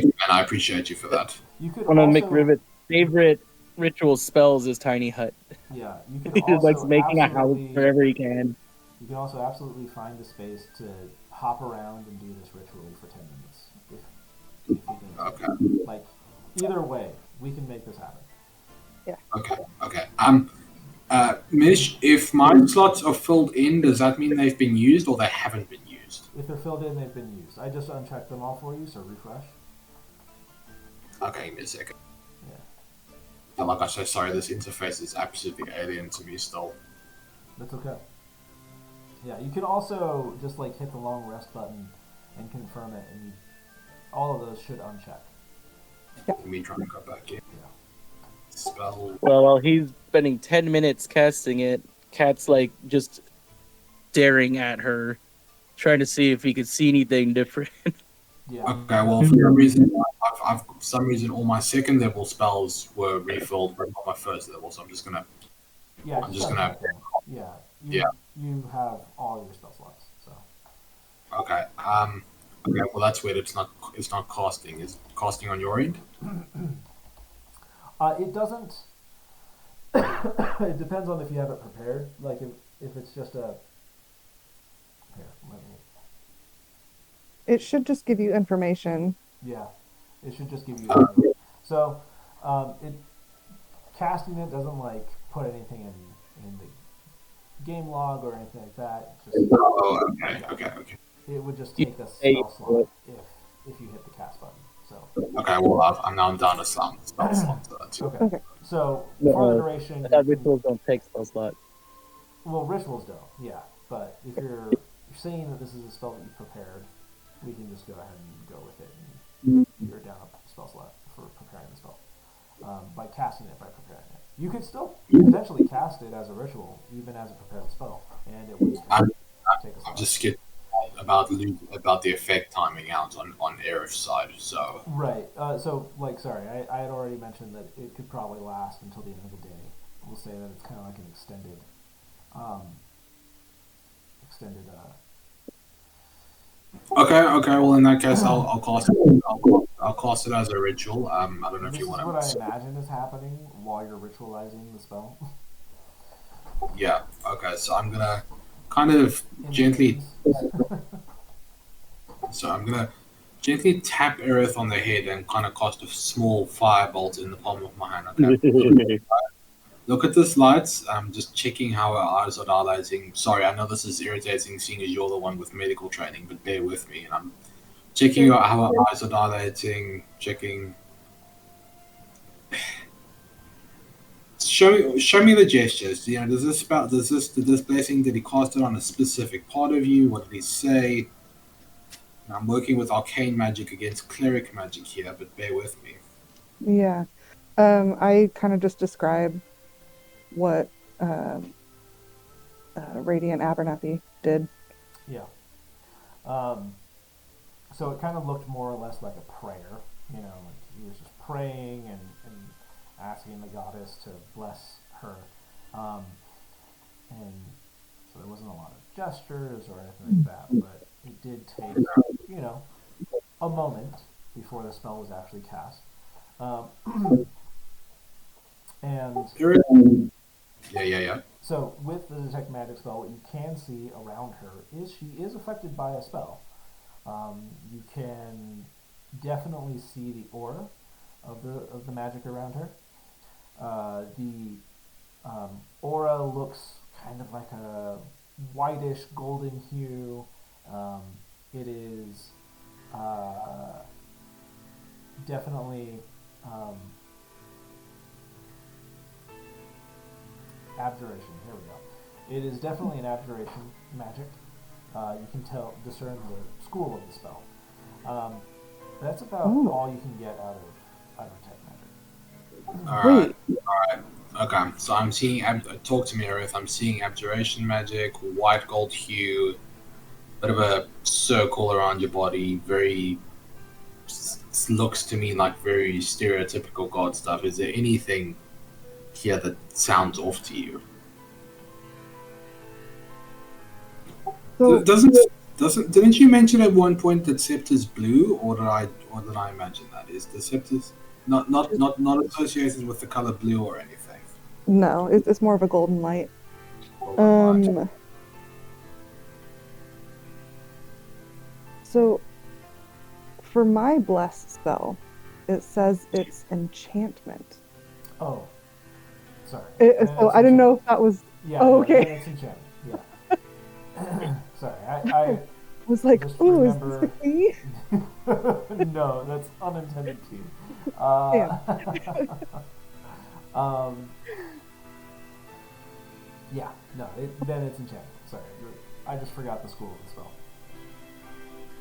you, and I appreciate you for that. You could One of also, McRivet's favorite ritual spells is Tiny Hut. Yeah, you could He also just likes making a house absolutely- wherever he can. You can also absolutely find the space to hop around and do this ritually for 10 minutes if you need to. Okay. Like either way, we can make this happen. Okay. Mish, if my slots are filled in, does that mean they've been used or they haven't been used? If they're filled in, they've been used. I just unchecked them all for you, so refresh. Okay, give me a second. Yeah. Yeah, like I say, sorry, this interface is absolutely alien to me still. That's okay. Yeah, you can also just like hit the long rest button and confirm it, and all of those should uncheck. Me trying to go back in. Yeah. Spell. Well, while he's spending 10 minutes casting it, Cat's like just staring at her, trying to see if he could see anything different. Yeah. Okay, well, for some reason, I've for some reason all my second level spells were refilled, but not my first level. So I'm just gonna. Yeah. I'm just gonna. uncheck them. Yeah. Yeah. You have all your spell slots, so. Okay. Okay. Well, that's weird. It's not casting. Is casting on your end? It doesn't. It depends on if you have it prepared. Like if it's just a. Here, let me. It should just give you information. Yeah, it should just give you. So, it casting it doesn't like put anything in the game log or anything like that. It just Oh, okay. it would just take a spell slot if you hit the cast button. So. Okay. Well, I'm now down to some spell slots. So that's Okay. So for the duration, I thought rituals don't take spell slot. well, rituals don't. Yeah, but if you're saying that this is a spell that you prepared, we can just go ahead and go with it, and you're down a spell slot for preparing the spell by casting it, by preparing it. You could still potentially cast it as a ritual, even as a prepared spell, and it would take a slot. I'm just scared about the effect timing out on Aerith's side. So Right. So, like, sorry, I had already mentioned that it could probably last until the end of the day. We'll say that it's kind of like an extended. Okay. Well, in that case, I'll cast it. I'll cast it as a ritual. I don't know if This you is want what to. I imagine is happening while you're ritualizing the spell. Yeah. Okay. So I'm gonna kind of gently. So I'm gonna gently tap Aerith on the head and kind of cast a small firebolt in the palm of my hand. Okay. Look at this light. I'm just checking how her eyes are dilating. Sorry, I know this is irritating seeing as you're the one with medical training, but bear with me. And I'm checking out how her eyes are dilating, checking. Show me the gestures. You know, did this blessing, did he cast it on a specific part of you? What did he say? I'm working with arcane magic against cleric magic here, but bear with me. Yeah. I kind of just describe what Radiant Abernathy did. Yeah. So it kind of looked more or less like a prayer. You know, like he was just praying and asking the goddess to bless her. And so there wasn't a lot of gestures or anything like that, but it did take, you know, a moment before the spell was actually cast. And Yeah. so with the detect magic spell, what you can see around her is she is affected by a spell. You can definitely see the aura of the magic around her. The aura looks kind of like a whitish golden hue. It is definitely abjuration. Here we go. It is definitely an abjuration magic. You can discern the school of the spell. That's about all you can get out of tech magic. Alright. Okay, so I'm seeing, talk to me, Aerith. I'm seeing abjuration magic, white gold hue, bit of a circle around your body, very, looks to me like very stereotypical god stuff. Is there anything here that sounds off to you? So, Didn't you mention at one point that Scepter's blue, or did I imagine that? Is the Scepter's not associated with the color blue or anything? no, it's more of a golden light. So for my bless spell, it says it's enchantment. Oh, sorry. So I didn't know if that was. Yeah. Oh, No, okay. it's enchantment. Yeah. Sorry, I was like, just ooh, is remember... this the key? No, that's unintended key. Yeah, no, then it's enchantment. Sorry, I just forgot the school of the spell.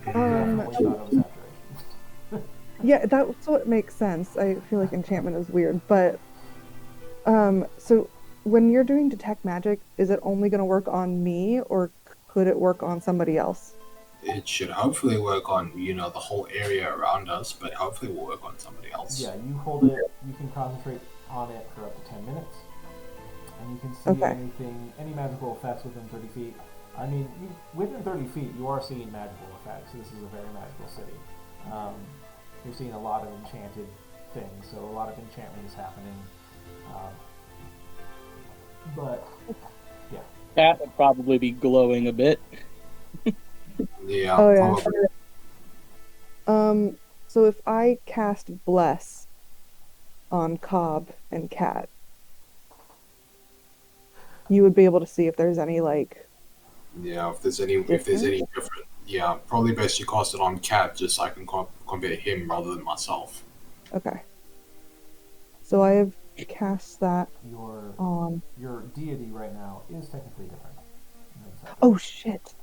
Definitely thought it was abjuration. Yeah, that's what makes sense. I feel like enchantment is weird, but so when you're doing detect magic, is it only going to work on me, or could it work on somebody else? It should hopefully work on, the whole area around us, but hopefully will work on somebody else. Yeah, you hold it, you can concentrate on it for up to 10 minutes, and you can see any magical effects within 30 feet. I mean, within 30 feet, you are seeing magical effects. This is a very magical city. You're seeing a lot of enchanted things, so a lot of enchantment is happening. But, yeah. That would probably be glowing a bit. Yeah. Oh, yeah. Probably. So if I cast Bless on Cobb and Cat, you would be able to see if there's any, like... Yeah, if there's any different... Yeah, probably best you cast it on Cat, just so I can compare him rather than myself. Okay. So I have cast that on... Your deity right now is technically different. Oh, shit.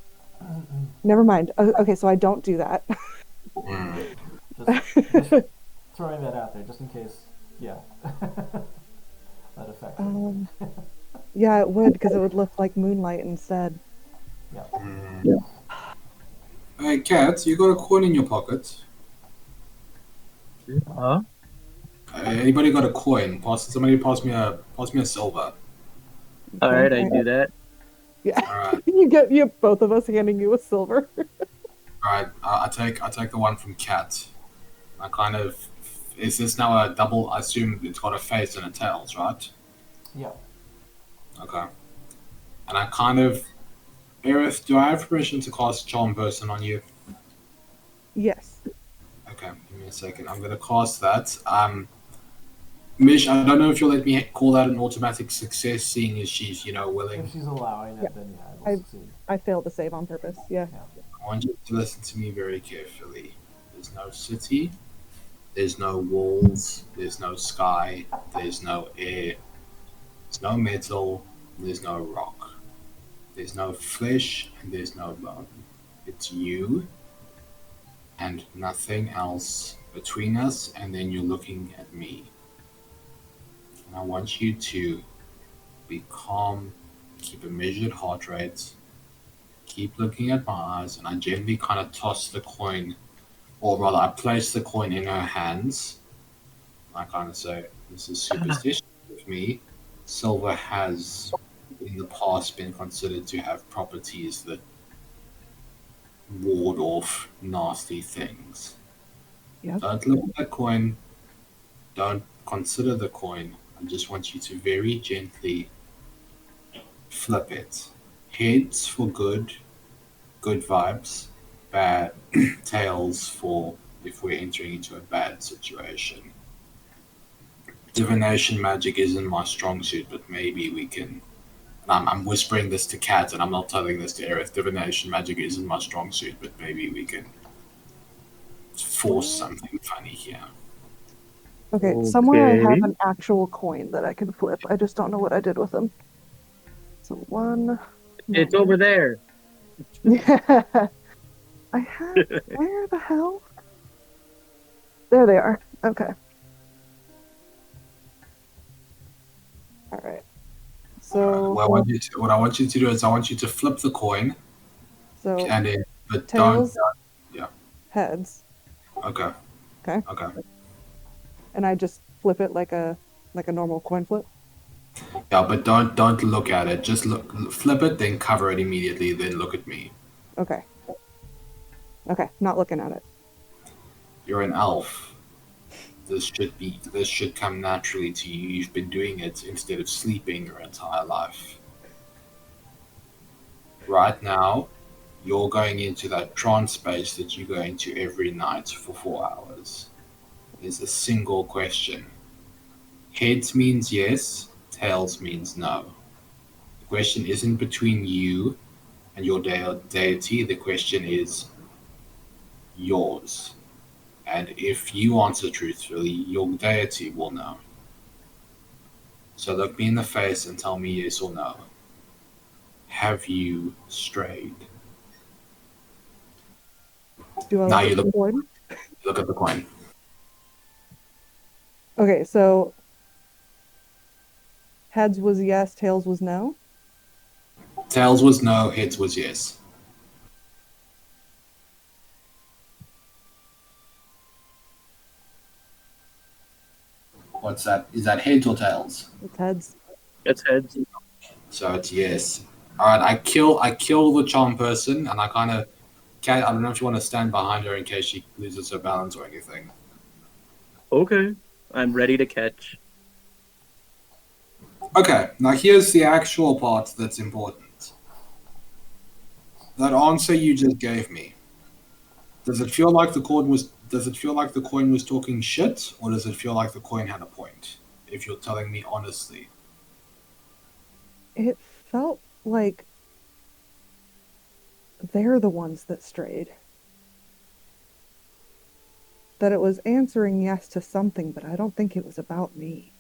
Never mind. Okay, so I don't do that. Just throwing that out there, just in case, yeah, that affects it. Yeah, it would, because it would look like moonlight instead. Yeah. Hey, Kat, you got a coin in your pocket? Huh? Anybody got a coin? Somebody pass me a silver. All right, I do that. Yeah. All right. you get both of us handing you a silver. All right, I take the one from Cat. I kind of... Is this now a double? I assume it's got a face and a tails, right? Yeah. Okay. And I kind of... Aerith, do I have permission to cast Charm Person on you? Yes. Okay, give me a second. I'm gonna cast that. Mish, I don't know if you'll let me call that an automatic success, seeing as she's, willing. If she's allowing Yeah. it, then yeah, it will I succeed. I failed to save on purpose. Yeah. Yeah. I want you to listen to me very carefully. There's no city, there's no walls, there's no sky, there's no air, there's no metal, there's no rock. There's no flesh and there's no bone. It's you and nothing else between us, and then you're looking at me. And I want you to be calm, keep a measured heart rate, keep looking at my eyes, and I gently kind of toss the coin, or rather, I place the coin in her hands. I kind of say, this is superstition with me. Silver has in the past been considered to have properties that ward off nasty things. Yep. Don't look at the coin. Don't consider the coin. I just want you to very gently flip it. Heads for good vibes. Bad tails for if we're entering into a bad situation. Divination magic isn't my strong suit, but maybe we can. I'm whispering this to Kat, and I'm not telling this to Aerith. Divination magic isn't my strong suit, but maybe we can force something funny here. Okay, somewhere I have Okay. an actual coin that I can flip. I just don't know what I did with them. So one. It's over there. Yeah. I have. Where the hell? There they are. Okay. All right. So. What I want you to do is I want you to flip the coin, So and then but tails, yeah. heads, Okay. Okay. Okay. and I just flip it like a normal coin flip. Yeah, but don't look at it. Just flip it, then cover it immediately. Then look at me. Okay. Okay, not looking at it. You're an elf. This should come naturally to you. You've been doing it instead of sleeping your entire life. Right now, you're going into that trance space that you go into every night for 4 hours. There's a single question. Heads means yes, tails means no. The question isn't between you and your deity. The question is yours. And if you answer truthfully, your deity will know. So look me in the face and tell me yes or no. Have you strayed? Do I Now look you at the look coin? look at the coin. Okay, so heads was yes, tails was no. Tails was no, heads was yes. What's that? Is that heads or tails? It's heads. It's heads. So it's yes. Alright, I kill the charm person, and I kinda I don't know if you want to stand behind her in case she loses her balance or anything. Okay. I'm ready to catch. Okay, now here's the actual part that's important. That answer you just gave me. Does it feel like the coin was talking shit, or does it feel like the coin had a point? If you're telling me honestly. It felt like they're the ones that strayed. That it was answering yes to something, but I don't think it was about me.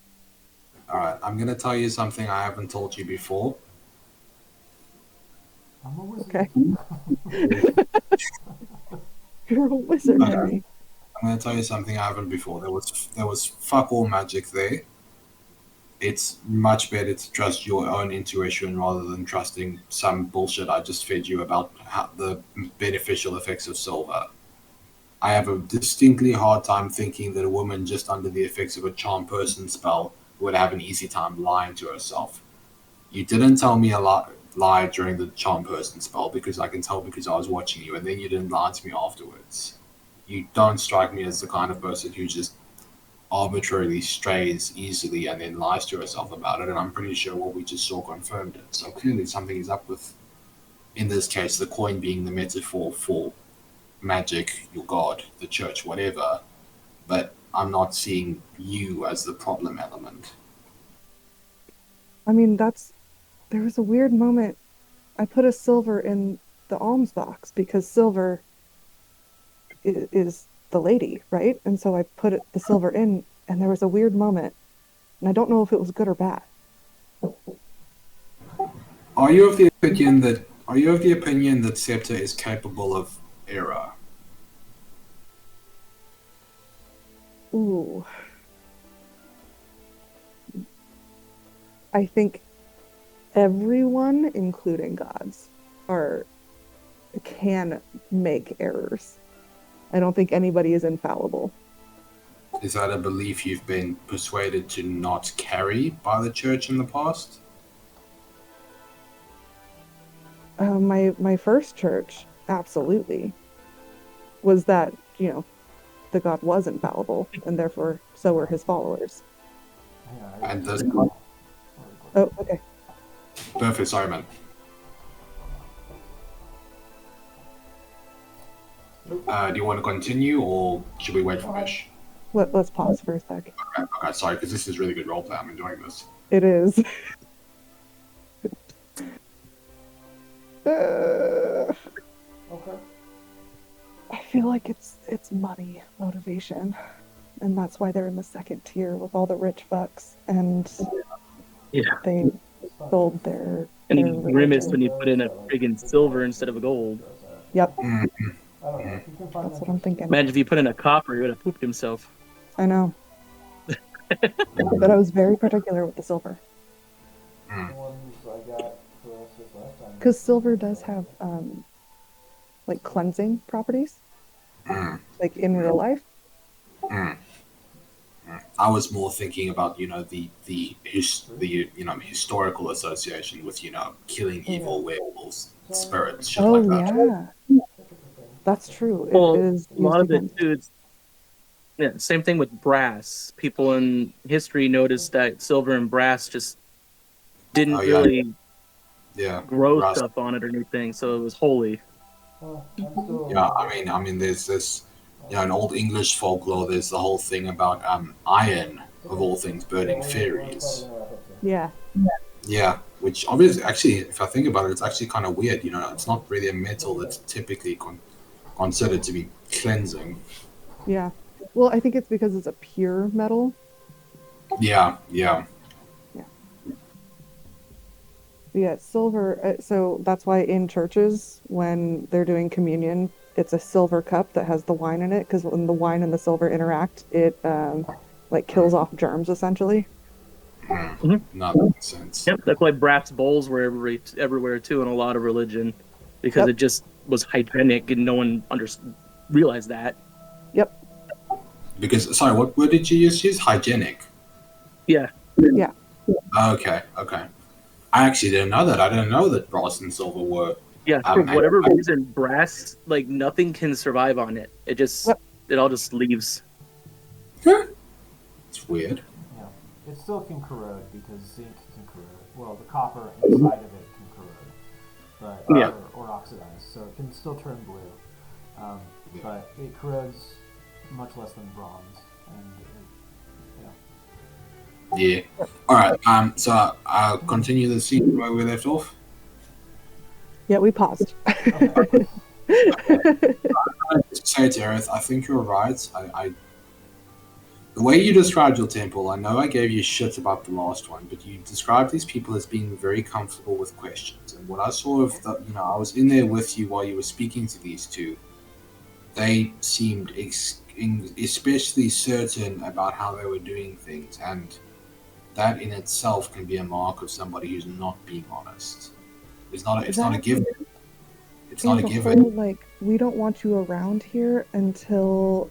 Alright, I'm gonna tell you something I haven't told you before. I'm a wizard. Okay. You're a wizard, Okay. Harry. I'm gonna tell you something I haven't before. There was fuck all magic there. It's much better to trust your own intuition rather than trusting some bullshit I just fed you about the beneficial effects of silver. I have a distinctly hard time thinking that a woman just under the effects of a charm person spell would have an easy time lying to herself. You didn't tell me a lie during the charm person spell because I can tell because I was watching you, and then you didn't lie to me afterwards. You don't strike me as the kind of person who just arbitrarily strays easily and then lies to herself about it, and I'm pretty sure what we just saw confirmed it. So clearly something is up with, in this case, the coin being the metaphor for magic, your god, the church, whatever, but I'm not seeing you as the problem element. I mean, there was a weird moment. I put a silver in the alms box because silver is the lady, right? And so I put the silver in, and there was a weird moment, and I don't know if it was good or bad. Are you of the opinion that Scepter is capable of error? Ooh. I think everyone, including gods, can make errors. I don't think anybody is infallible. Is that a belief you've been persuaded to not carry by the church in the past? My first church, absolutely, was that, the god was infallible, and therefore so were his followers. And this Oh, okay. perfect, sorry, man. Do you want to continue, or should we wait for Mish? Let's pause for a sec. Okay, sorry, because this is really good roleplay. I'm enjoying this. It is. Okay. I feel like it's money motivation, and that's why they're in the second tier with all the rich fucks, and Yeah. they sold their. And their you grimace religion. when you put in a friggin' silver instead of a gold. Yep, I don't know. If you can find that's what I'm thinking. Imagine if you put in a copper, he would have pooped himself. I know. But I was very particular with the silver. the ones I got for us this last time. Because silver does have, like, cleansing properties, like in real life. I was more thinking about the historical association with killing evil werewolves, spirits, shit Oh, like that. yeah. That's true. Well, It is a lot used of against- it too. Same thing with brass. People in history noticed that silver and brass just didn't Oh, yeah. really Yeah, grow rust. stuff on it or anything, so it was holy. I'm still, Yeah, I mean, there's this, in old English folklore, there's the whole thing about iron, of all things, burning fairies. Yeah. Yeah, which obviously, actually, if I think about it, it's actually kind of weird. It's not really a metal that's typically considered to be cleansing. Yeah. Well, I think it's because it's a pure metal. Yeah. Yeah, silver. So that's why in churches, when they're doing communion, it's a silver cup that has the wine in it. Because when the wine and the silver interact, it like kills off germs essentially. No, that makes sense. Yep, that's why brass bowls were everywhere too in a lot of religion, because Yep. it just was hygienic and no one realized that. Yep. Because, sorry, what word did you use? Hygienic. Yeah. Yeah. Okay. I actually didn't know that. I didn't know that brass and silver were. Yeah, for whatever reason, brass, like nothing can survive on it. It just, Yep. it all just leaves. It's weird. Yeah. It still can corrode because zinc can corrode. Well, the copper inside of it can corrode, but Yeah. or oxidize, so it can still turn blue. But it corrodes much less than bronze, and Yeah. All right. So I'll continue the scene where we left off. Yeah, we paused. Say to Aerith, I think you're right. The way you described your temple, I know I gave you shit about the last one, but you described these people as being very comfortable with questions. And what I saw of the, I was in there with you while you were speaking to these two. They seemed especially certain about how they were doing things, and that in itself can be a mark of somebody who's not being honest. It's not a given. It's not a And the given. whole, like, we don't want you around here until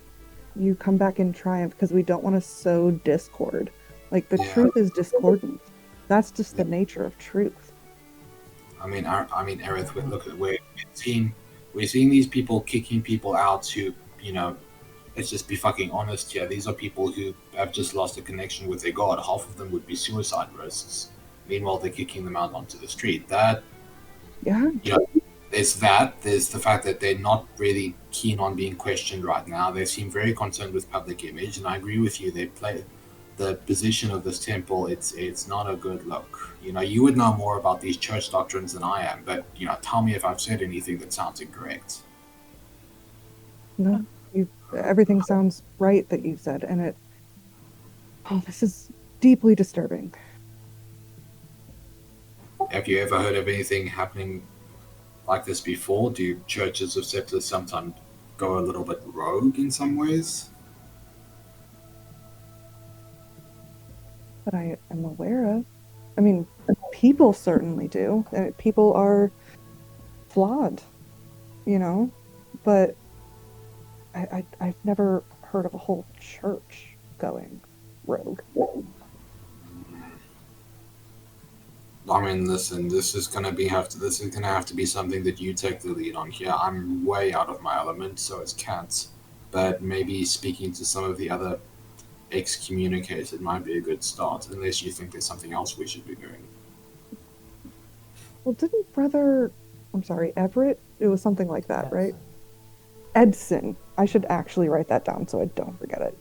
you come back in triumph because we don't want to sow discord. Like, the Yeah. truth is discordant. That's just the nature of truth. I mean, Aerith, look at we're seeing these people kicking people out who, let's just be fucking honest here. These are people who have just lost a connection with their god. Half of them would be suicide risks. Meanwhile, they're kicking them out onto the street. That, Yeah. there's that. There's the fact that they're not really keen on being questioned right now. They seem very concerned with public image, and I agree with you. They play the position of this temple. It's not a good look. You would know more about these church doctrines than I am, but tell me if I've said anything that sounds incorrect. No, everything sounds right that you said, and this is deeply disturbing. Have you ever heard of anything happening like this before? Do churches of Septus sometimes go a little bit rogue in some ways? That I am aware of. I mean, people certainly do. People are flawed, but I've never heard of a whole church going rogue. I mean, listen, this is gonna have to be something that you take the lead on here. I'm way out of my element, so it's Cats. But maybe speaking to some of the other excommunicated might be a good start, unless you think there's something else we should be doing. Well, didn't Everett? It was something like that, Yes. right? Edson. I should actually write that down so I don't forget it.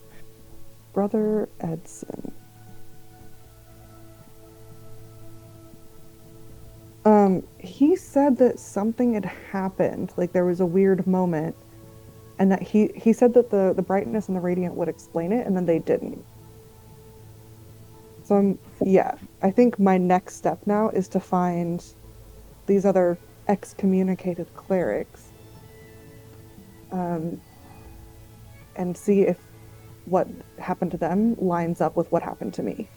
Brother Edson. He said that something had happened, like there was a weird moment, and that he said that the brightness and the radiant would explain it, and then they didn't. So I think my next step now is to find these other excommunicated clerics, and see if what happened to them lines up with what happened to me.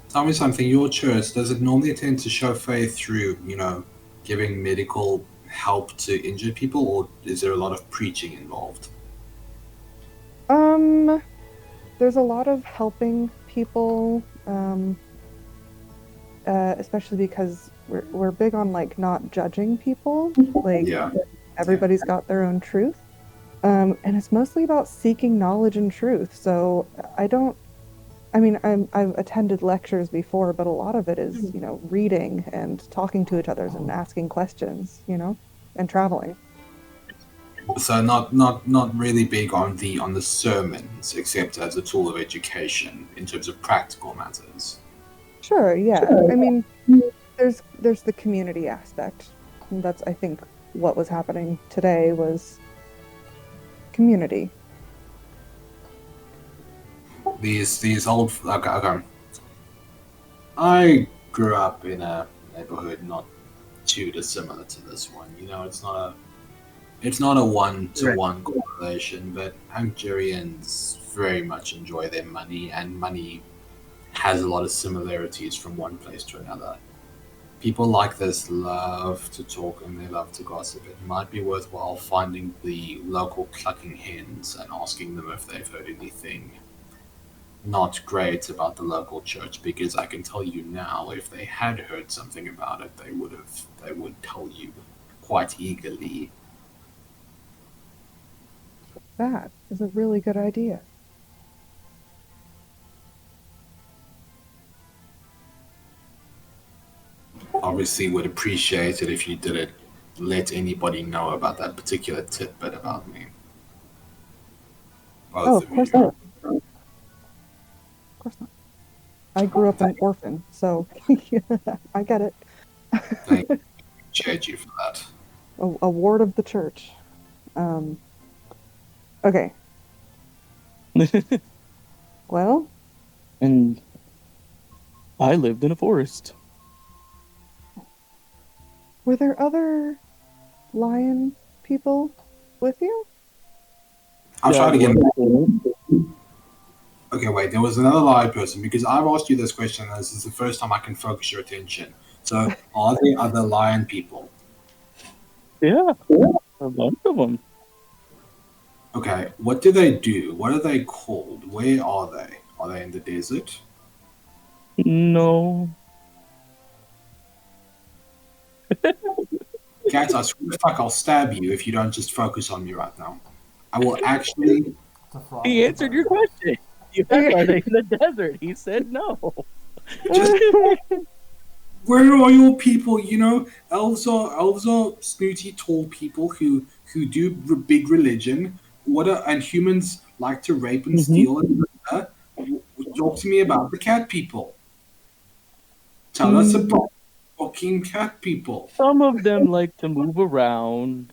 Tell me something, your church, does it normally tend to show faith through, giving medical help to injured people, or is there a lot of preaching involved? There's a lot of helping people, especially because we're big on not judging people. Yeah. Everybody's got their own truth. And it's mostly about seeking knowledge and truth. So I've attended lectures before, but a lot of it is, reading and talking to each other and asking questions, and traveling. So not really big on the sermons, except as a tool of education in terms of practical matters. Sure, yeah. I mean, there's the community aspect. And that's, I think, what was happening today was community. These old okay. I grew up in a neighborhood not too dissimilar to this one. It's not a one-to-one correlation, but Hungarians very much enjoy their money, and money has a lot of similarities from one place to another. People like this love to talk and they love to gossip. It might be worthwhile finding the local clucking hens and asking them if they've heard anything not great about the local church, because I can tell you now, if they had heard something about it, they would tell you quite eagerly. That is a really good idea. Obviously would appreciate it if you didn't let anybody know about that particular tidbit about me. Oh, of course not. Of course not. I grew up an orphan, so I get it. Thank you. Appreciate you for that. A ward of the church. Okay. Well, And I lived in a forest. were there other lion people with you? I'll try to get. Yeah. Okay, wait. There was another live person, because I've asked you this question, and this is the first time I can focus your attention. So, are there other lion people? Yeah, a bunch of them. Okay, what do they do? What are they called? Where are they? Are they in the desert? No. Guys, I swear to fuck, I'll stab you if you don't just focus on me right now. I will actually. It's a fraud. He answered your question. You asked, are they in the desert? He said no. Just Where are your people? You know, elves are snooty, tall people who do big religion. And humans like to rape and Mm-hmm. steal and murder. Talk to me about the cat people. Tell us about fucking cat people. Some of them like to move around,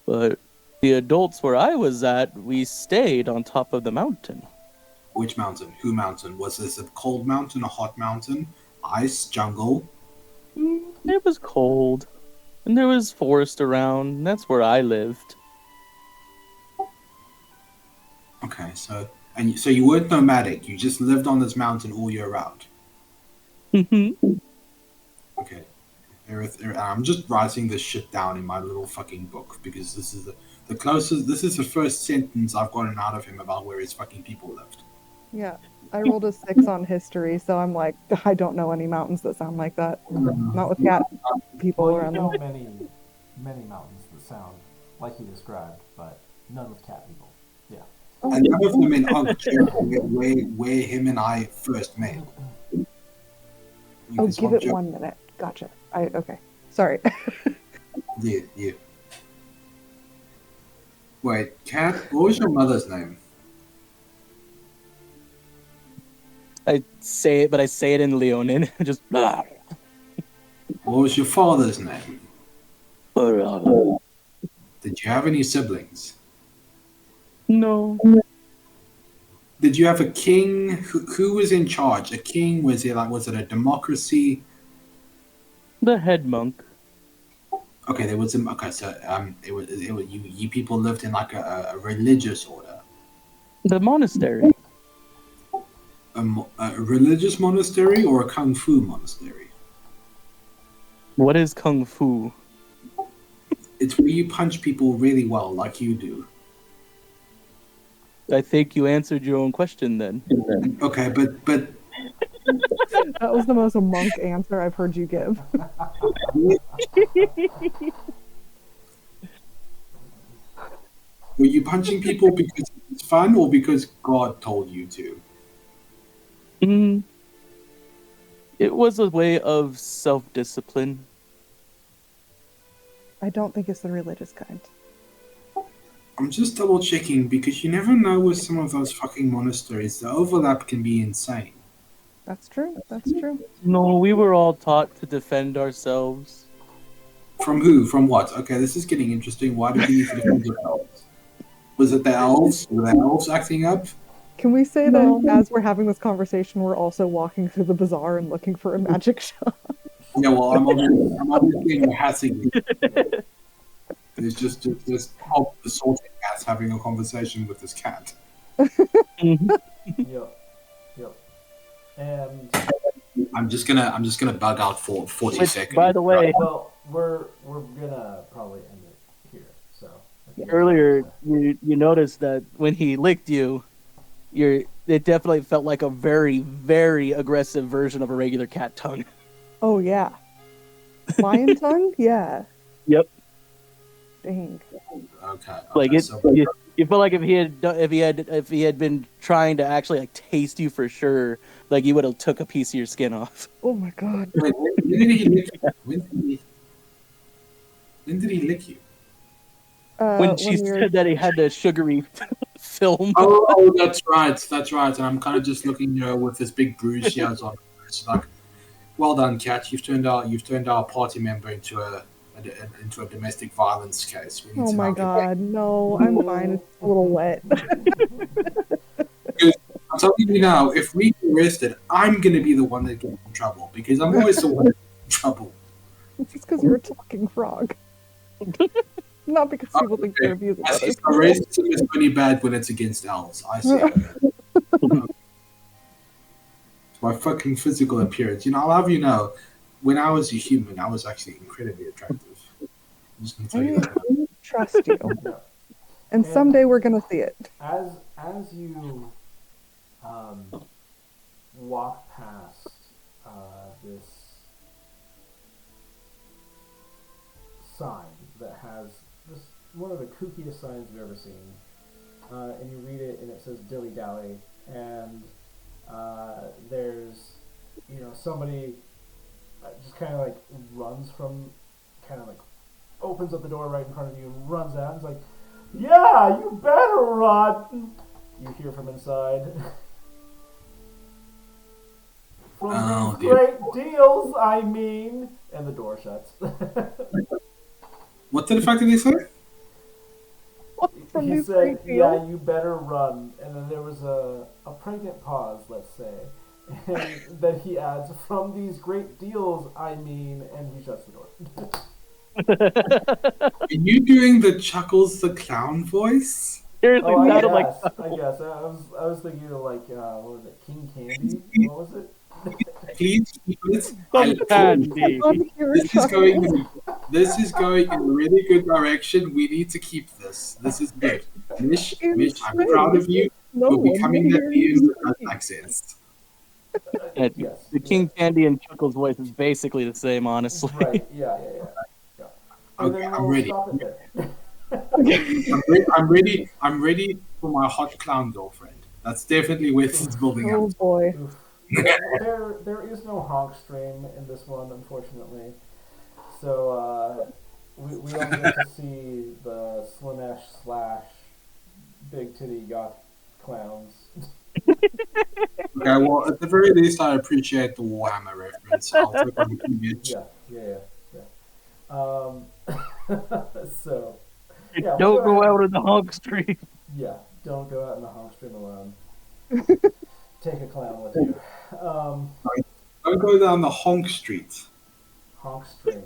but the adults where I was at, we stayed on top of the mountain. Which mountain? Who mountain? Was this a cold mountain, a hot mountain, ice, jungle? It was cold, and there was forest around, and that's where I lived. Okay, so you weren't nomadic. You just lived on this mountain all year round. Mm-hmm. Okay. I'm just writing this shit down in my little fucking book because this is the closest. This is the first sentence I've gotten out of him about where his fucking people lived. Yeah. I rolled a 6 on history, so I'm like, I don't know any mountains that sound like that. Not with cat people Well, you around know them. many mountains that sound like he described, but none with cat people. Yeah. And none of them in where him and I first met. Oh, Because give it Ogjo- 1 minute. Gotcha. Okay. Sorry. Yeah. Wait, Cat, what was your mother's name? I say it, but I say it in Leonin. Just. What was your father's name? Did you have any siblings? No. Did you have a king? Who was in charge? A king? Was it a democracy? The head monk. Okay, there was it was you people lived in like a religious order. The monastery. A religious monastery or a kung fu monastery? What is kung fu? It's where you punch people really well, like you do. I think you answered your own question then. Okay, but That was the most monk answer I've heard you give. were you punching people because it's fun or because God told you to? Mm, it was a way of self-discipline. I don't think it's the religious kind. I'm just double checking because you never know with some of those fucking monasteries. The overlap can be insane. That's true. That's true. No, we were all taught to defend ourselves. From who? From what? Okay, this is getting interesting. Why did you need to defend yourselves? Was it the elves? Were the elves acting up? Can we say that as we're having this conversation, we're also walking through the bazaar and looking for a magic shop? Yeah, well, I'm obviously in the hatching. There's just Hob the sorting cat's having a conversation with this cat. Yep. And I'm just gonna bug out for 40 seconds. By the way, well, we're gonna probably end it here. So earlier you noticed that when he licked you, it definitely felt like a very, very aggressive version of a regular cat tongue. Oh, yeah. Lion tongue? Yeah. Yep. Dang. Okay. Like it, So, you feel like if he had been trying to actually like taste you for sure, like he would have took a piece of your skin off. Oh, my God. wait, when did he lick you? When did he lick you? When she we were- said that he had the sugary film. Oh, that's right. And I'm kind of just looking, with this big bruise she has on. It's like, well done, Kat. You've turned our party member into a domestic violence case. We need Oh, to my now get- God. No, I'm fine. It's a little wet. I'm telling you now, if we get arrested, I'm gonna be the one that gets in trouble because I'm always the one in trouble. Just because you're a talking frog. Not because people think you're abusing I other see people. racism is only bad when it's against elves. I see. It's my fucking physical appearance. I'll have you know, when I was a human, I was actually incredibly attractive. I'm just gonna tell you that. Trust you. Yeah. And someday we're going to see it. As you walk past this sign that has this one of the kookiest signs you've ever seen, and you read it and it says dilly dally, and there's somebody kind of like runs from, kind of like opens up the door right in front of you and runs out. And is like, "Yeah, you better run." You hear from inside. From Oh, these dear. great deals, I mean. And the door shuts. What the fuck did he say? From He these said, great "Yeah, deals? you better run." And then there was a pregnant pause, let's say. And then he adds, "From these great deals, I mean," and he shuts the door. Are you doing the Chuckles the Clown voice? Seriously, Oh, sounded like I guess. I was thinking of like, what was it, King Candy? What was it? Please keep it. some candy. Unhear This is chuckles. going. This is going in a really good direction. We need to keep this. This is good. Mish, I'm proud of you. No You're one becoming will that hear you DM with that speak. accents. Yes. The King Candy and Chuckles voice is basically the same, honestly. Right, yeah. And Okay, then I'm we'll ready. stop it there. I'm ready for my hot clown girlfriend. That's definitely where this is building Oh up. boy. Oof. There is no honk stream in this one, unfortunately. So we only get to see the Slanesh / Big Titty Goth clowns. Okay, well, at the very least, I appreciate the Warhammer reference. I'll take on the image. Yeah. So yeah, Don't we'll go ahead. out in the honk street. Yeah, don't go out in the honk stream alone. Take a clown with you. Don't go down the honk street. Honk stream.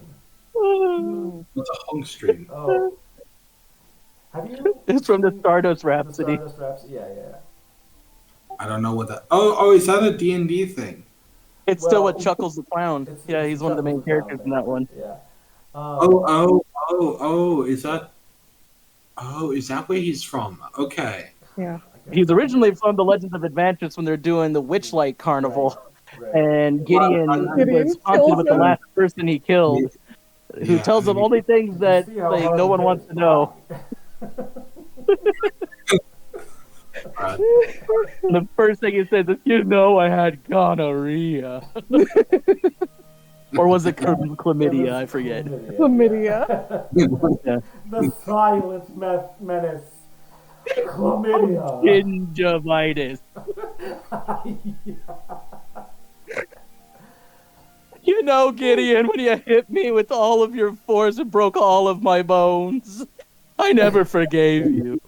What's a honk stream? Oh, have you? It's from the seen Stardust the Rhapsody. Stardust Rhapsody? Yeah. I don't know what that. Oh, is that a D&D thing? It's still Well, with Chuckles the Clown. Yeah, it's he's one of the main Chuckles the Clown characters in thing. that one. Yeah. Is that where he's from? Okay. Yeah. He's originally from the Legends of Adventus when they're doing the Witchlight Carnival, Right. and Gideon Gideon was haunted kills with the him. last person he killed, who Yeah, tells him only things that You see how like hard no the one hit wants is? to know. Right. And the first thing he says is, "You know, I had gonorrhea," or was it chlamydia? I forget. Chlamydia. Yeah. The silent menace. Chlamydia. Gingivitis. You know, Gideon, when you hit me with all of your force and broke all of my bones, I never forgave you.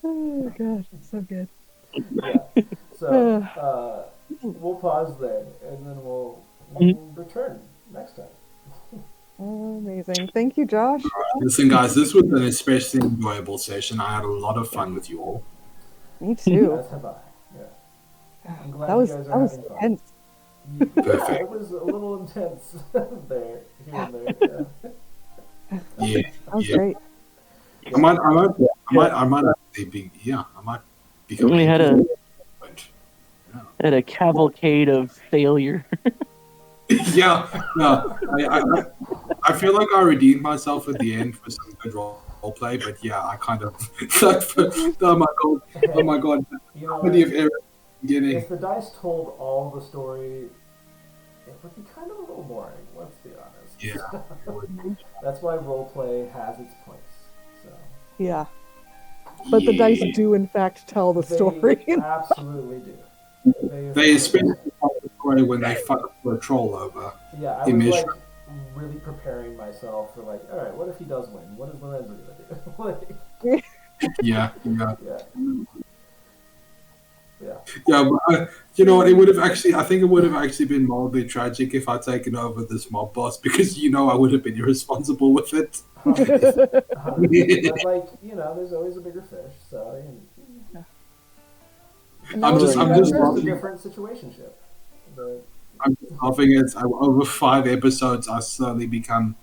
Oh gosh, it's so good. Yeah. So we'll pause there, and then we'll return next time. Oh, amazing. Thank you, Josh. Listen, guys, this was an especially enjoyable session. I had a lot of fun with you all. Me too. As have I. Yeah. I'm glad That was you guys are having fun. intense. Yeah, Perfect. it was a little intense there, here and there. Yeah. That was Yeah. great. I might actually be. Yeah, I might become. We had a Yeah. cavalcade of failure. Yeah. No, I feel like I redeemed myself at the end for some good role play, but yeah, I kind of oh my god, You know, how many of errors at the beginning? if the dice told all the story, it would be kind of a little boring. Let's be honest. Yeah. That's why roleplay has its place. So Yeah. But the dice Yeah. do, in fact, tell the story. They absolutely do. They especially tell the story when they fuck a troll over. Yeah, I was image. like really preparing myself for like, all right, what if he does win? What is Lorenzo gonna do? Like, Yeah. yeah. Yeah, but you know what? It would have actually. I think it would have actually been mildly tragic if I'd taken over this mob boss because I would have been irresponsible with it. But like, there's always a bigger fish. So I'm just it's a laughing. different situationship. I'm just laughing at over 5 episodes. I slowly become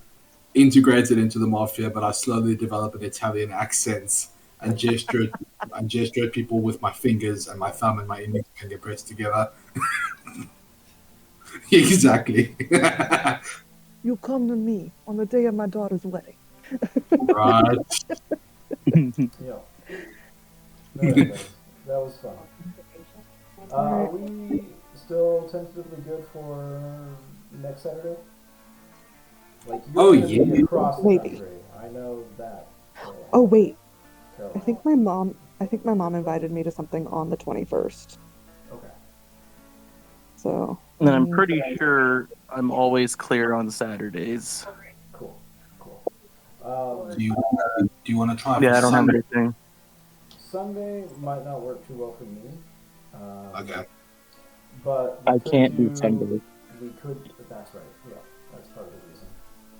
integrated into the mafia, but I slowly develop an Italian accent and gesture at people with my fingers and my thumb and my index finger pressed together. Exactly. You come to me on the day of my daughter's wedding. Right. Yeah. That was fun. We still tentatively good for next Saturday? Like you're Oh, gonna be yeah. across the Maybe. country. I know that. Oh wait, I Caroline. think my mom. I think my mom invited me to something on the 21st. Okay. So. And then I'm mm, pretty sure I'm always clear on Saturdays. Cool. Cool. Do you want to try for Yeah, I don't have Sunday? anything. Sunday might not work too well for me. Okay. But we I could can't do do. Sunday. We could. That's right. Yeah, that's part of the reason.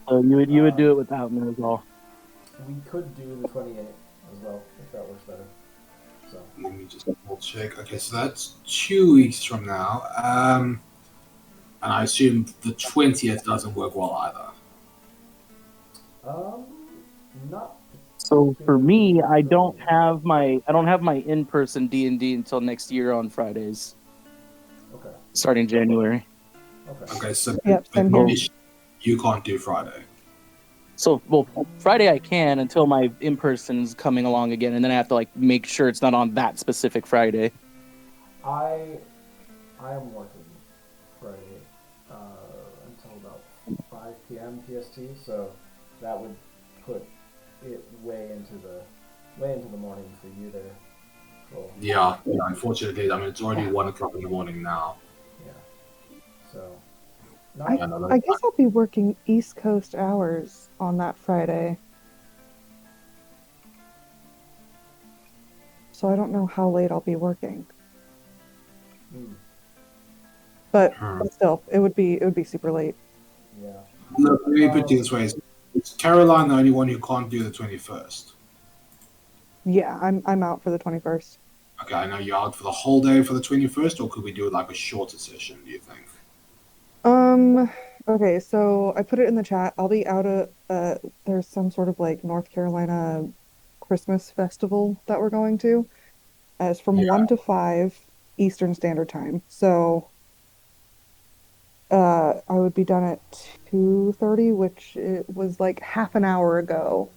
So you would do Um, it without me as well. We could do the 28th as well if that works better. So. Let me just double check. Okay, so that's 2 weeks from now. And I assume the 20th doesn't work well either. Um, not So for particularly me, I for don't me. have my in-person D&D until next year on Fridays, Okay. starting January. Okay. Okay, so Yep, but same here. you can't do Friday. So, well, Friday I can until my in-person's coming along again, and then I have to like make sure it's not on that specific Friday. I am working Friday until about 5 p.m. PST, so that would put it way into the morning for you there. Cool. Yeah, unfortunately, I mean, it's already 1 o'clock in the morning now. Yeah. So. I, Yeah, no, I guess I'll be working East Coast hours on that Friday. So I don't know how late I'll be working. But still, it would be super late. Yeah. Look, let me put it this way: is Caroline the only one who can't do the 21st? Yeah, I'm out for the 21st. Okay, I know you're out for the whole day for the 21st, or could we do like a shorter session? Do you think? Okay, so I put it in the chat. I'll be out at there's some sort of like North Carolina Christmas festival that we're going to. It's from Yeah. 1 to 5 Eastern Standard Time. So I would be done at 2:30, which it was like half an hour ago.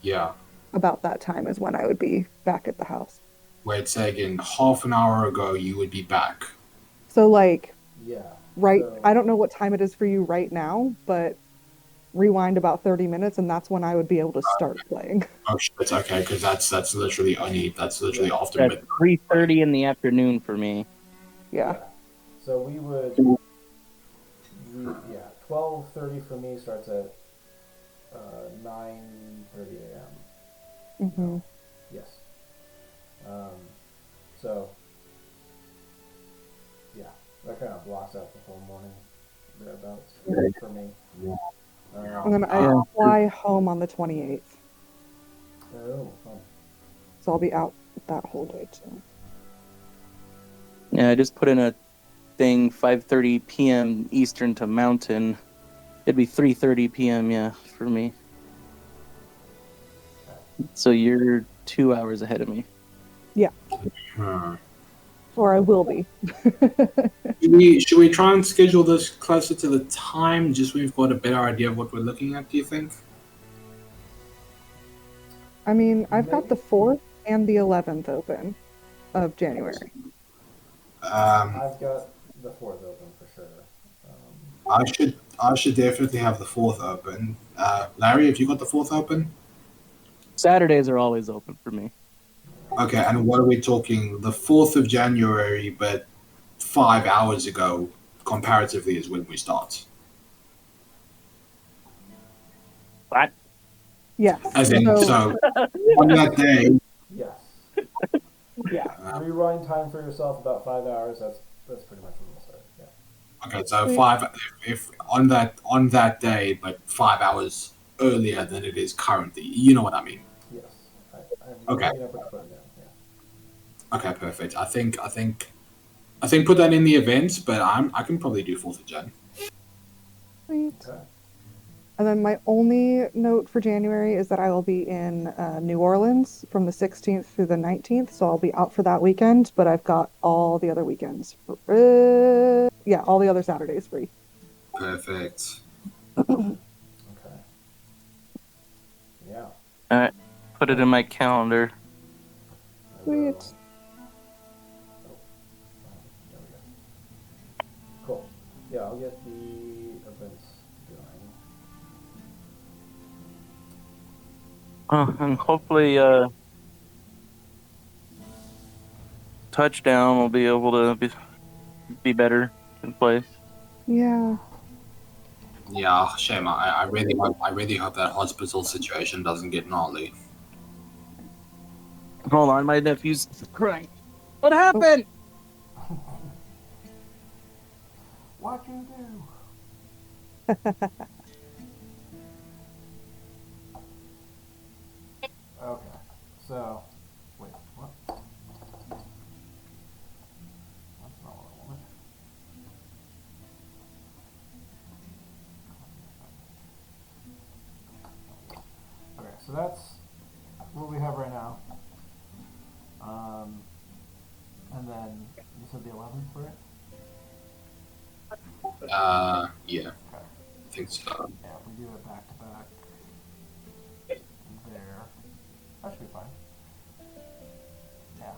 Yeah. About that time is when I would be back at the house. Wait, say again. Half an hour ago, you would be back. So like, Yeah. right, So, I don't know what time it is for you right now, but rewind about 30 minutes and that's when I would be able to start playing. Oh shit! Okay, because that's literally after That's midnight. 3:30 in the afternoon for me. Yeah. So we would. 12:30 for me starts at 9:30 a.m. Hmm. Yes. So. Yeah, that kind of blocks out the whole morning thereabouts for me. And then I fly home on the 28th. Oh, fun. So I'll be out that whole day too. Yeah, I just put in a thing 5:30 p.m. Eastern to Mountain. It'd be 3:30 p.m. Yeah, for me. So you're 2 hours ahead of me. Yeah. Or I will be. Should we try and schedule this closer to the time, just so we've got a better idea of what we're looking at, do you think? I mean, I've got the 4th and the 11th open of January. I've got the 4th open for sure. I should definitely have the 4th open. Larry, have you got the 4th open? Saturdays are always open for me. Okay, and what are we talking? The 4th of January, but 5 hours ago, comparatively, is when we start. What? Yes. As in, so on that day. Yes. Yeah. Rewind time for yourself about 5 hours. That's pretty much when we'll start. Yeah. Okay, so if on that day, but 5 hours earlier than it is currently. You know what I mean? Yes. I'm Okay. looking up what you're putting down. Yeah. Okay, perfect. I think put that in the event, but I can probably do 4th of Jan. Sweet. Okay. And then my only note for January is that I will be in New Orleans from the 16th through the 19th. So I'll be out for that weekend, but I've got all the other weekends. All the other Saturdays free. Perfect. Okay. Yeah. All right, put it in my calendar. I will. Sweet. There we go. Yeah, I'll get the events going. And hopefully, touchdown will be able to be better in place. Yeah. Yeah, shame. I really hope that hospital situation doesn't get gnarly. Hold on, my nephew's crying. What happened? What you do? Okay, so wait, what? That's not what I wanted. Okay, so that's what we have right now. And then you said the 11th, right? Yeah, Okay. I think so. Yeah, if we do it back to back there, that should be fine. Yeah,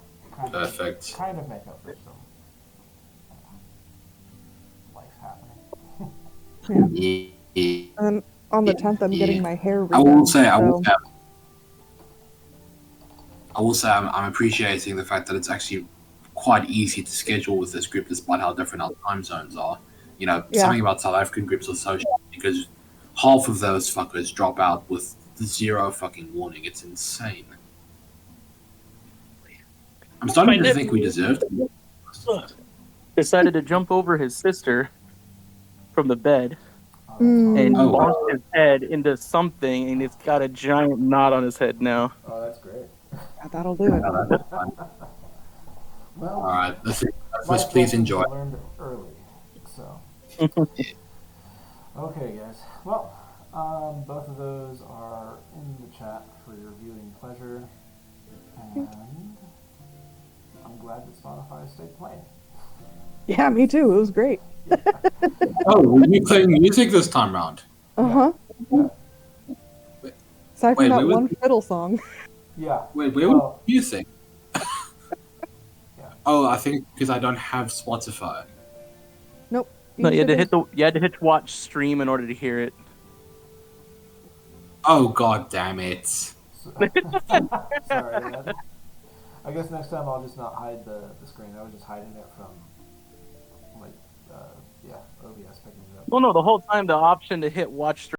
Perfect. kind of make up for some life happening. Yeah. And on the 10th, I'm getting my hair redone. I will say I'm appreciating the fact that it's actually quite easy to schedule with this group despite how different our time zones are. You know, something about South African groups are so because half of those fuckers drop out with zero fucking warning. It's insane. I'm starting to think we deserved it. Decided to jump over his sister from the bed and Mm. bonked his head into something, and it's got a giant knot on his head now. Oh, that's great. Yeah, that'll do it. Well, All right, let's life please lessons enjoy. learned early, so. Okay, guys. Well, both of those are in the chat for your viewing pleasure, and I'm glad that Spotify stayed playing. Yeah, me too. It was great. Oh, were you playing music this time round? Uh-huh. Yeah. Aside from Wait, that where was- one fiddle song. Yeah. Wait, where was music? Oh, I think because I don't have Spotify. Nope. No, you had to hit watch stream in order to hear it. Oh, god damn it. Sorry, man. I guess next time I'll just not hide the screen. I was just hiding it from, like, OBS picking it up. Well, no, the whole time the option to hit watch stream